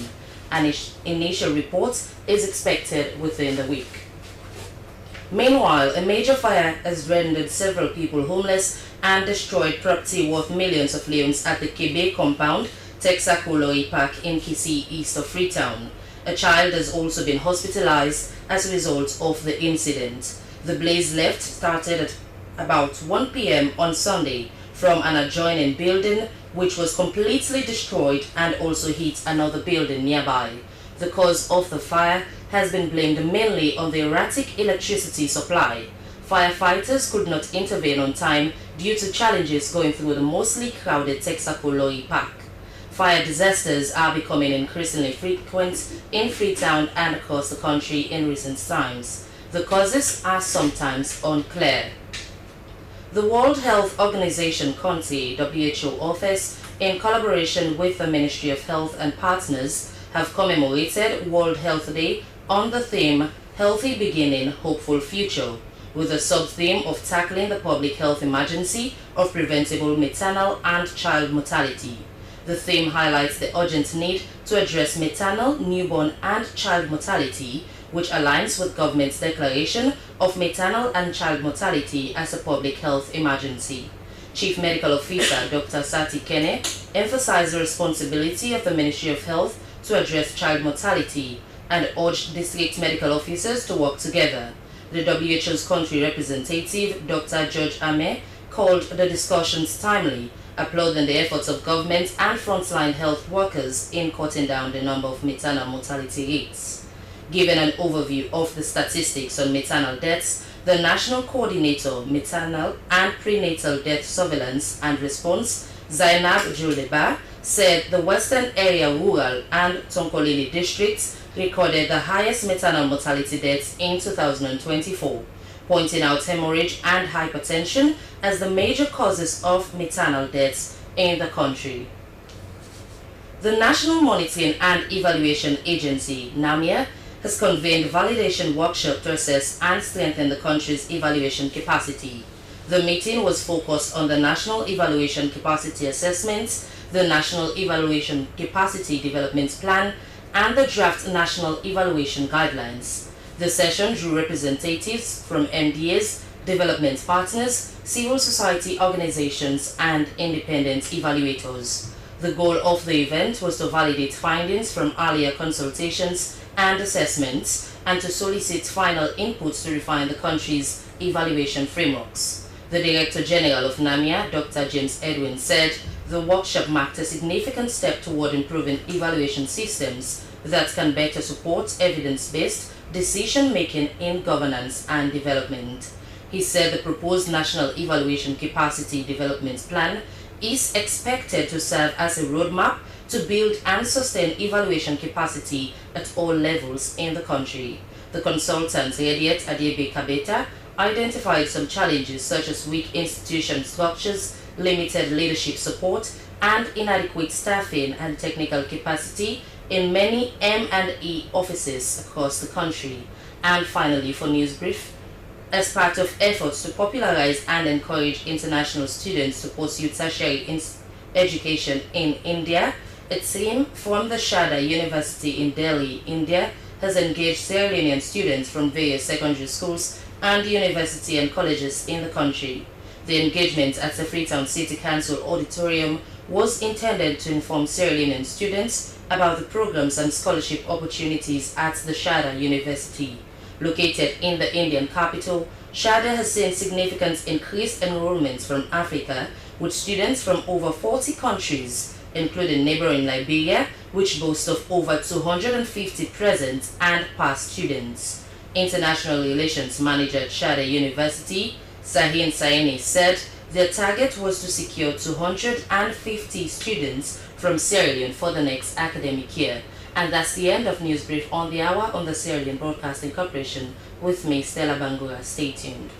An initial report is expected within the week. Meanwhile, a major fire has rendered several people homeless and destroyed property worth millions of leones at the Kebe compound, Texaco Park in Kisi, east of Freetown. A child has also been hospitalized as a result of the incident. The blaze started at about 1 p.m. on Sunday from an adjoining building which was completely destroyed and also hit another building nearby. The cause of the fire has been blamed mainly on the erratic electricity supply. Firefighters could not intervene on time due to challenges going through the mostly crowded Texaco Park. Fire disasters are becoming increasingly frequent in Freetown and across the country in recent times. The causes are sometimes unclear. The World Health Organization Conti WHO office, in collaboration with the Ministry of Health and partners, have commemorated World Health Day on the theme Healthy Beginning, Hopeful Future, with a sub-theme of tackling the public health emergency of preventable maternal and child mortality. The theme highlights the urgent need to address maternal, newborn and child mortality, which aligns with government's declaration of maternal and child mortality as a public health emergency. Chief Medical Officer Dr. Sati Kene emphasized the responsibility of the Ministry of Health to address child mortality and urged district medical officers to work together. The WHO's country representative, Dr. George Ame, called the discussions timely, applauding the efforts of government and frontline health workers in cutting down the number of maternal mortality rates. Giving an overview of the statistics on maternal deaths, the National Coordinator, Maternal and Prenatal Death Surveillance and Response, Zainab Juleba, said the Western Area Rural and Tonkolili districts recorded the highest maternal mortality deaths in 2024, pointing out hemorrhage and hypertension as the major causes of maternal deaths in the country. The National Monitoring and Evaluation Agency, NAMIA, has convened a validation workshop to assess and strengthen the country's evaluation capacity. The meeting was focused on the National Evaluation Capacity Assessments, the National Evaluation Capacity Development Plan, and the Draft National Evaluation Guidelines. The session drew representatives from MDAs, development partners, civil society organizations, and independent evaluators. The goal of the event was to validate findings from earlier consultations and assessments, and to solicit final inputs to refine the country's evaluation frameworks. The Director General of NAMIA, Dr. James Edwin, said the workshop marked a significant step toward improving evaluation systems that can better support evidence-based decision-making in governance and development. He said the proposed National Evaluation Capacity Development Plan is expected to serve as a roadmap to build and sustain evaluation capacity at all levels in the country. The consultant, Rediet Adiebe Kabeta, identified some challenges such as weak institution structures, limited leadership support, and inadequate staffing and technical capacity in many M&E offices across the country. And finally, for Newsbrief, as part of efforts to popularize and encourage international students to pursue tertiary education in India, a team from the Sharda University in Delhi, India, has engaged Sierra Leonean students from various secondary schools and university and colleges in the country. The engagement at the Freetown City Council Auditorium was intended to inform Sierra Leonean students about the programs and scholarship opportunities at the Sharda University. Located in the Indian capital, Sharda has seen significant increased enrollments from Africa, with students from over 40 countries, including neighboring Liberia, which boasts of over 250 present and past students. International Relations Manager at Sharda University, Sahin Saini, said their target was to secure 250 students from Sierra Leone for the next academic year. And that's the end of Newsbrief on the Hour on the Sierra Leone Broadcasting Corporation. With me, Stella Bangura. Stay tuned.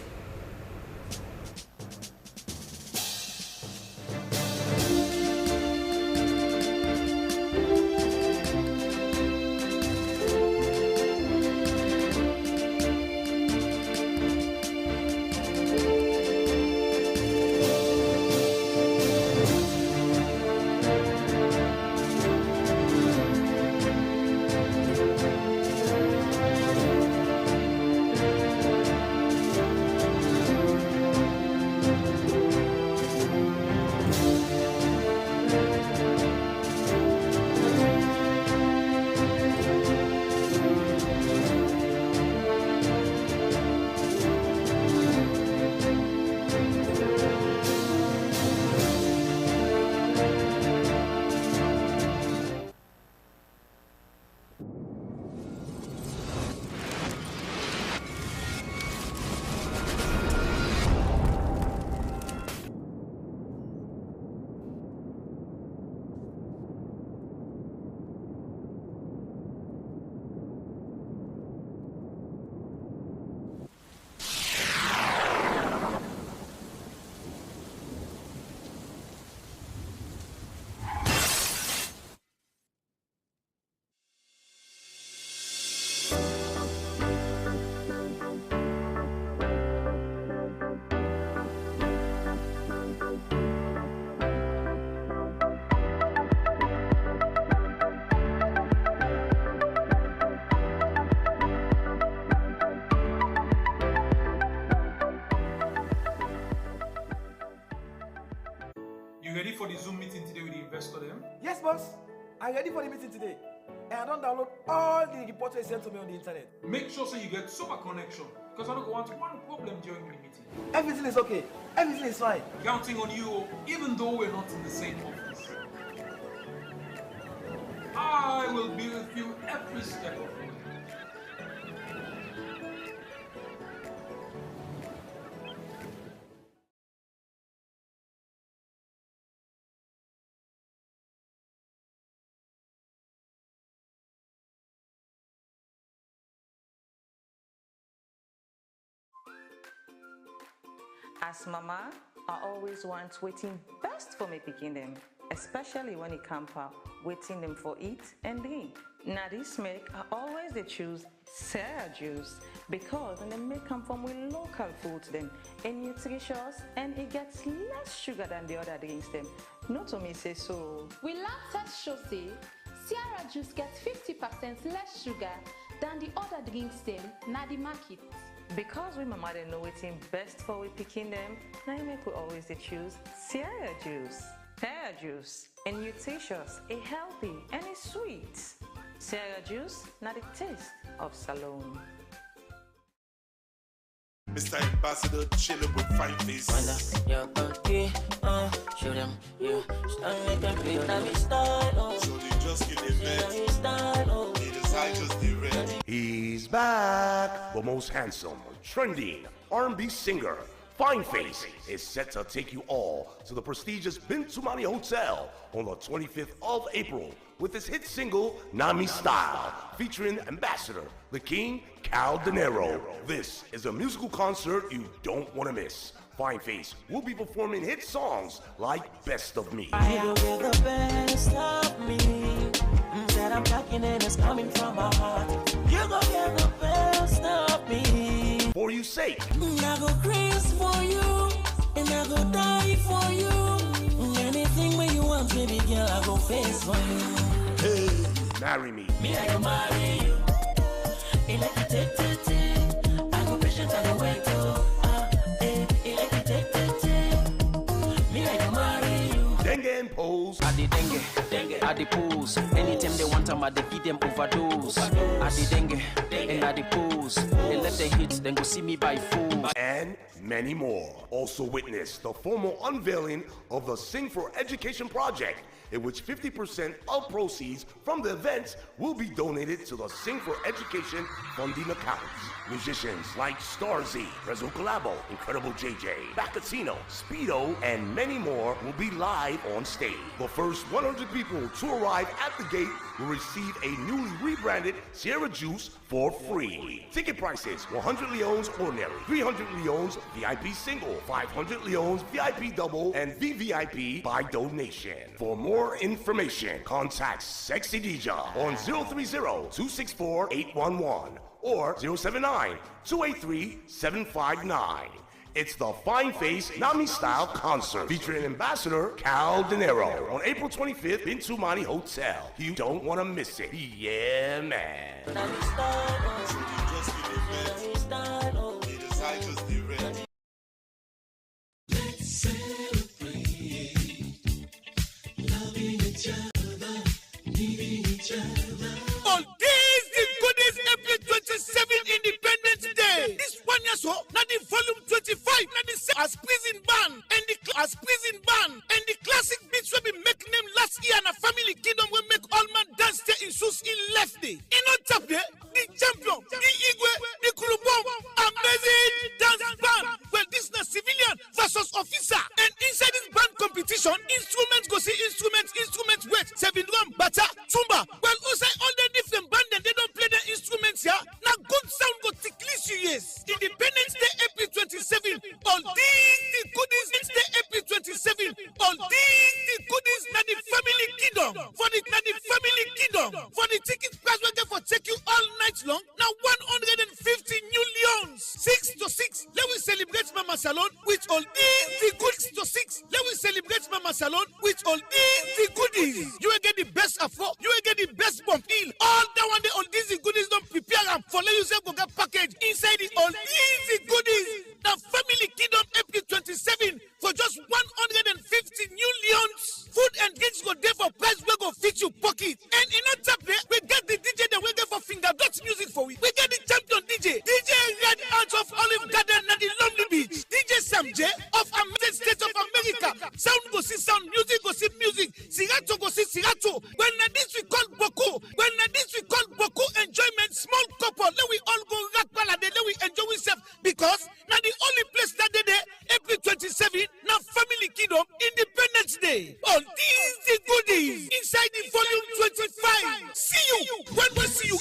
Ready for the Zoom meeting today with the investor then? Yes, boss. I'm ready for the meeting today. And I don't download all the reports they sent to me on the internet. Make sure so you get super connection, because I don't want one problem during the meeting. Everything is okay. Everything is fine. Counting on you, even though we're not in the same office. I will be with you every step of the way. As mama, I always want waiting best for me picking them, especially when it comes out waiting them for eat and drink. Now this make I always they choose Sarah juice because they make come from with local foods them and nutritious and it gets less sugar than the other drinks them. Not to me say so. We last test show say Sierra juice gets 50% less sugar than the other drinks them na the market. Because we mama they know waiting best for we picking them, now you make we always they choose Sierra juice. Sierra juice and nutritious, a healthy and it's sweet. Sierra juice, not the taste of Salome. Mr. Ambassador chilling with fine face. You're okay, show them you stand like a big nami style. So they just kill the vet. They decide just the red. He's back. The most handsome, trending R&B singer, Fine Face, is set to take you all to the prestigious Bintumani Hotel on the 25th of April with his hit single, Nami Style, featuring Ambassador, the King, Cal Dinero. This is a musical concert you don't want to miss. Fine Face will be performing hit songs like Best of Me. You will get the best of me. Said I'm talking and it's coming from my heart. You gon' get the best of me. For you sake. I go crazy for you, and I go die for you. Anything where you want, baby girl, I go face for you. Hey, marry me. Me, I go marry you. It like you take. I go patient, I go wait to. It like you take. Me, I go marry you. Dengue and pose. I the dengue, I the pose. Anytime they want them, I they give them overdose. I the dengue, and I the pose. They let the hits, then go see me by fools. And many more. Also witness the formal unveiling of the Sing for Education project, in which 50% of proceeds from the events will be donated to the Sing for Education funding accounts. Musicians like Starzy, Rezo Collabo, Incredible JJ, Bacatino, Speedo, and many more will be live on stage. The first 100 people to arrive at the gate will receive a newly rebranded Sierra Juice for free. Ticket prices: 100 Leons Ordinary, 300 Leons VIP Single, 500 Leons VIP Double, and VVIP by donation. For more information, contact Sexy Dija on 030-264-811 or 079-283-759. It's the Fine Face Nami Style Concert featuring Ambassador Cal De Niro on April 25th in Tumani Hotel. You don't want to miss it. Yeah, man. Let's celebrate loving each other, needing each other. On this is Goodies April 27 Independence Day. This 1 year so, not the volume 25, not the as prison band and the classic beats will be making them last year and a family kingdom will make all man dance there in shoes in left day. In on top there, the champion, the Igwe, the Kulubom, amazing dance band. Well, this is civilian versus officer. And inside this band competition, instruments go see instruments wait, seven drum, bata, tumba. Well, also all the different band and they don't play their instruments here. Now good sound go ticklish you, yes. Independence Day April 27. All these the goodies Day April 27. All these the goodies na the family kingdom. For the family kingdom. For the ticket price we get for take you all night long. Now 150 new Leons. 6 to 6. Let we celebrate Mama Salon with all these the goodies to 6. Let we celebrate Mama Salon with all these the goodies. You will get the best afro. You will get the best bump in. All that one day all these the goodies don't prepare them for let you say go get package inside the all these the goodies. Now family kingdom April 27 for just 150 new Leons. Food and drinks go there for price we go fit you pocket. And in on top there, we get the DJ that we get for finger dots music for we. We get the champion DJ Red Out of Olive Garden and the Lonely Beach. DJ Sam J of United States of America. Sound go see sound, music go see music. Sirato go see Sirato. When this we call Boko. When this we call Boko enjoyment, small couple. Let we all go rock ballad. Let we enjoy ourselves because now the only place that day there, April 27, now family kingdom, Independence Day. All these the goodies inside the volume 25. See you when we see you.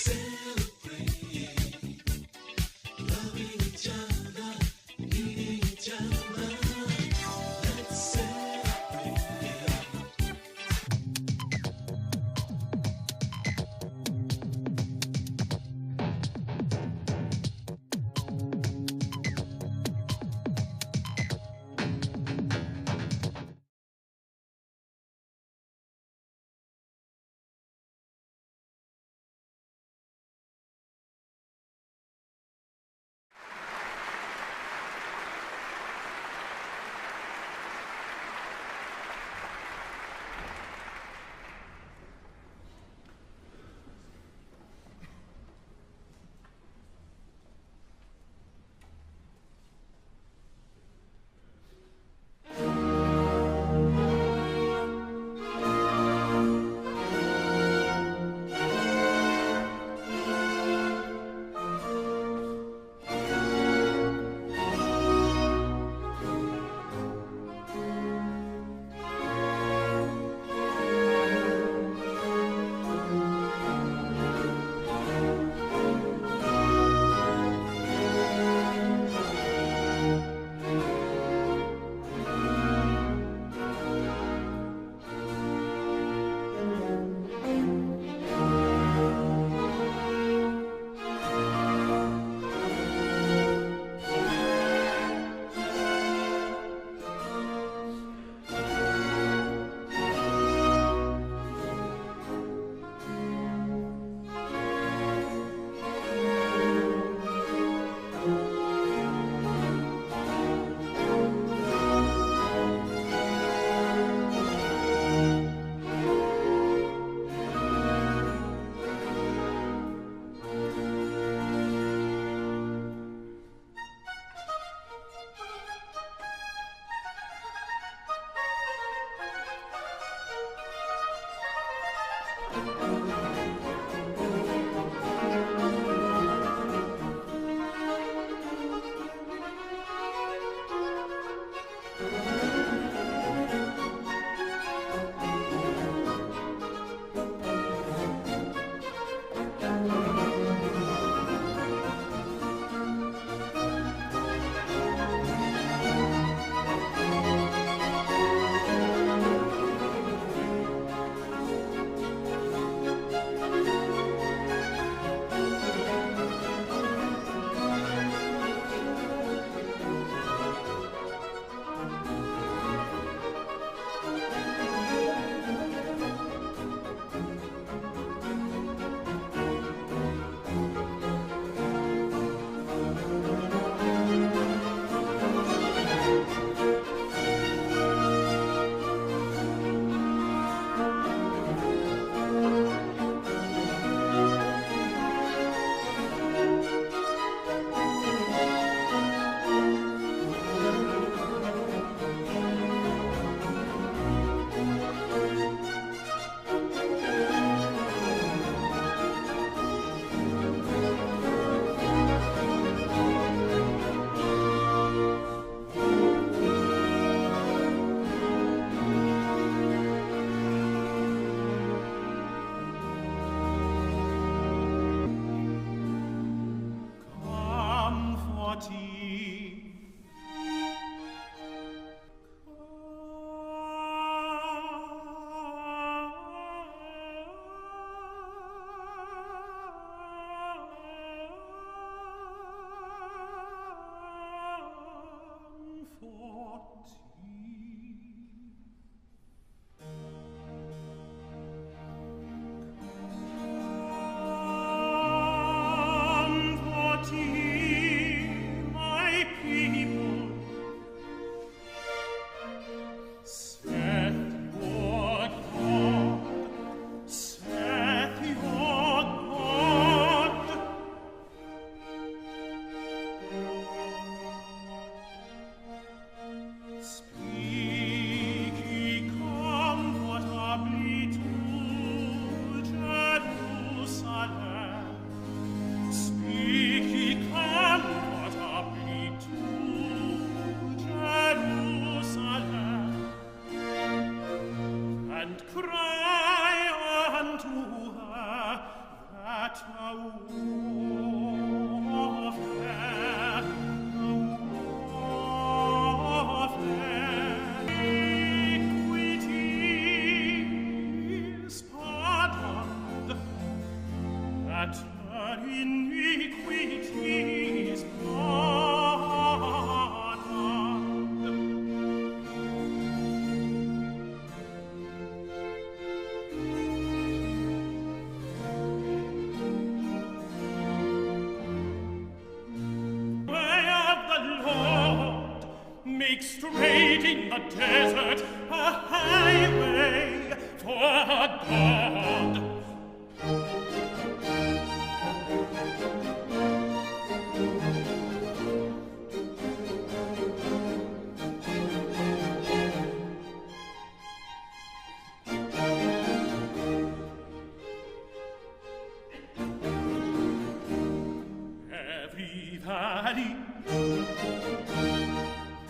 Straight in the desert a highway for God.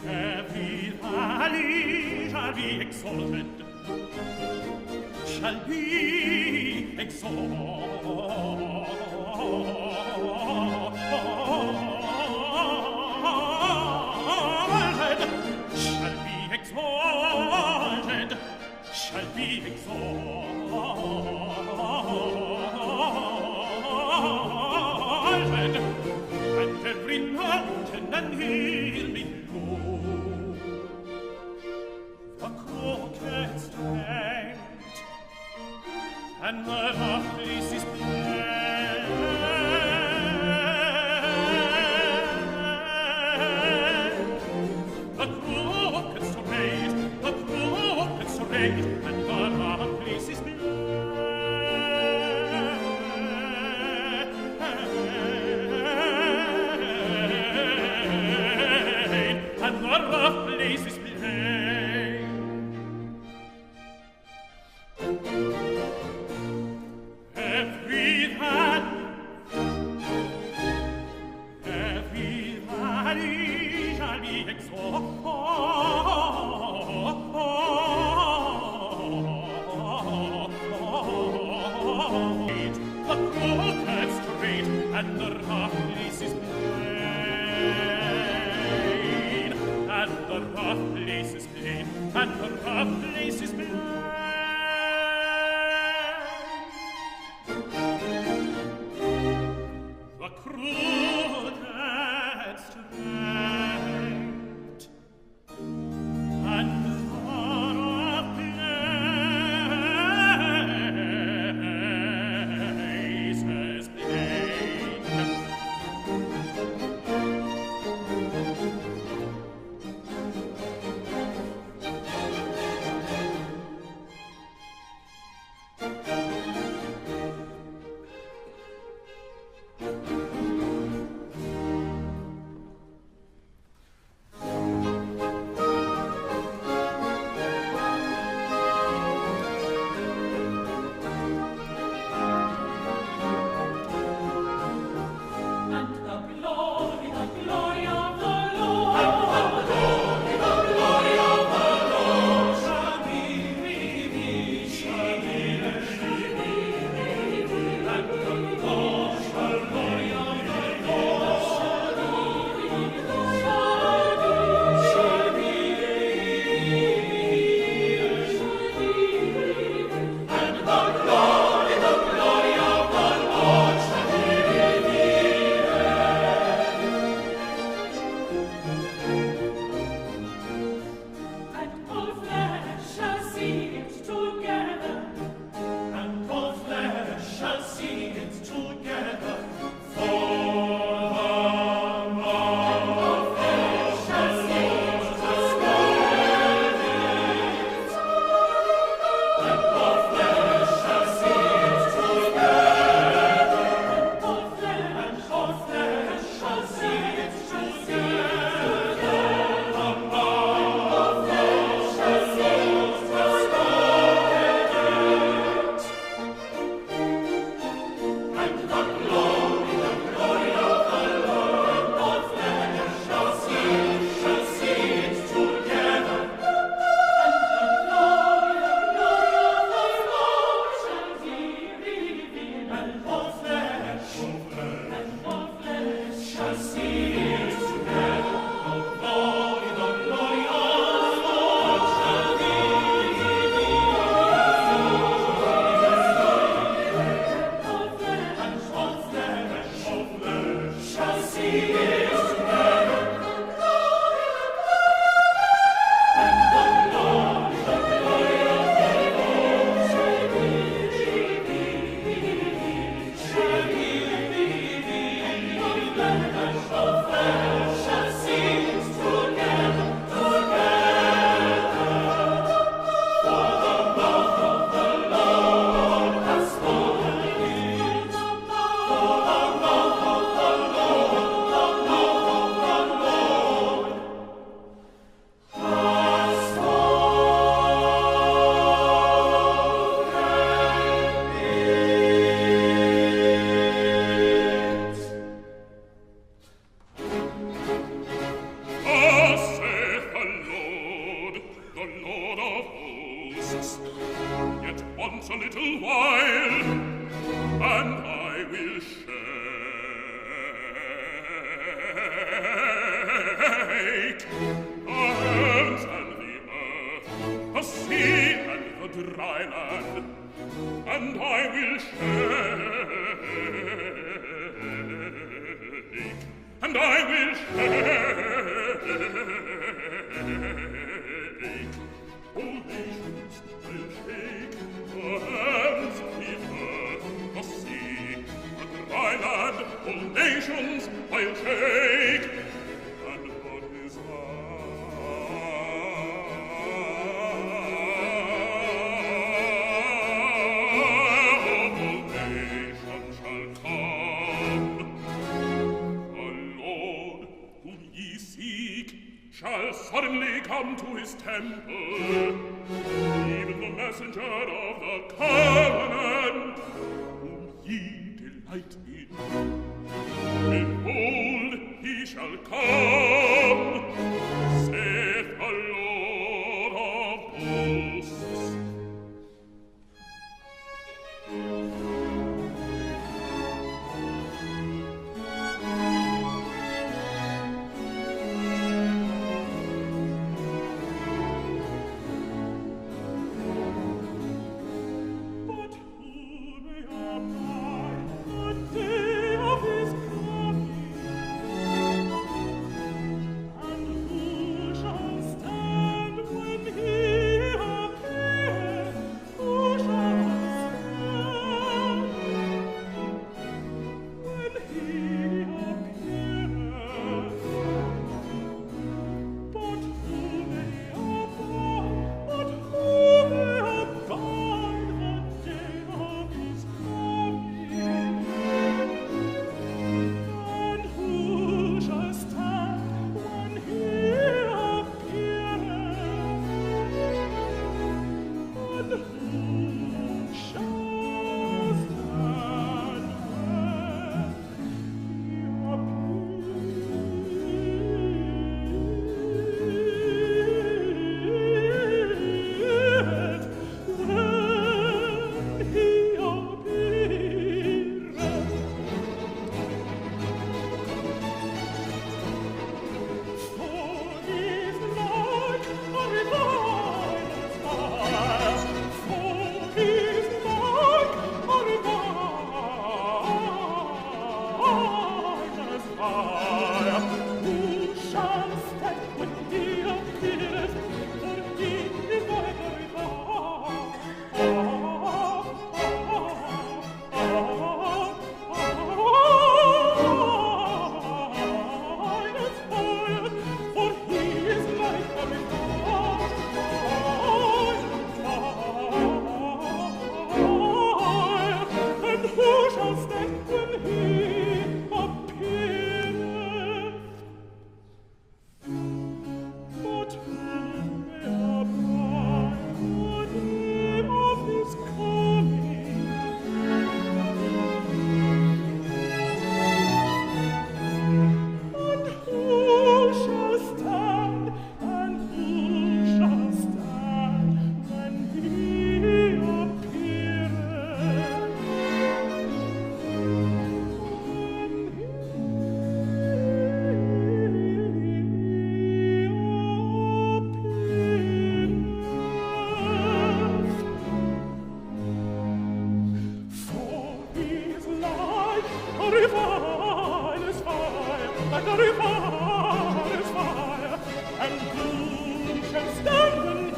Every valley shall be exalted, shall be exalted, shall be exalted, shall be exalted, and every mountain and hill below. The crooked straight, and the rough places plain. The crooked straight, and the rough places plain. And the rough places plain. the rough place is plain, and the rough place is plain. The crew gets to bed, and the rough place is plain.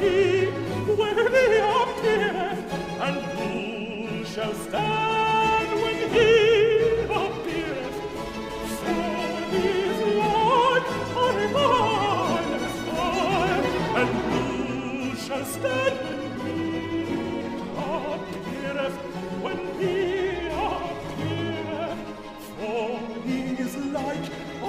he worthy appeareth, and who shall stand when he appeareth? For he is Lord on marvelous fire, and who shall stand when he appeareth? For he is like a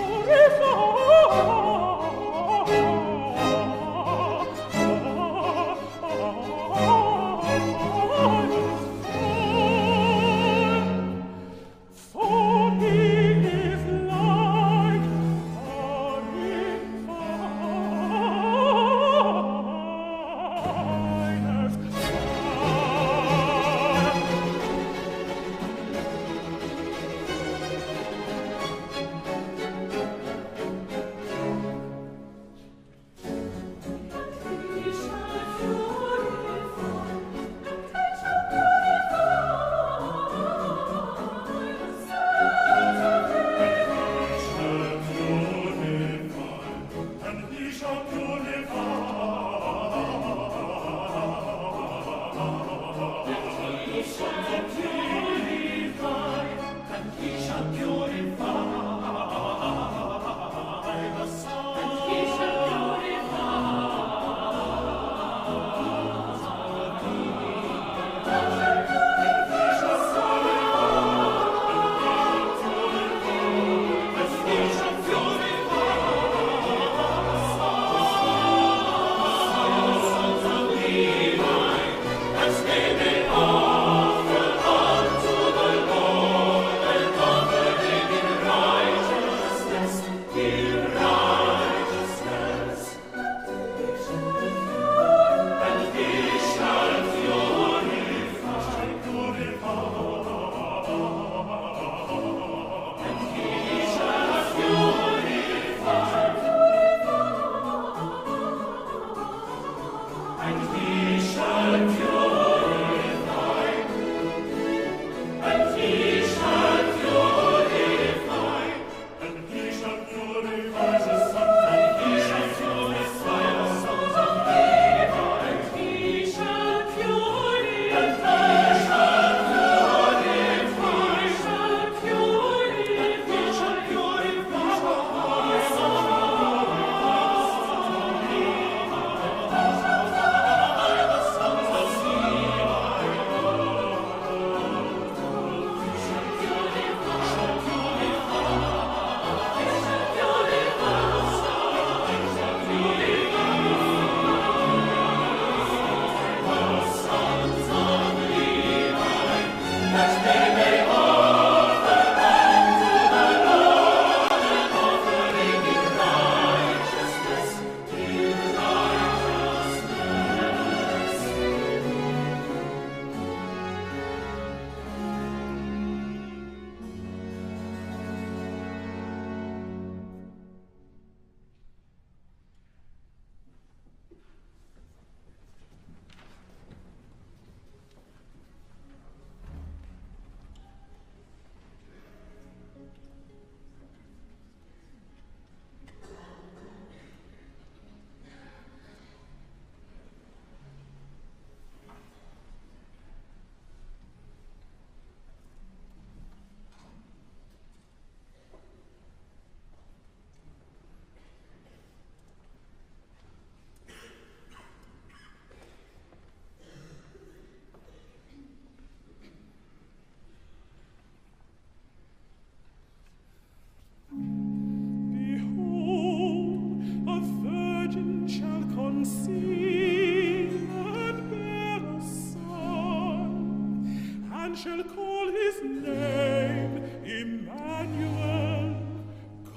shall call his name Emmanuel,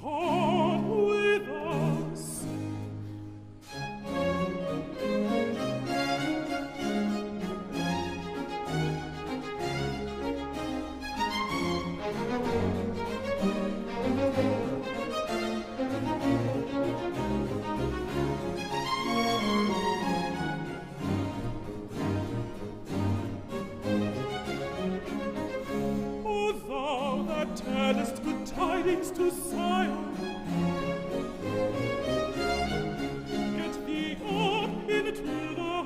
God with us. O thou that tellest good tidings to Zion, get thee up into the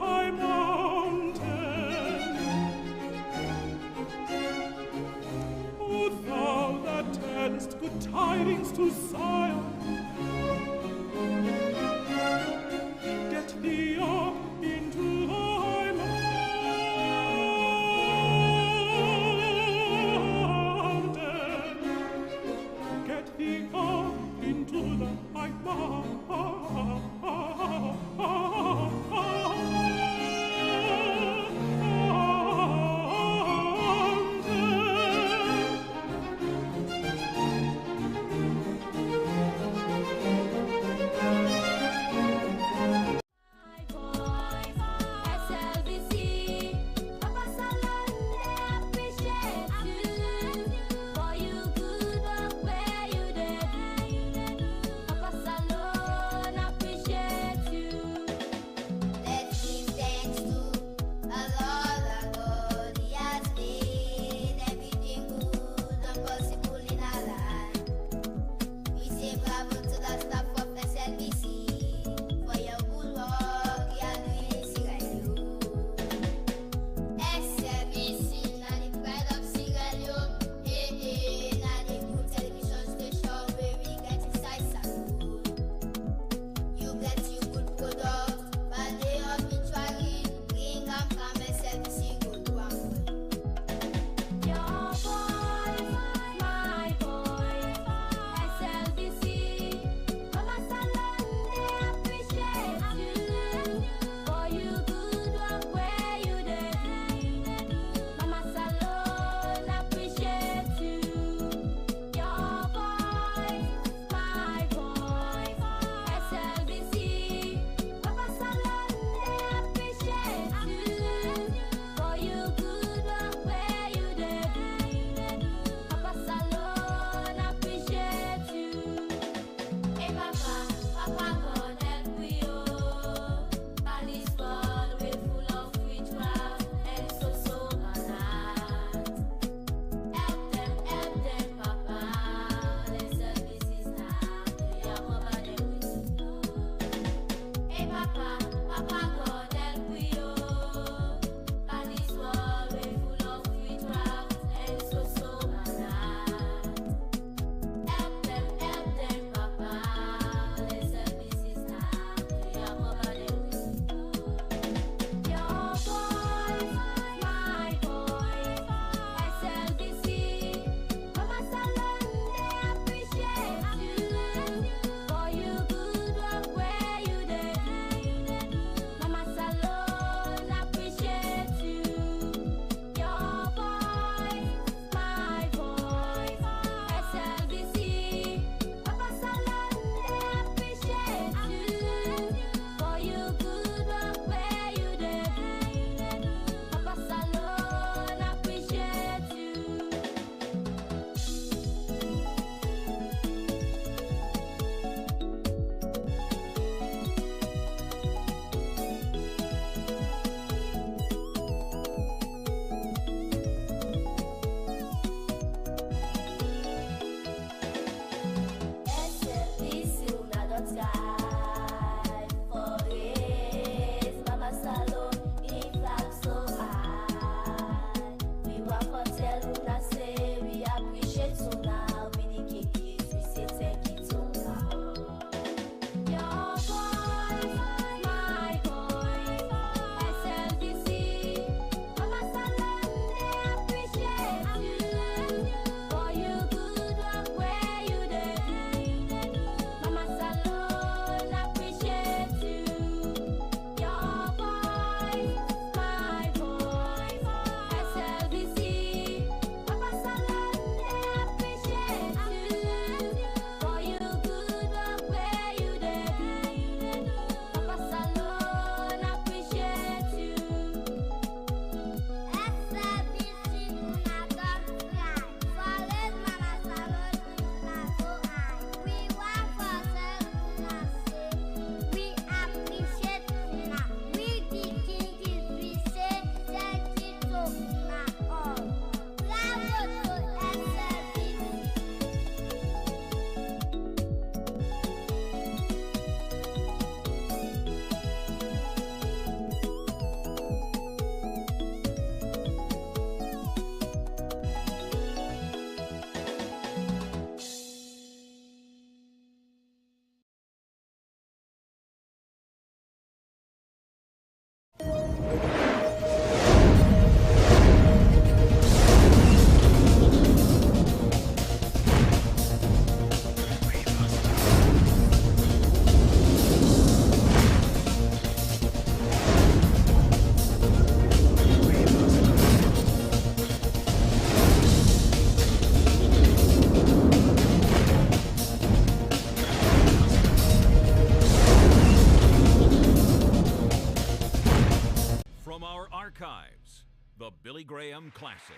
archives, the Billy Graham Classics.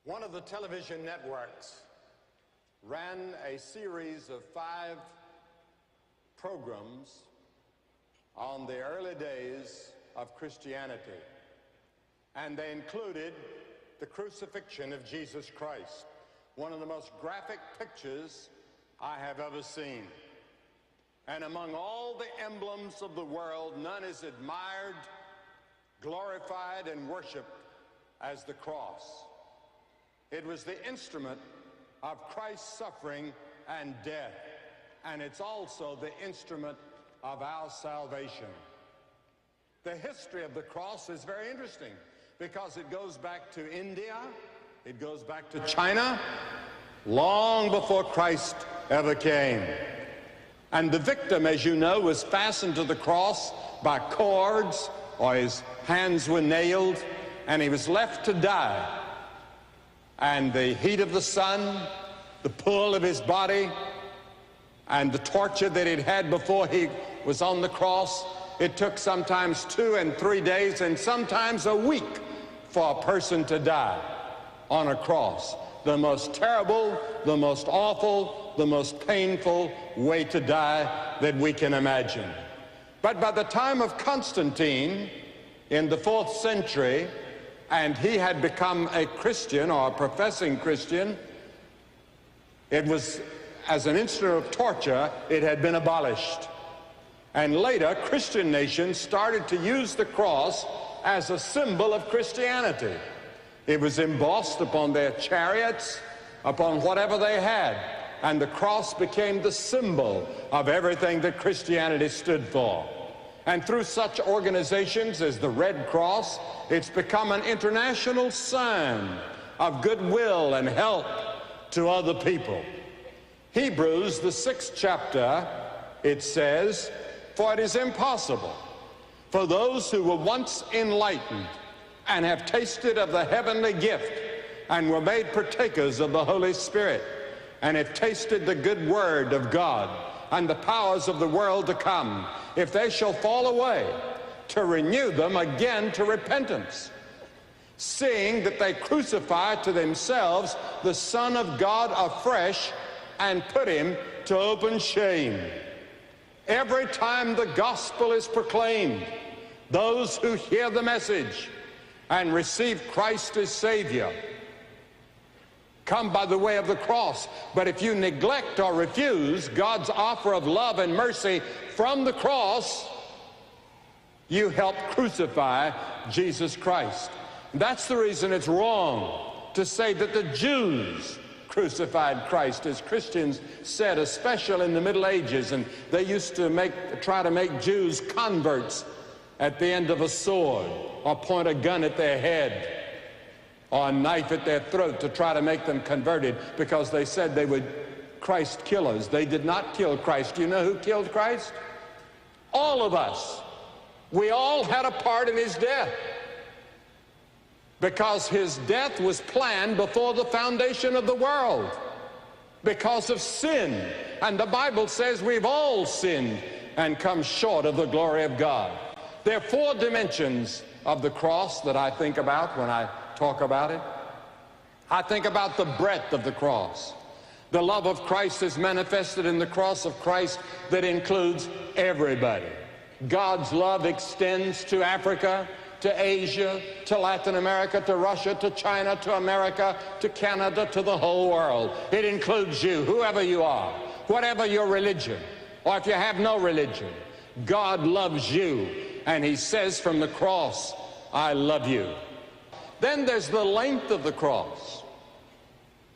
One of the television networks ran a series of 5 programs on the early days of Christianity, and they included the crucifixion of Jesus Christ, one of the most graphic pictures I have ever seen. And among all the emblems of the world, none is admired, glorified, and worshiped as the cross. It was the instrument of Christ's suffering and death, and it's also the instrument of our salvation. The history of the cross is very interesting because it goes back to India, it goes back to China, long before Christ ever came. And the victim, as you know, was fastened to the cross by cords, or his hands were nailed, and he was left to die. And the heat of the sun, the pull of his body, and the torture that he'd had before he was on the cross, it took sometimes 2 and 3 days and sometimes a week for a person to die on a cross. The most terrible, the most awful, the most painful way to die that we can imagine. But by the time of Constantine in the 4th century, and he had become a Christian or a professing Christian, It was, as an instrument of torture, it had been abolished. And later, Christian nations started to use the cross as a symbol of Christianity. It was embossed upon their chariots, upon whatever they had. And the cross became the symbol of everything that Christianity stood for. And through such organizations as the Red Cross, it's become an international sign of goodwill and help to other people. Hebrews, the 6th chapter, it says, "For it is impossible for those who were once enlightened and have tasted of the heavenly gift and were made partakers of the Holy Spirit and have tasted the good word of God and the powers of the world to come, if they shall fall away, to renew them again to repentance, seeing that they crucify to themselves the Son of God afresh and put him to open shame." Every time the gospel is proclaimed, those who hear the message and receive Christ as Savior come by the way of the cross. But if you neglect or refuse God's offer of love and mercy from the cross, you help crucify Jesus Christ. That's the reason it's wrong to say that the Jews crucified Christ, as Christians said, especially in the Middle Ages, and they used to try to make Jews converts at the end of a sword, or point a gun at their head, or a knife at their throat to try to make them converted, because they said they would Christ killers. They did not kill Christ. You know who killed Christ? All of us. We all had a part in his death, because his death was planned before the foundation of the world, because of sin. And the Bible says we've all sinned and come short of the glory of God. There are 4 dimensions of the cross that I think about when I talk about it. I think about the breadth of the cross. The love of Christ is manifested in the cross of Christ that includes everybody. God's love extends to Africa, to Asia, to Latin America, to Russia, to China, to America, to Canada, to the whole world. It includes you, whoever you are, whatever your religion, or if you have no religion. God loves you, and he says from the cross, "I love you." Then there's the length of the cross.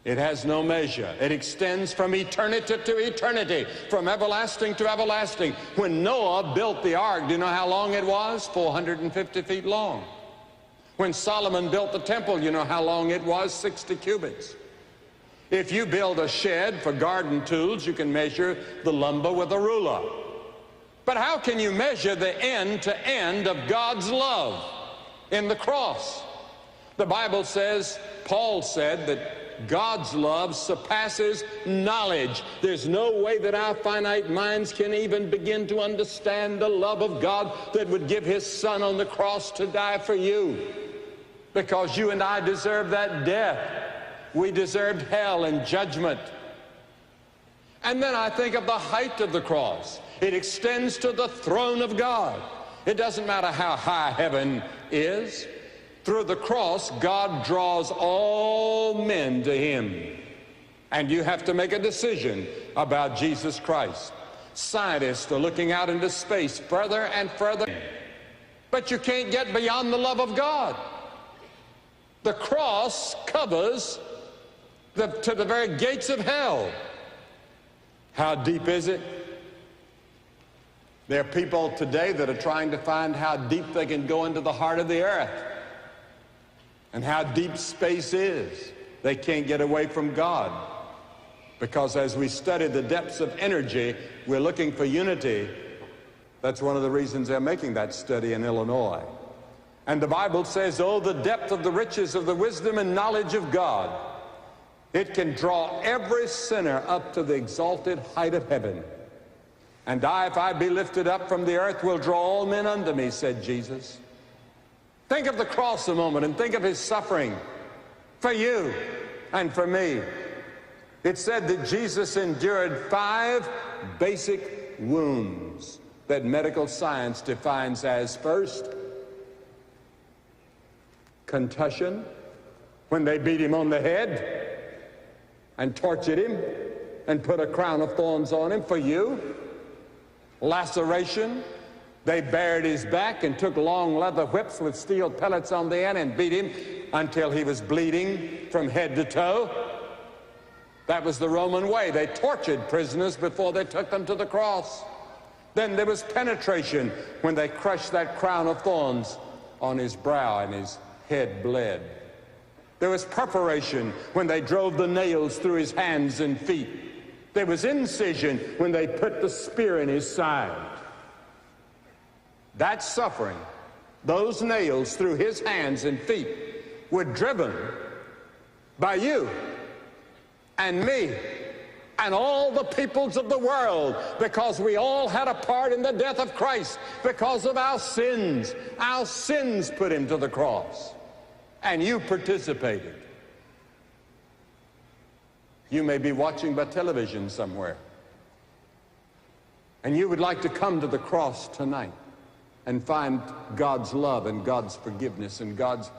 It has no measure. It extends from eternity to eternity, from everlasting to everlasting. When Noah built the ark, do you know how long it was? 450 feet long. When Solomon built the temple, you know how long it was? 60 cubits. If you build a shed for garden tools, you can measure the lumber with a ruler. But how can you measure the end to end of God's love in the cross? The Bible says, Paul said that God's love surpasses knowledge. There's no way that our finite minds can even begin to understand the love of God that would give his Son on the cross to die for you. Because you and I deserve that death. We deserved hell and judgment. And then I think of the height of the cross. It extends to the throne of God. It doesn't matter how high heaven is. Through the cross, God draws all men to him. And you have to make a decision about Jesus Christ. Scientists are looking out into space further and further. But you can't get beyond the love of God. The cross covers to the very gates of hell. How deep is it? There are people today that are trying to find how deep they can go into the heart of the earth and how deep space is. They can't get away from God, because as we study the depths of energy, we're looking for unity. That's one of the reasons they're making that study in Illinois. And the Bible says, oh, the depth of the riches of the wisdom and knowledge of God. It can draw every sinner up to the exalted height of heaven. And I, if I be lifted up from the earth, will draw all men unto me, said Jesus. Think of the cross a moment and think of his suffering for you and for me. It said that Jesus endured 5 basic wounds that medical science defines as: first, contussion, when they beat him on the head. and tortured him and put a crown of thorns on him for you. Laceration. They bared his back and took long leather whips with steel pellets on the end and beat him until he was bleeding from head to toe. That was the Roman way. They tortured prisoners before they took them to the cross. Then there was penetration when they crushed that crown of thorns on his brow and his head bled. There was perforation when they drove the nails through his hands and feet. There was incision when they put the spear in his side. That suffering, those nails through his hands and feet, were driven by you and me and all the peoples of the world, because we all had a part in the death of Christ because of our sins. Our sins put him to the cross, and you participated. You may be watching by television somewhere, and you would like to come to the cross tonight and find God's love and God's forgiveness and God's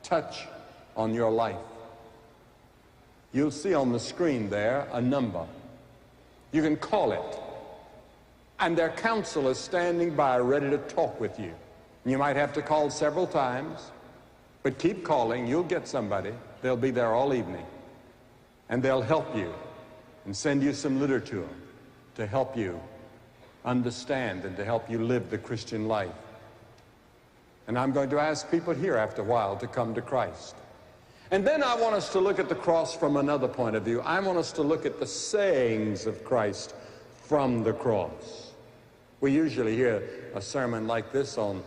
touch on your life. You'll see on the screen there a number. You can call it, and their counsel is standing by ready to talk with you. You might have to call several times, but keep calling. You'll get somebody. They'll be there all evening, and they'll help you and send you some literature to help you understand and to help you live the Christian life. And I'm going to ask people here after a while to come to Christ. And then I want us to look at the cross from another point of view. I want us to look at the sayings of Christ from the cross. We usually hear a sermon like this on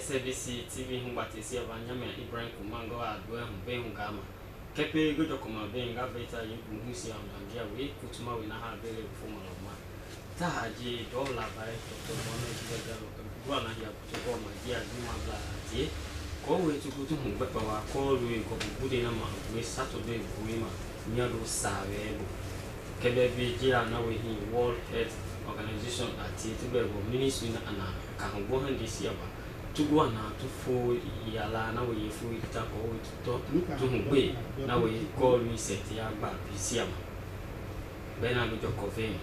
SABC TV humbatisi abanyame Ibrahim Kumango adwe humbe hungama kepe gojo koma benga beta yimpusi amdangia we kutuma we na ha bele fumala ma ta haji dola bai to mono jiga lo na ya kutuko ma dia duma bla tie ko we tukutu humbe pa wa ko lu ko bude na ma we Saturday buima nyado sawe kebe bi jira na we hi World Health Organization ati tibego ministry na ana ka humbo handi siaba Tuguana to full yala na we fu ita ko to hungbe na we call me set ya ba bisiama bena lo jokove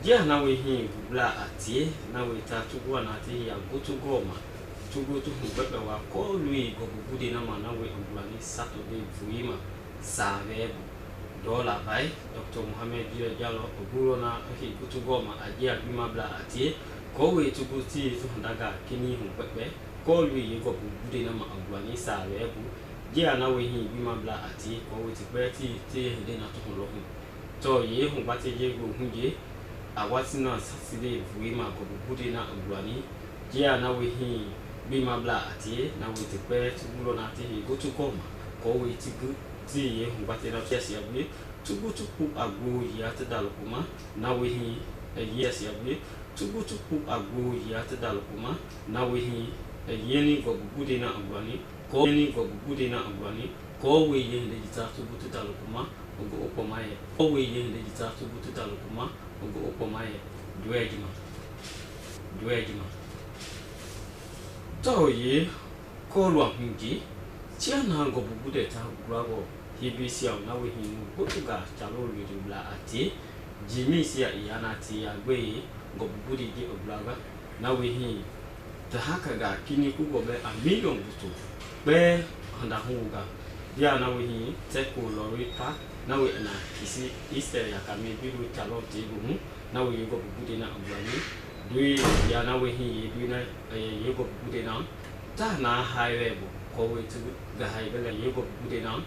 dia na we hin bubla atie na we ta tuguana ati ya gotu goma tugu to hungbe wa ko lui go bubude na mana we ambulani Saturday fuima save dola bai Dr. Mohammed Diallo obulo na hi gotu goma ajia bima bla atie ko we tukuti to ndaga kini humpepe ko lui ko bude na ma agwani sa webu je ana we hi bima bla ati ko we ti pe ti de na to lo hu to ye hu ba ti je go hunje awati na Saturday buima ko bude na agwani je ana we hi bima bla ati na we ti pe ti bulo na ti go tu ko ma ko we ti gu ti ye hu ba ti na chesi abu tugu agbo ya ta dal kuma na we hi yes ya bu tugu agbo ya ta dal kuma na we hi yeni go bude na agwani ko yeni go bude na agwani ko we ye de ta tugu dal kuma go opoma ye ko we ye de ta tugu dal kuma go opoma ye duejima to ye kolwa hungi chiana go bubude ta grago hibisia na we hinu botuga chalo lidula ati jimi sia iana ti agbe go bubudi di obraga na we hin ta hakaga kini ku go be a million butu be handa huga dia na we hin te ko lori pa na we na isi easter ya kame biru chalo ti gumu na we go bubude na obrani dui ya na we hin dui na ye go bubude na ta na highway bo ko we tu ga highway ye go bubude na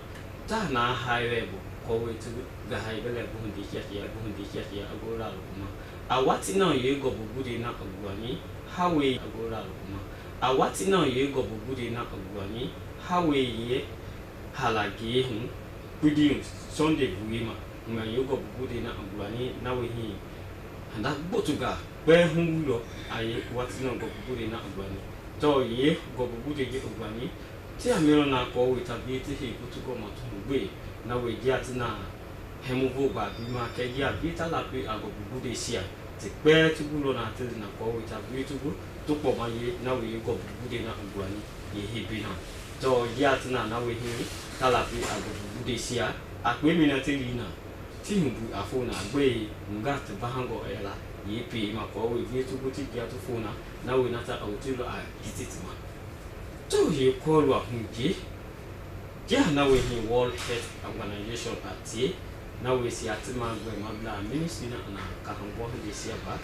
ta na highway bo ko we tu ga highway bo ndi ya agora kuma awati na ye go bubude na obrani highway agora kuma awati na ye go bubude na obrani highway ye halagi hu budi Sunday buima nga ye go bubude na obrani na we hin anda botuga be hungulo aye wati na go bubude na obrani to ye go bubude ge obrani ti amiro na ko we tabi ti he kutugo matugbe na we ji atina hemugo ba bi ma ke ji abi ta la pe ago bubude sia ti pe tugulo na ti na ko we tabi tugu to po ma ye na we go bubude na obrani ye he bi na to ji atina na we hi ta la pe ago bubude sia akwe mi na ti li na ti mbu afona gbe nga ti bahango ela ye pe ma ko we vi tugu ti ji atu fona na we na ta awtilo a kititima to ye kolwa hungi ja na we hi World Health Organization ati na we si atima gbe mabla ministry na kahango de sia ba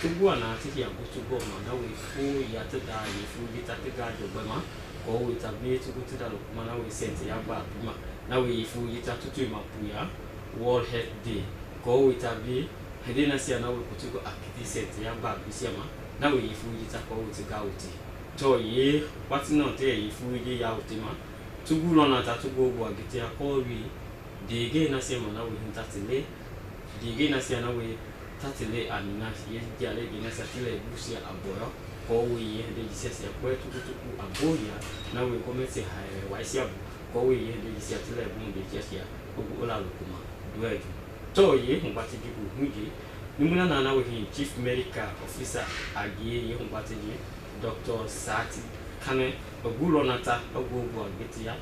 tugu na ti ya gutugo ma na we fu ya ta da ye fu bita ta ga do ba ma ko we ta bi tugu ti da lo ma na we sente ya ba ma na we fu yita tutu ma puya World Health Day ko we ta bi hedena sia na we kutugo akiti sente ya ba bi sia ma na we fu yita ko we ti ga uti to ye wati no te ye fu ye ya utima tugu lo na ta tugu go agiti akori dege na se mo na we hintatile dege na se na we tatile anina ye jale ge na satile busia aboyo ko we ye de jise ko tugu tugu aboya na we ko mese hae wa sia ko we ye de jise tile bu de jesia ogu ola lokuma dueju to ye humbati gibu hungi nimuna na we hin chief medical officer agie ye humbati gi Dr. Sati Kane ogulo nata ogogo agetia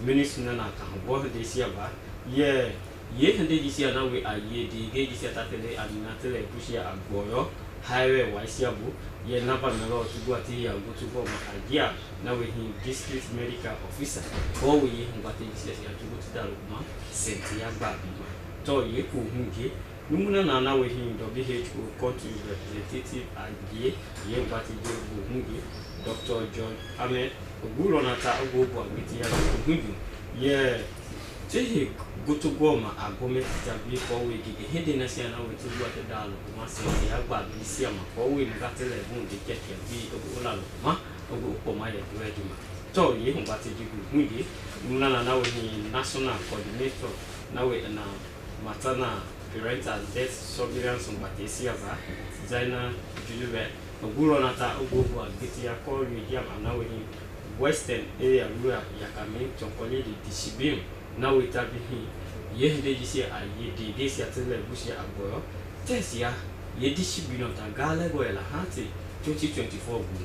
minister na ka bo de sia ba ye hande di sia na we aye de ge di sia tatele amina tele busia agboyo highway wa sia bu ye na ba melo tugu ati ya gutu go ma agia na we hin district medical officer ko we ye ngate di sia tugu tidalo ma senti ya ba bi ma to ye ku hunge numuna na we hin WHO country representative agie ye ngate di go hunge Dr. John Ahmed ogulo nata ogogo agiti ya hunge ye tehi gutu goma agome tabi ko we gi hede na sia na we tugu atedalo ma senti ya ba bi sia ma ko we ngate le bu de keke bi ogola lo ma ogo ko ma ye ready ma to ye ngate di go hunge numuna na we hin national coordinator na we na matana parental death surveillance mbatesia ba zaina julube ogulo nata ogogo agiti ya ko ri ya na we western area rural ya kame chonkole di disibim na we tabi ye hinde jisi a ye de desi atele bushi agboyo tesia ye disibino ta gale go ela hati 2024 bu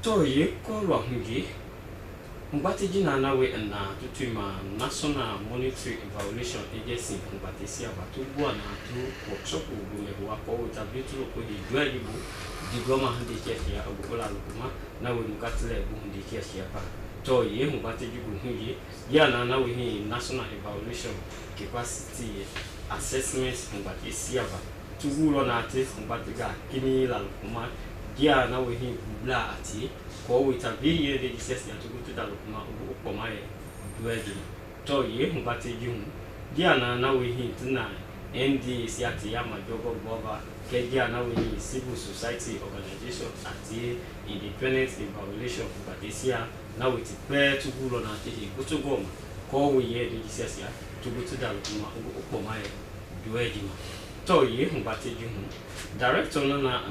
to ye ko ro hungi mbati jina na we na tutuma national monetary evaluation agency mbati sia batu bua na tu workshop bu me wa ko tabi tu ko di dwali bu diploma hande kesia ogola lukuma na we mukatele bu hande kesia pa to ye mbati jibu hungi ya na we ni national evaluation capacity assessment mbati sia ba tugulo na ate mbati ga kini la lukuma dia na we ni bula ati ko we tabi ye de jise ya tugu da lukuma ko mai dueji to ye mbati jibu dia na we ni tuna ND siati ya majogo bova ke dia na we ni civil society organization ati independent evaluation mbati na we ti pe tugulo na te gutugo ko we ye de jise ya tugu da lukuma ko mai dueji ma to ye mbati jibu director na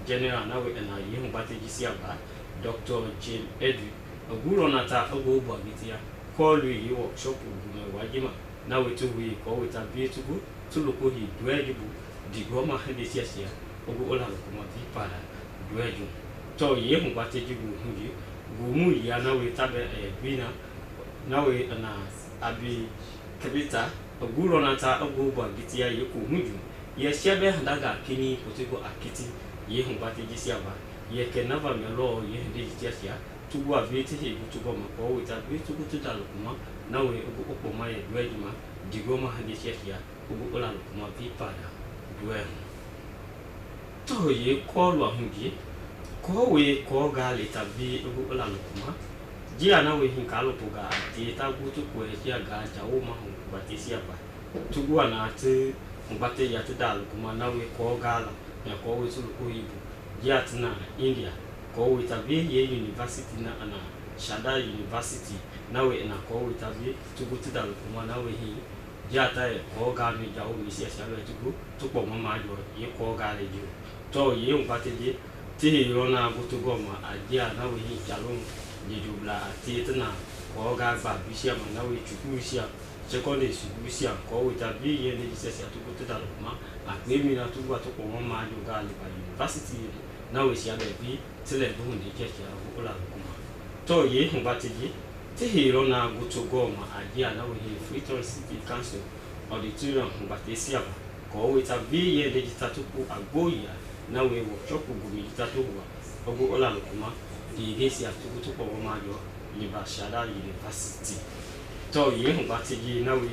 general na we na ye mbati jisia ba Dr. Jim Edu ogulo nata ogogo agitia call we workshop bu wajima na we to we ko we tabi tugu tuloko hi duejibu digoma hede sia ogo ola ko ma ti para dueju to ye mbati jibu hungi mu ya na we tabe bina na we na abi kabita oguro na ta ogbo agiti ya yeku huju ye shebe handaga kini potego akiti ye humbate jisi aba ye kenava melo ye hende jisi ya tugu aviti he tugu ma ko we tabe tugu tutalo kuma na we ogo ma ye dwejuma digoma hande jisi ya ogo ola kuma vipada dwe to ye ko lo hungi ko we ko ga le tabe ogo ola kuma jia na we hinkalo puga ti ta gutu ko e ya ga jawo ma hu batisi aba tugu ana te mbate ya te dal kuma na we ko gala ya ko we sulu ko ibu jia tna India ko we tabe ye university na ana Shada University na we na ko we tabe tugu te dal kuma na we hi jia ta e ko ga mi jawo mi sia sia le tugu to po mama jo ye ko ga le jo to ye mbate je ti yo na gutu go ma ajia na we hi jalo jubla ti tna ko ga ba bisia ma na we chuku sia secondary school sia ko we tabi ye ne sia sia to go to dal ma a pe mi na to go to ko ma jo ga le ba university na we sia be bi tele bu ndi ke sia ko la kuma to ye hu ba ti ti hero na go to go ma ajia na we Freetown City Council auditorium hu ba ti sia ba ko we tabi ye ne ta to ko agoya na we wo choku gu mi ta to go go la kuma di gesi a to ko ma jo Shada University to ye mbati na we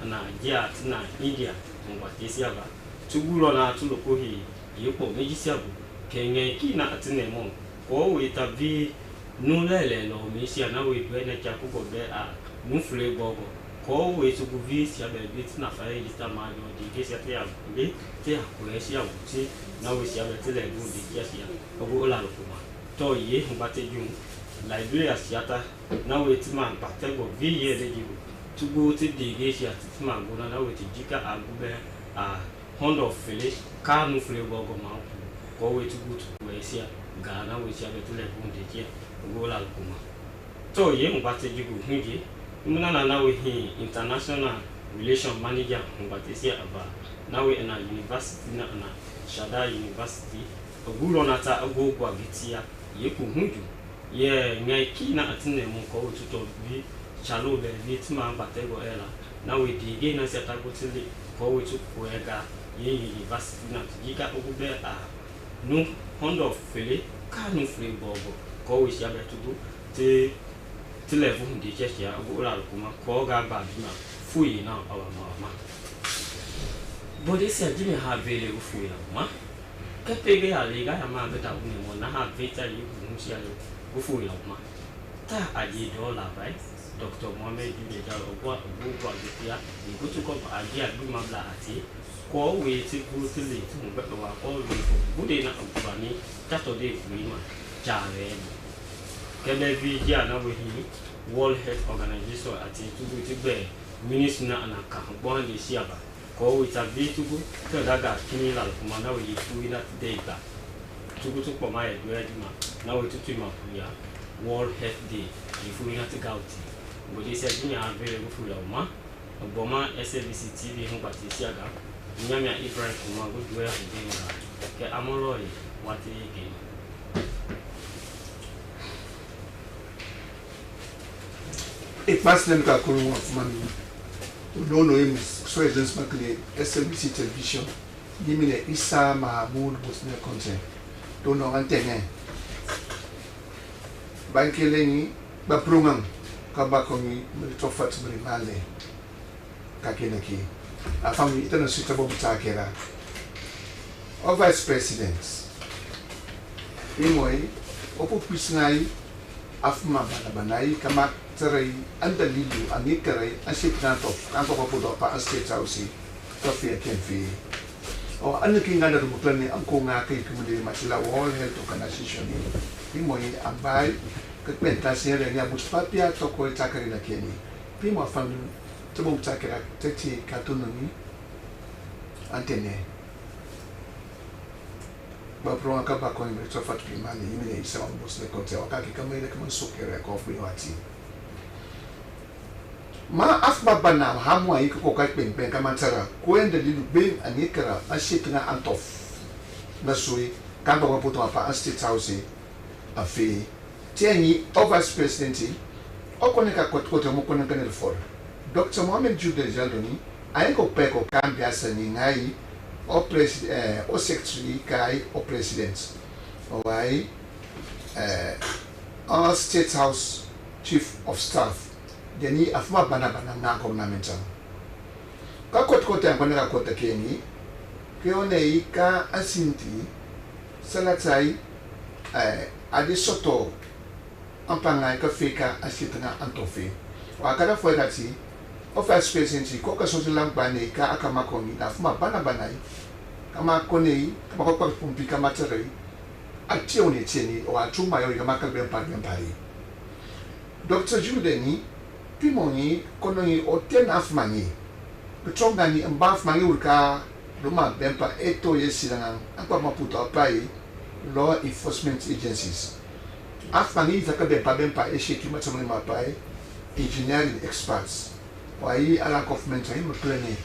na dia na India mbati siaba tugulo na tuloko hi yepo meji siabu kenge kina atine mo ko we tabi nu lele no misia na we be na cha ko be a nu fle gogo ko we tugu vi siaba be na fa yi ta ma jo di gesi ate ya be te ko e sia wuti na we siaba tele bu di gesi ya ko la lokuma to ye mbati jun Liberia siata na we tima patego vi ye de jibu tugu ti digesi atima ngona na we ti jika agube a hondo fele ka nu fele gogo ma ko we tugu tu we sia ga na we sia betule bunde je gola kuma to ye mbate jibu hingi muna na we hi international relation manager mbate sia aba na we na university na Shada University ogulo na ta agogwa gitia ye ku hunju ye ngai kina atine mo ko tuto bi chalo be vitima batego ela na we dige na seta gotili ko we tu kuega ye university na jika ogube a nu hondo fele ka nu fle bogo ko we sia betudu te level ndi chekia ogola kuma ko ga ba bi na fuyi na awa mama bodi sia jimi ha vele ufuyi na ma ke pege ya lega ya ma beta uni mo na ha veta yi sia gufu ya ma ta aji dola bai Dr. Mohammed Jude Jalo ogwa gitia ni kutuko aji adu mabla ati ko we ti gutili tu ngbe wa ko we ko bude na kubani tato de kuima jare kebe bi ja na we hi World Health Organization ati tugu ti be minister na anaka bo ndi siaba ko we ta bi tugu to daga kini la kuma na we fu ina data tugu tu ko mai dwejuma na we tutu ma ya World Health Day ifu ina te gauti bodi se jinya avere gufu la uma boma SABC TV hu batisi aga nyamia Ibrahim kuma go dwe ndinga ke amoroi wati ge e paslen ka ko mo mami no him so agents makle SABC television dimine Isa Mahmoud Bosne content don't know antenne bankeleni ba prungang ka ba ko mi to fat mi male ka kenaki afami itana sita bo butakera o vice president imoi opo pisnai afma banai kama trai andalilu anikarai asipnato kanto ko do pa state house to fia kenfi o anaki ngada do plani angko nga kai kumudi masila World Health Organization imoi ambai kepenta sere ya buspapia to ko takari la keni pimo fandu to bo takara teti katonomi antenne ba pro aka ba ko imbe to fat kimani imene Isa Bosne konte wakaki kama ile kama sokere ko fu wati ma afba bana hamwa yi ko ka pempen kama tara ko ende lilu ben anikara ashikna antof na sui kamba ko poto apa state house afi tieni o vice president o koneka kota mo koneka ne for Dr. Mohamed Jude Jaldoni ayeko peko kambia sani ngai o president o secretary kai o president o ai our State House Chief of Staff deni afuma bana na governmental ka kota yangoneka kota keni keone ka asinti salatai adi soto ampangai ka feka asitana antofe wa kada foi dati office president ko ka soto lampane ka akama komi da fuma bana banai kama konei kama ko pumpi kama tere atione tieni o atuma yo kama ka ben pari Dr. Judeni pimoni konoi o ten afmani betongani mbafmani ulka Luma Bempa eto yesilangan apa maputo apai law enforcement agencies. Afani zaka Bempa eshiki machamani mapai engineering experts. Wai ala government ai mplane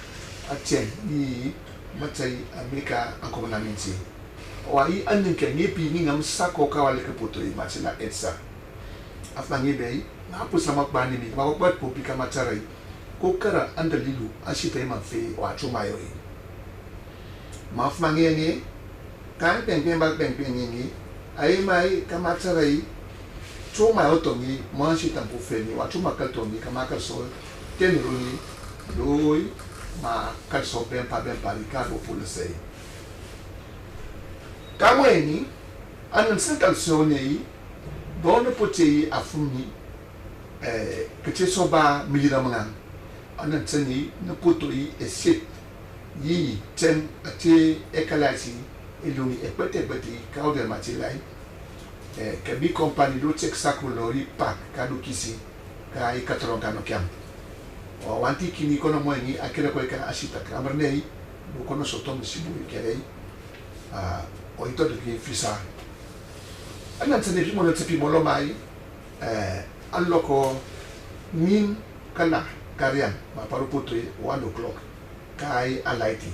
atien ni matai Amerika ankomanamenti. Wai anenke ngepi ni ngam sako kawale keputo i machila etsa. Afani bei na pusama bani ni mabat popika macharai. Kokara andalilu ashita mafe wa chumayo. Maaf mangi kan peng ni ai mai kamacharai chuma otongi manshi tampu feni wa chuma kaltongi kamaka so tenruni loi ma kalso bempa likado pulisei kamweni anan senkalso nei dona potei afumi kechesoba miliramang anan tseni na potoi esit yi ten ate ekalasi ilumi ekpete kaude matilai kabi company do check sakulori pak kadu kisi kai katron kano kiam o wanti kini kono moeni akira ko ka ashita kamernei do kono sotom sibu kerei o ito de fisa anan tene bi mono tsepi molo mai alloko min kana karian ma paruputo 1 o'clock kai alaiti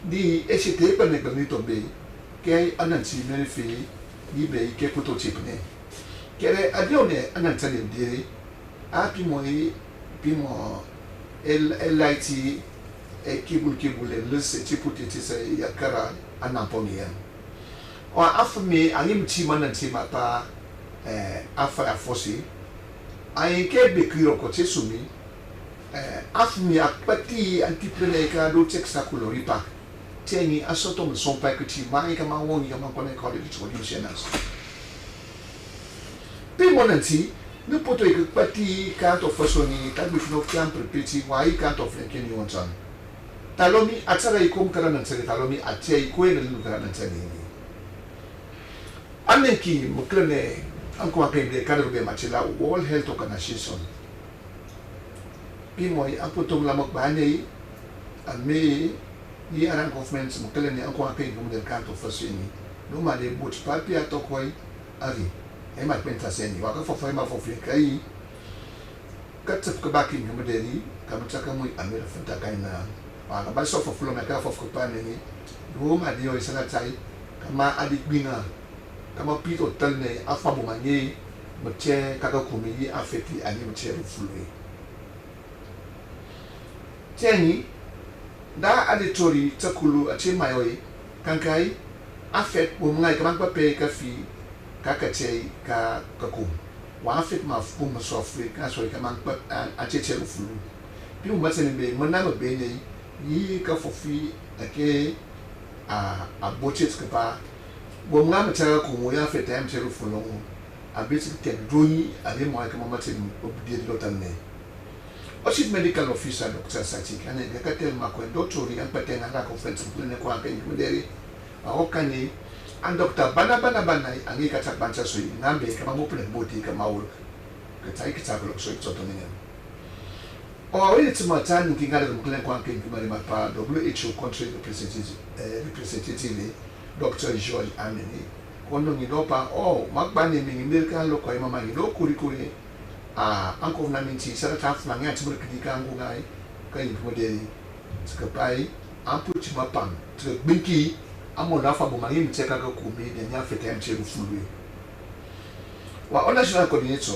di esite per ne permito be che anansi ne fi di be che puto chipne che adione anansi ne dire a pimo el e kibule le se chiputi se yakara anamponia o afme anim chimanansi mata afa afosi ai ke be kiro ko tsumi afmi akpati antipreneur ka do check sakulori pa tieni asoto me son pa que ti mai kama woni kama kone ko de solutions pe monanti ne poto e pati ka to fasoni ta bi fino kiam prepeti wai ka to flen ni wonsan talomi atsara ikom karana tsere talomi atei ko e lu karana tsere ni aneki muklene anko apende ka do be machila World Health Organization Pimoy aputung lamok bani ame ni arang government mukelen ni angko akai gumder kanto fasini no male but papi atokoi ari e mat pentaseni waka fo fema fo kai katsep ka baki gumderi kamchaka muy amira fanta kaina waka ba so fo flo meka fo kopane ni do ma dio isana tai kama adik binga kama pito talne afa bo manye mche kaka kumiji afeti ani mche fulwe tieni da aditori takulu ache mayoi kankai afet bo ngai kamang pape ka fi kakachei ka kakum wa afet ma fu ma so afrika so kamang pa ache che fulu piu masene be manama be nei yi ka fofi ake a bochet ka pa bo ngama tara ko mo ya afet am che fulu a basic ten droni ale mo ka mama che obdi lotanne Chief Medical Officer Dr. Sachik ane gakatel makwe doctori ang patenga la conference plene kwa kenyi kuderi okani ang Dr. Bana ang ikatak bansa sui ngambe kama mo plene boti kama ul katai kitablo so itsoto ninga o awili tsumatani kingale plene kwa kenyi kumari mapa WHO country representative Dr. George Amini kondo ngidopa makbani mingimirka lo kwa mama ngido kuri angko naminti sara taf manga tibur kedika ngungai kai modeli skapai ampu chimapam tre binki amo lafa bo mangi mteka ka kumi de nya fete mcheru fulwe wa national coordinator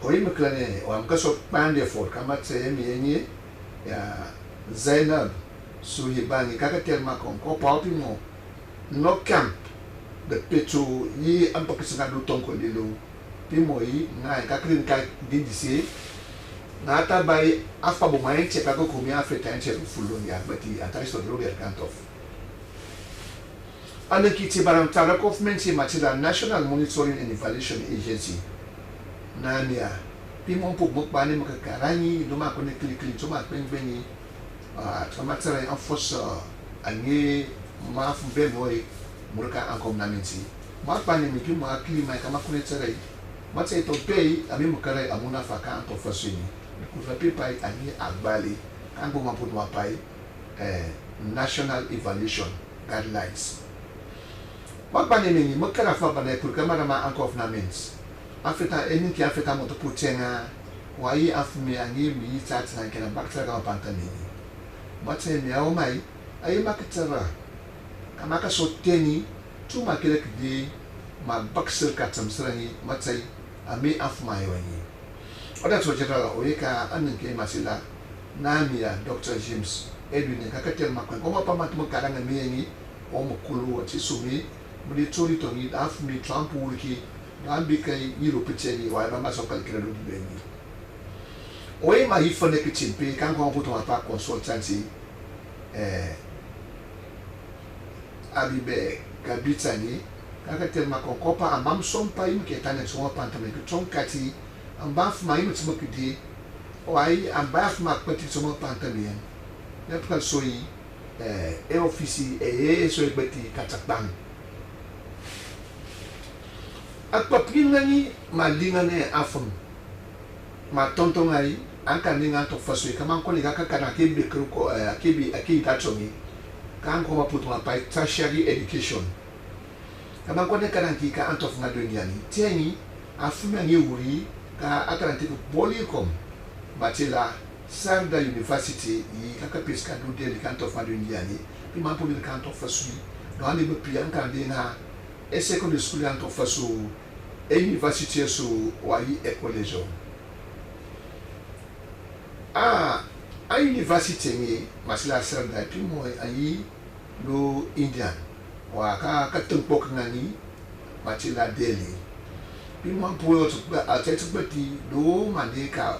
o yi mklane wa mkaso pande for kama tsemi yenye ya Zainab Suhibani kaka telma ko pauti mo no camp de petu yi ampakisanga do tonko lilo pimo yi ngai ka klin ka dindisi na ata bai afa bo mai cheka ko kumi afrika nche fulo ya bati atari so do ya kantof ana kiti baram tara government machida National Monitoring and Evaluation Agency nania pimo po bani makakarani do ma ko ne klik to ma pengbeni tama tsara en force ani ma fu be moy murka an community ma pani mi pimo akili mai kama ko ne tsara ma tsai to pay ami mukare amuna faka an to fasini ku fa pipai ani agbali kan bo ma pu ma pai national evaluation guidelines ma pani mi mukara fa bana pour kamara ma an government Africa eni ki Africa mo to putenga wa yi afumi ani mi tsat na kana baktra ka pantani matse mi au mai ai makitara kama ka soteni tu makele kidi ma baksel ka tsamsrani matse ami afuma yoni oda to general oyeka anin ke masila namia Dr. James Edwin ka katel makon ko ma pamat mo karanga mi yeni o mo kulu ti sumi muri tori to ni afumi Trump wulki nambi kai Europe cheni wa mama so kalkira do beni oye ma ifone ke chimpe kan ko puto ma pa consultancy abibe kabitani kaka telma ko kopa ambam sompa im ke tane so pantame ke tonkati ambaf ma im tsmo kidi o ai ambaf ma pati so pantame ne pa so yi office so beti katakban akpapinani malingane afum ma tontongai anka ninga to faso kama ko ni kaka kana kebe ko akibi tachomi kan ko maputo ma pai tertiary education kama ko ne kana kika antof na duniani tieni afuma ni wuri ka atlantic bolicom batila Sarda University yi kaka peska do de kan tof na duniani bi ma puli kan tof faso do ande be pian kan dina e secondary school kan tof faso e university so wayi e college a university ni masila Sarda pimo ayi do Indian wa ka tempok ngani matila Delhi pimo po to a tetbati do mandika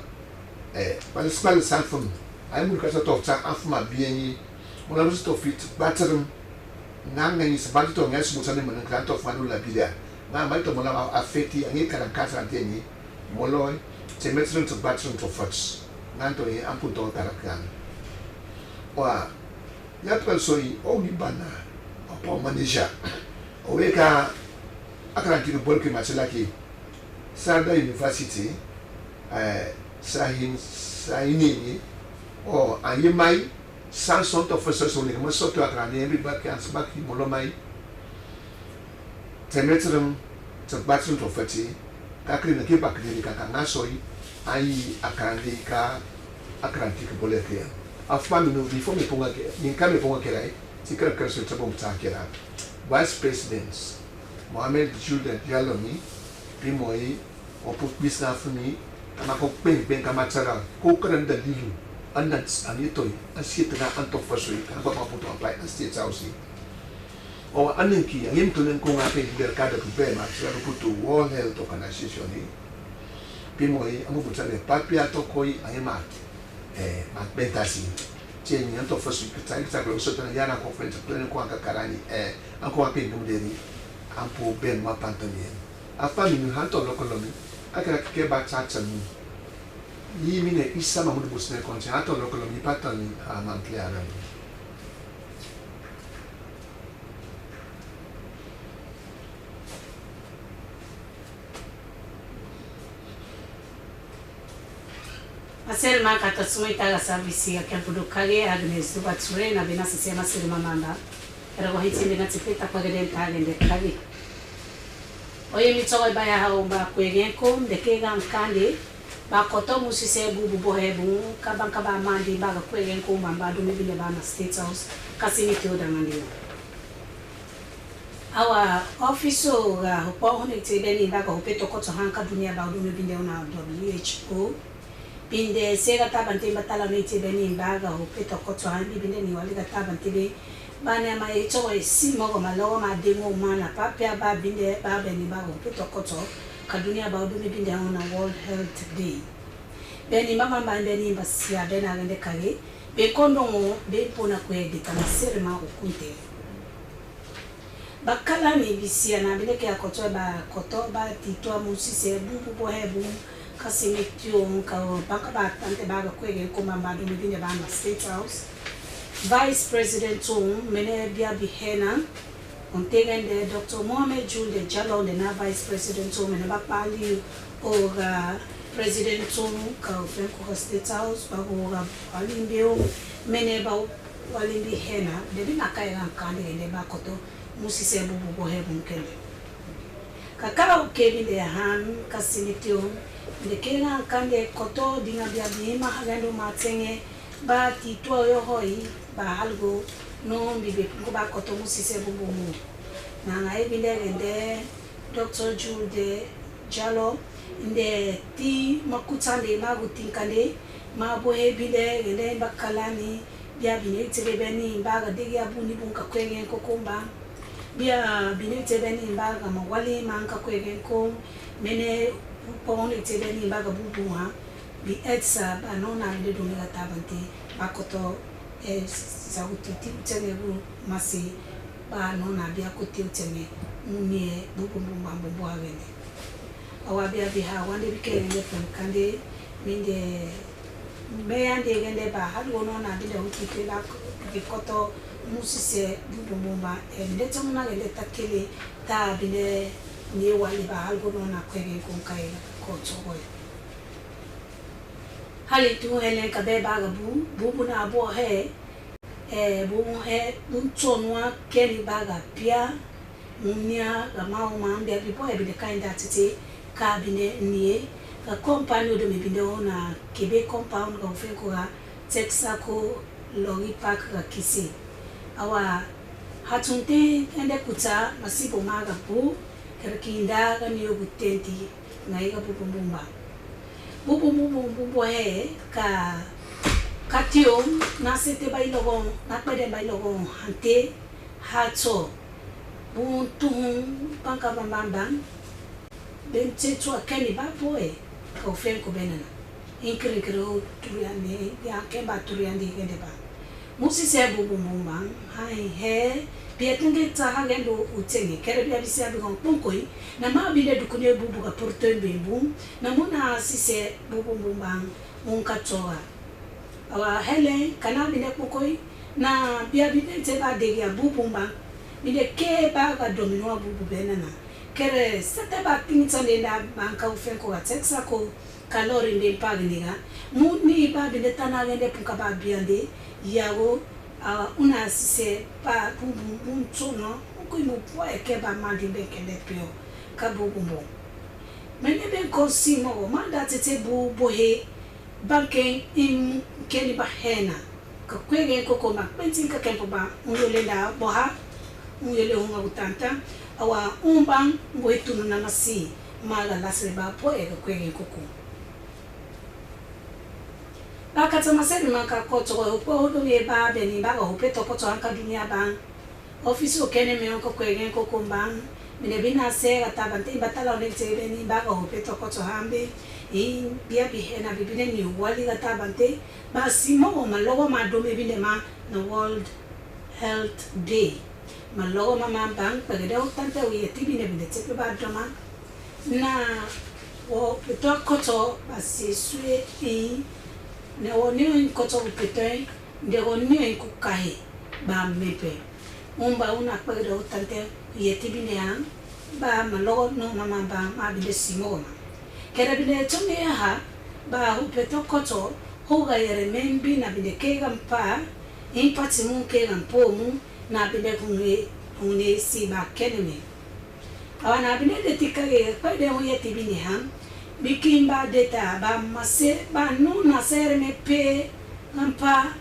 principal sanfum ay mun ka to ta afuma bieni mona lo to fit batterum nanga ni sabati to ngas mutane mun kan to fanu la bilia na mai to mona afeti ani kan kasa teni moloy te metron to batterum to fots nanto e amputo tarakan wa ya persoi o ni bana o manager o weka akranti bol ke machelaki Sarda University Sahini o ayemai sanson to professors on le so to akrani every back and back molomai temetrum to battle to fati kakri na ke back ni ka ngasoi ai akrani ka akranti ke boleke afpa mi no before me ponga ke ni ka me ponga ke rai tikra kerso to bom ta ke ra vice president Mohamed Jules Dialomi primoi o put bisna funi kama ko pen kama tsara ko kan dalilu annan anito asitna anto fasoi kan ba maputo apply state house o annen ki yim tunen ko ngape mercado ko be ma tsara puto World Health Organization ni primoi amu butale papia to koi ayema ma betasi cheni anto fasoi ka tsara ko so tan yana conference plan ko aka karani anko ape ndumdeni ampo ben ma pantamien afami ni hanto lokolomi akara ke ba chachamu yi mine isa mamudu busne konche hanto lokolomi patani amampliara Asel ma kata suita ga service ya kampudu kage Agnes duba tsure na bina sisema sirma manda era wahiti bina tipeta kwa geden tagende kage oye mi tsoy ba ya ha ba kwegen ko ndeke ga nkande ba koto musise bubu bohebu kabanga ba mandi ba ga kwegen ko mamba do mi bile ba na state house kasi mi to da mandi Our officer upon Beni Baga Peto to Hanka Dunia Baudumi Bindona WHO. Been the Sega Tabante Batalanate Beni Baga who Peto Koto Hanbi Bindeni Waliga Tabante. Bana my choice, Simo, Maloma, Demo, Mana, Papia, Babinde, Babeni Bago, Peto Koto, Kadunia Baudumi Bindona World Health Day. Beni Mama Beni Basia Bena and the Kali, Bekondo, Bepona Kwe, the Kanaserma Kunte. Bakala ni bisia na bile ke akoto ba tito musi se bubu bo hebu kasimetio ka baka ba tante ba ko ege ko mamba do bine ba na State House Vice President mene bia bihena ontegende Dr. Mohamed Julde Jallo na Vice President mene ba pali o President ka ko State House ba ko alimbio mene ba walimbi hena de bina kai ran kande ne ba koto musi se bubu bo hebu mkele kakala ukebi de han kasimitio de kena kande koto dinga bia bima hagando matenge ba tito yo hoi ba algo no bibe ko ba koto musi se bubu mu na ngai binde Dr. Julde Jallo inde ti makutande magutinkande ma bo hebide inde bakalani bia bine tebeni baga de ya buni bunka kwenge kokomba bia binete beni mbaga mawali manka kwegen ko mene pone tebeni mbaga bubuha bi etsa banona le dunga tabante bakoto sauti tene bu masi banona bia kote tene munie bubu mbambo awene awa bia biha wande bikele kande minde meyande gende ba halu na bile ukite la bikoto musise bubumba ndetse muna gende takele ta bile ni wali ba algo na kwege konkai ko tsogo hali tu hele ka be ba bubu na bo he bubu he untonwa keni baga pia munya ga mauma mbia bipo e bile kainda tete ka bine nie ka company do me binde ona kebe compound ga ofenko ga Texaco Lori Park ga kisi awa hatunte ende kuta masibo maga pu kerkinda ga niyo gutenti ngai ga bubumbumba bubu he ka katio na sete bailogo na pede bailogo hante hato buntu panka bambamba bente tu akeni ba boy ka ofenko benana inkirikiro turiane ya kemba turiande gende ba musi se bubu mumba hai he bietenge taha gendo utenge kere bia bisia bigon ponkoi na ma bile dukune bubu ka porte bembu na mona sise bubu mumba munka toa awa hele kana bile ponkoi na bia bile te ba de ya bubu mumba bile ke ba ga domino bubu benana kere sete ba tintsande na banka ufenko wa Texaco kalori mbe pagniga muni ba bile tana gende punka ba biande yago una sise pa bubu tsono ko mo po eke ba mandi be kende pio ka bubu mo mene be ko simo manda tete bubu he banke im keni ba hena ka kwege ko ko ma pentin ka kempo ba uyole nda boha uyole hunga utanta awa umbang ngoitunu na masi maga lasre ba po e ka kwege ko ko bakatsa maseni maka koto ko do ye ba beni ba go peto koto anka dunia ba office o kene me ko kwegen ko kombang mine bina se ata bante batala ne te beni ba go peto koto hambe e bia bihena bibine ni wali ata bante ba simo malogo ma do me bine ma na World Health Day malogo mama bang pagede o tante o ye tibine bine te ba drama na o peto koto ba se sue e ne oni koto upete de oni ku kai ba mepe umba una pagde utante yeti binean ba malo no mama ba ma bile simona kera bile tumi ha ba upete koto hoga yere membi na bile kega mpa impati mun kega mpomu na bile kunwe si ba keneme awana bile de tikage pagde o yeti binean bikimba deta ba mase ba no na sere me pe ampa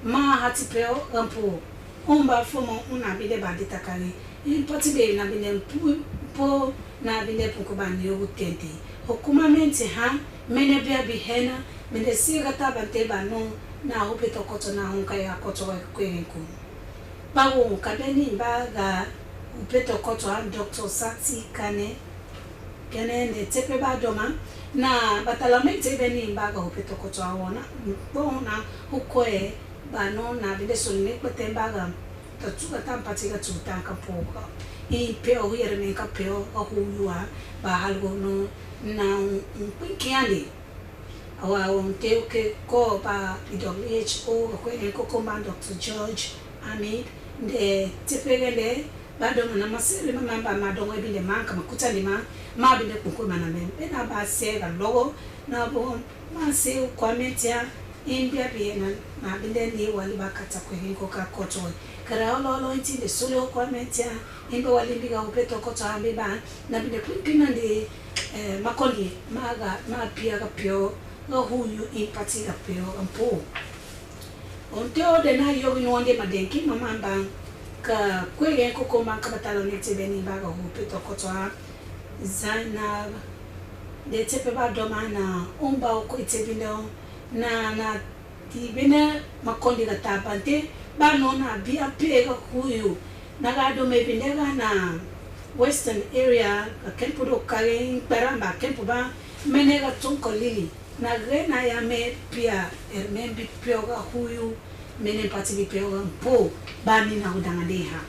ma hatipeo ampo umba fomo una bide ba deta kali impati be na bine po na bine puko ba ni utente hokumamente ha mene bia bihena mene siga tabante ba no na hopeto koto na honka ya koto wa kwenku bawo kabeni baga upeto koto ha Dr. Sati Kane ne tepe ba doma na batalamente beni baga upeto koto awona bona hukoe ba no na bide solne kwete baga tatuka tampati ga tutanka poka I peo here me ka peo a huwa ba halgo no na pinkiani awa on teuke ko ba WHO ko en ko komando Dr. George Amid de tepegele ba do na masere mama ba madongo bile manka makuta lima ma bile kunko mana me na ba se ga logo na bo ma se kwa metia imbia biena na bile ni wali bakata ko hinko ka koto kara lo inti de solo kwa metia imbe wali biga upeto koto ambe ba na bile kunkina de makondi maga ma pia ga pio no huyu impati ga pio ampo onteo de na yo no ande madenki mama ba ka kwege koko manka batalo nete beni baga upeto koto zana de tepe ba domana umba ko itebino na tibena makondi ga tabante ba no na bia pega huyu na ga do me binega na western area ka kempo do kare paramba kempo ba menega tonko lili na rena ya me pia ermembi pioga huyu mene pati bi pioga po ba ni na udanga deha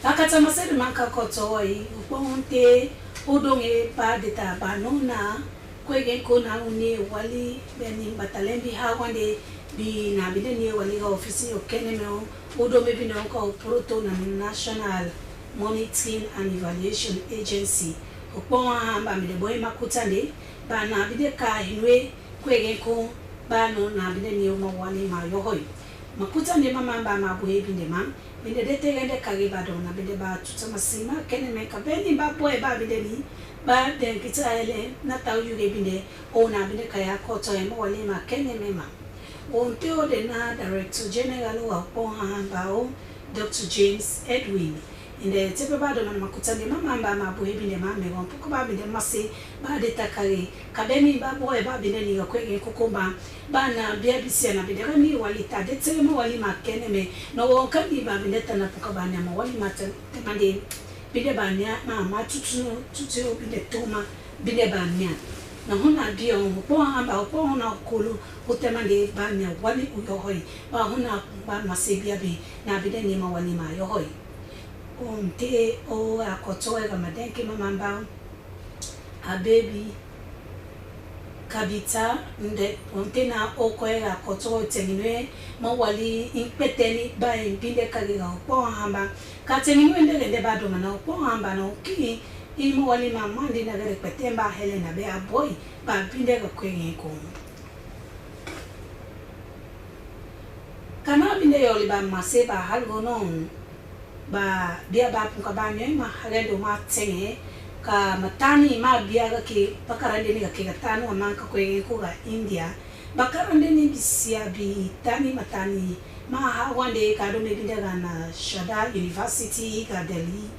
akata masere manka kotoi uponte udonge pa deta banona kwege kona uni wali beni batalembi hawande bi na bideni wali ga ofisi okenemo udo mebi na ko proto na National Monitoring and Evaluation Agency opon amba mide boy makutande ba na bide ka hinwe kwege ko ba no na bideni o mawani ma yohoy makutande mama amba mabuhe binde ma binde dete gende kage ba do na bide ba tutama sima keneme ka beni ba boy ba bideni ba den kitale na taw yuge binde o na bide kaya ko to e mo wali ma keneme ma on teo de na Director General wa Pohambao Dr. James Edwin in the tepe ba do na makutande mama amba mabuhe binde ma me gon poko ba binde mase ba de takare kabeni ba boy ba binde ni kwege kokomba ba na bia bisia na binde ni wali ta de te mo wali ma keneme no won kan ni ba binde ta na poko ba na mo wali ma te mande bide ba nya ma tutu bide toma bide ba nya na hona dia on po amba po na kulu utemande ba nya wali uyohoi ba hona ba masebia bi na bide ni ma wali ma yohoi on te o akotoe ga madenke mama a baby kabita nde on te na okoe ga akotoe teminwe ma wali impeteni ba bide kagiga po amba ka teminwe ndele ba do na po amba no ki imo wali mama ndi na gere petemba Helena be a boy ba binde ga kwenye ko kana binde yoli ba mase ba halgo non ba dia ba puka ba nye ma halendo ma tenge ka matani ma bia ga ki pakarande ni ga ki gatanu amanka kwenye ko ga India bakarande ni bisia bi tani matani ma ha wande ka do me binde ga na Shada University ga Delhi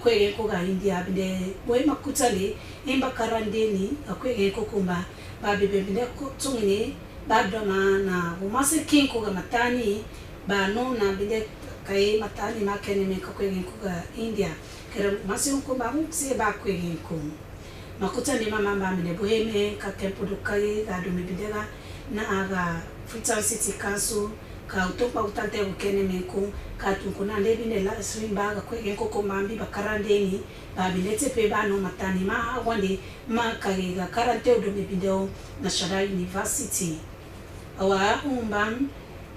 kwege ko ga India binde boy makutale imba karandeni kwege ko kumba ba bebe binde ko tungini ba dona na umase king ko ga matani ba no na binde kai matani makene me ko kwege ko ga India kera mase ko ba mukse ba kwege ko makutale mama ba binde boy me ka tempo do kai ga do me binde ga na aga Freetown City Council ka utopa utante ukene meko ka tunkuna lebi ne la swimba ga kwege koko mambi bakarandeni ba bilete pe ba no matani ma wande ma kage ga karante odo bibideo na Shada University awa umban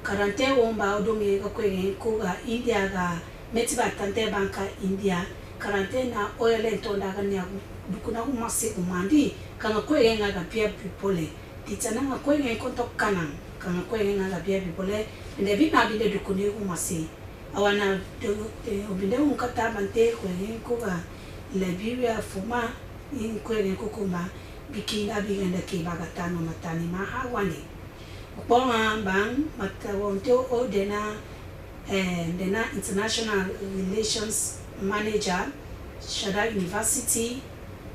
karante umba odo me ga kwege ko ga India ga meti batante banka India karante na oile ntonda ga nya dukuna umase umandi kanga kwege ga pia pipole titana ga kwege ko tokkana kanga kwege ga pia pipole ne bina binde dukuni umase awana de obinde unkata bante kwege ko ga Liberia fuma in kwege ko kuma bikina bigenda ke bagatano matani ma hawane Ponga bang matawonto odena and the International Relations Manager, Shada University,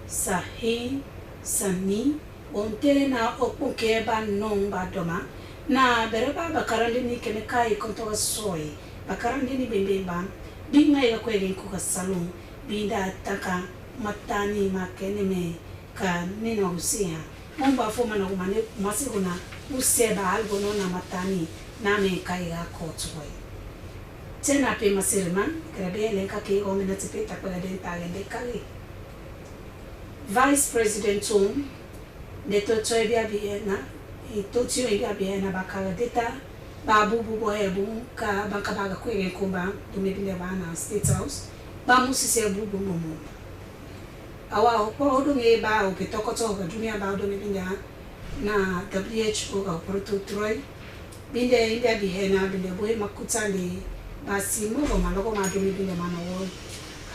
Sahi, Sani, Onte na Opunke ba non ba doma, na bereba bakarandi ni kenekai kontoa soy, bakarandi ni bembeba, binga ya kwege kuka salon, binda taka matani makeneme ka nina usia. Mumba foma na umane masiguna useba algono na matani na me kaiga kotoi. Tena pe masirma, grabe lenka ke omena tipeta kwa denta lende kali. Vice President Tom, de totoi bia biena, e totio bia biena bakala deta, babu bubo ebu ka banka baga kwege kumba dumebile bana State House, ba musise bubu mumu. Awa ko odo nge ba o petokoto ga dunia ba odo mebinga na WHO ga proto Troy binde india bihena binde boy makutali basi mo maloko ma do mebinga mana World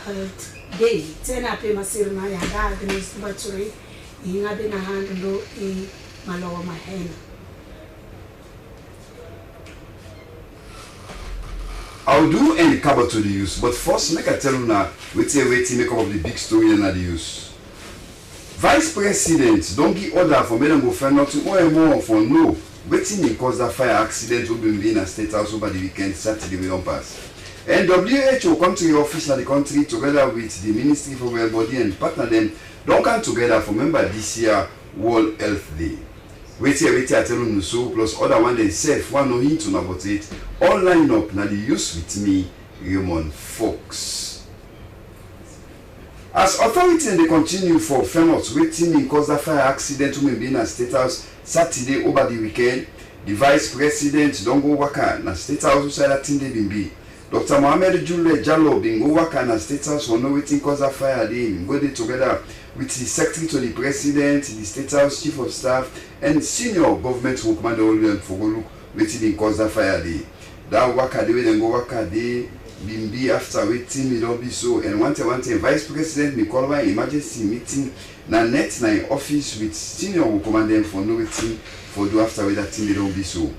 Health Day tena pe masirma ya da Agnes Baturi inga bina hando I malawa mahena. I'll do any cover to the use, but first make I tell you now, waiting make up of the big story in the use. Vice President don't give order for me to go find out more and more for no. Waiting in cause that fire accident will be in a State House over the weekend, Saturday we don't pass. And WHO come to the office of the country together with the Ministry for Well Body and partner them don't come together for remember this year World Health Day. Wait here, I tell you so plus other one they safe one no hint to about it. All line up now the use with me, Raymond Fox. As authorities they continue for famous waiting in cause of fire accident to be in a State House Saturday over the weekend, the Vice President don't go work na State House inside that thing they been. Dr. Mohamed Jule Jallo being go work na State House for no waiting cause of fire day. Go there together with the Secretary to the President, the State House Chief of Staff, and senior government workman for go look waiting in cause of fire day. That work a day then go work a day, be after waiting me don't be so. And one time Vice President me call my emergency meeting na net na in office with senior workman for no waiting for do after with that thing they don't be so.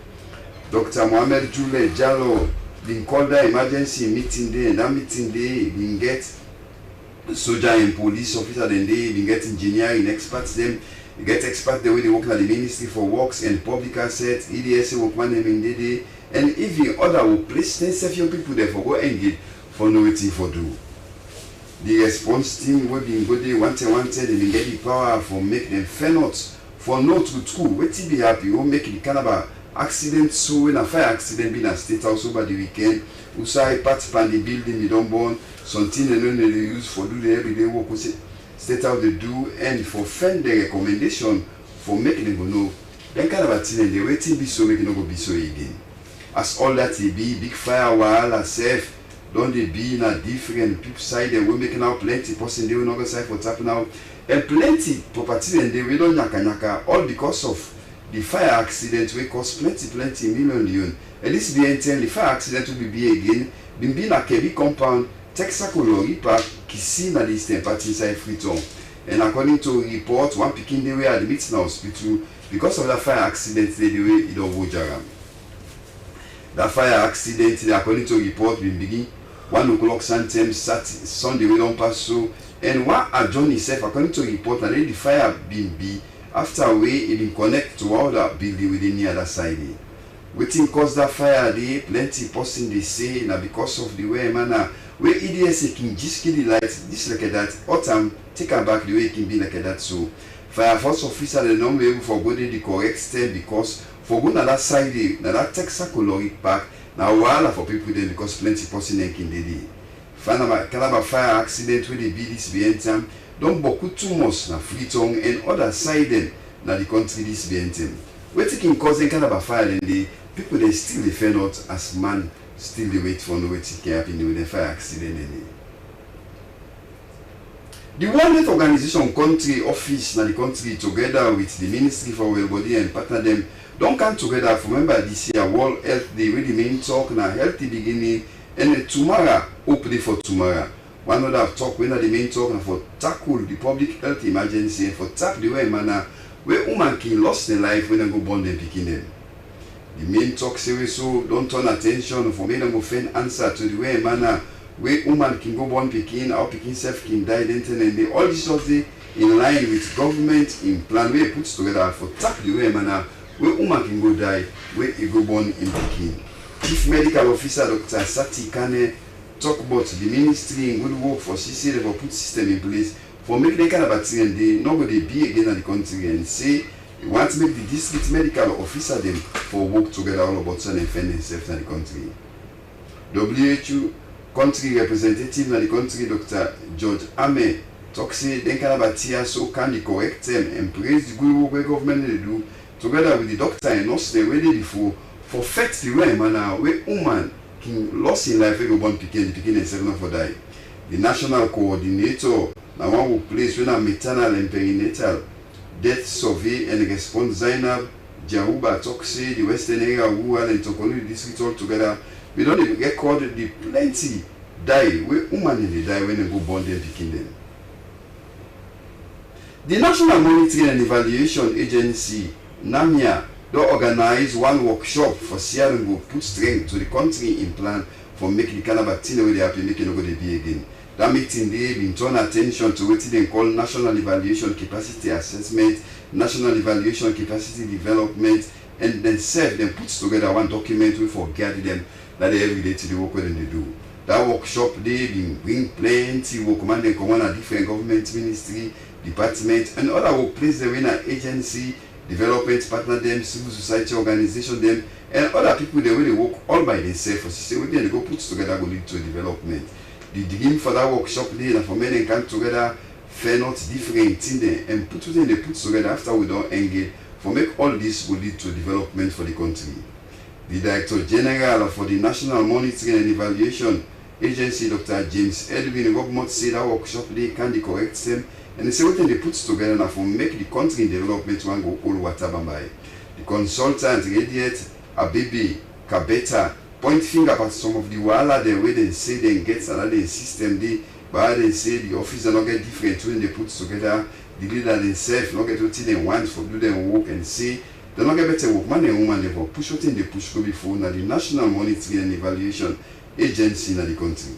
Dr. Mohamed Jule Jallo been called that emergency meeting day, and that meeting day been get soldier and police officer then they get engineering experts them get experts the way they work at the Ministry for Works and Public Assets, EDSA workman them in the day, and even other will place 10 young people there for go engage for no waiting for do. The response team will be good day wanted they been get the power for make them fair notes for no to school waiting be happy will make the cannabis accident so when a fire accident been a State House over the weekend. Usai participant the building we don't burn something they don't use for do the everyday work we State House they do and for find the recommendation for making them go know then kind of a thing they waiting be so making no go be so again. As all that they be big fire while safe don't they be in a different people side and we making out plenty person they will not go side for tap now and plenty property and they will don't nyaka all because of the fire accident will cost plenty million. And this be intend the fire accident will be again. Been a Kebi compound, Texaco Park, Kisi na the eastern part inside Freetown. And according to report, one picking the way at the Midtown Hospital because of the fire accident the way it don't Jaram. That fire accident, according to report, will begin 1 o'clock sometimes Sunday we don't pass so. And what adjourn itself according to report and then the fire been be after we it been connect to all that building within the other side. Waiting cause that fire day, plenty person they say now because of the way manner where EDSA can just get the light this like that autumn take her back the way it can be like that so fire force officer they don't be able for go the correct step because for go na that side na that Texaco Park now while for people there because plenty person they can dey. Canada fire accident where they be this behind time don't boku too much na Freetown and other side them na the country this behind time. We're taking causing Canada fire and the people they still they fail not as man still they wait for no way to care happen with the fire accident. The World Health Organization country office na the country together with the Ministry for Well Body and partner them don't come together for remember this year World Health Day with the main talk na healthy beginning and tomorrow hopefully for tomorrow. One other talk when the main talk na for tackle the public health emergency and for tap the way manner where woman can lost their life when they go born them picking them. The main talk say so don't turn attention for me go find answer to the way manner where woman can go born pikin or pikin self can die then all this sort of in line with government in plan where it puts together for tap the way manner where woman can go die where it go born in pikin. Chief Medical Officer Dr. Sati Kane talk about the ministry in good work for CC for put system in place for make the kind of and they not go they be again in the country and say we want to make the district medical officer them for work together all about and defend themselves in the country. WHO country representative in the country Dr. George Ame talk say then kind of so can the correct them and praise the good work where government they do together with the doctor and nurse they ready before for fact the way manner where woman can lost in life go born pikin the pikin and seven for die. The national coordinator now one will place when a maternal and perinatal death survey and response Zainab Jahuba talk say the western area rural and Tokolu district all together we don't record the plenty die where woman they die when they go born them pikin them. The National Monitoring and Evaluation Agency NAMIA don't organize one workshop for Sierra go put strength to the country in plan for making the kind of activity where they have to make it go to be again. That meeting they been turn attention to what they call National Evaluation Capacity Assessment, National Evaluation Capacity Development, and then serve them puts together one document we for guide them that they every day to the work when they do. That workshop they been bring plenty work command and command a different government ministry, department, and other workplace they in an agency, development partner them, civil society organization them, and other people they really work all by themselves for say what they go put together go lead to development. The dream for that workshop day and for men and come together fair not different thing there and put it in they put together after we don't engage for make all this will lead to development for the country. The Director General for the National Monitoring and Evaluation Agency, Dr. James Edwin Robmont, said that workshop day can the correct them and they say what they put together now for make the country in development one go all water by. The consultant Radiate Abibi Kabeta point finger at some of the wahala the way they say they get another system they but they say the officer not get different when they put together the leader themselves not get what they want for do them work and say they not get better work man and woman never push what they push go before now the National Monitoring and Evaluation Agency in the country.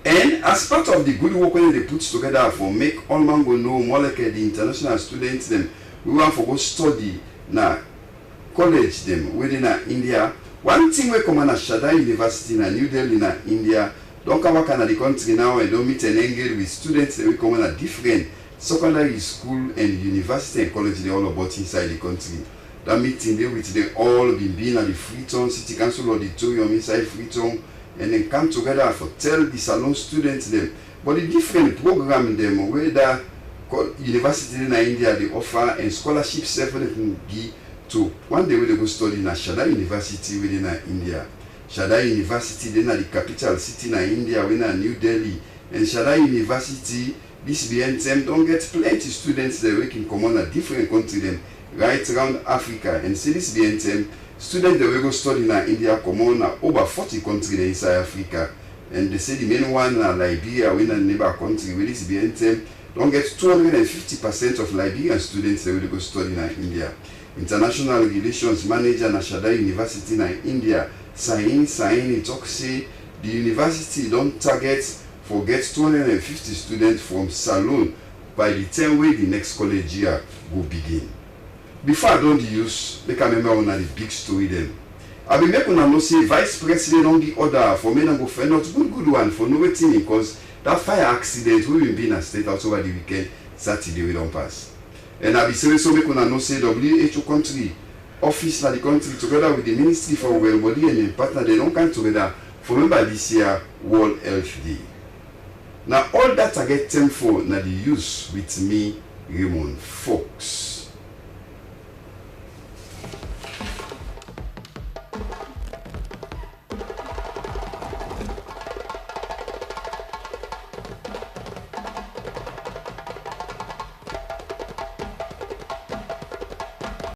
And as part of the good work when they put together for make all man go know more like the international students them we want for go study now college them within India. One thing we come on Shaddai University in New Delhi in India, don't come back in the country now and don't meet and engage with students that we come on a different secondary school and university and college they all about inside the country. That meeting there with them all being at the Freetown City Council auditorium inside Freetown and then come together for tell the salon students them. But the different program them where the university in India they offer and scholarships they can give to one day we go study in Shaddai University within India. Shaddai University then at the capital city in India within New Delhi and Shaddai University this BNTM don't get plenty students that we can come on a different country them right around Africa and see this BNTM students that we go study in India come on over 40 countries inside Africa and they say the main one Liberia within a neighbor country with this BNTM don't get 250% of Liberian students that we go study in India. International Relations Manager na Shaddai University in India, Saini talk say the university don't target for get 250 students from Salon by the time way the next college year will begin. Before I don't use, make I remember on the big story then. I be make una know say Vice President don't give order for me to go find out good one for no waiting because that fire accident we will be in a state out over the weekend Saturday we don't pass. And I be saying so make una know say WHO country office na the country together with the Ministry for Well-Body and partner they don't come together for remember this year World Health Day. Now all that I get time for na the use with me Raymond Fox.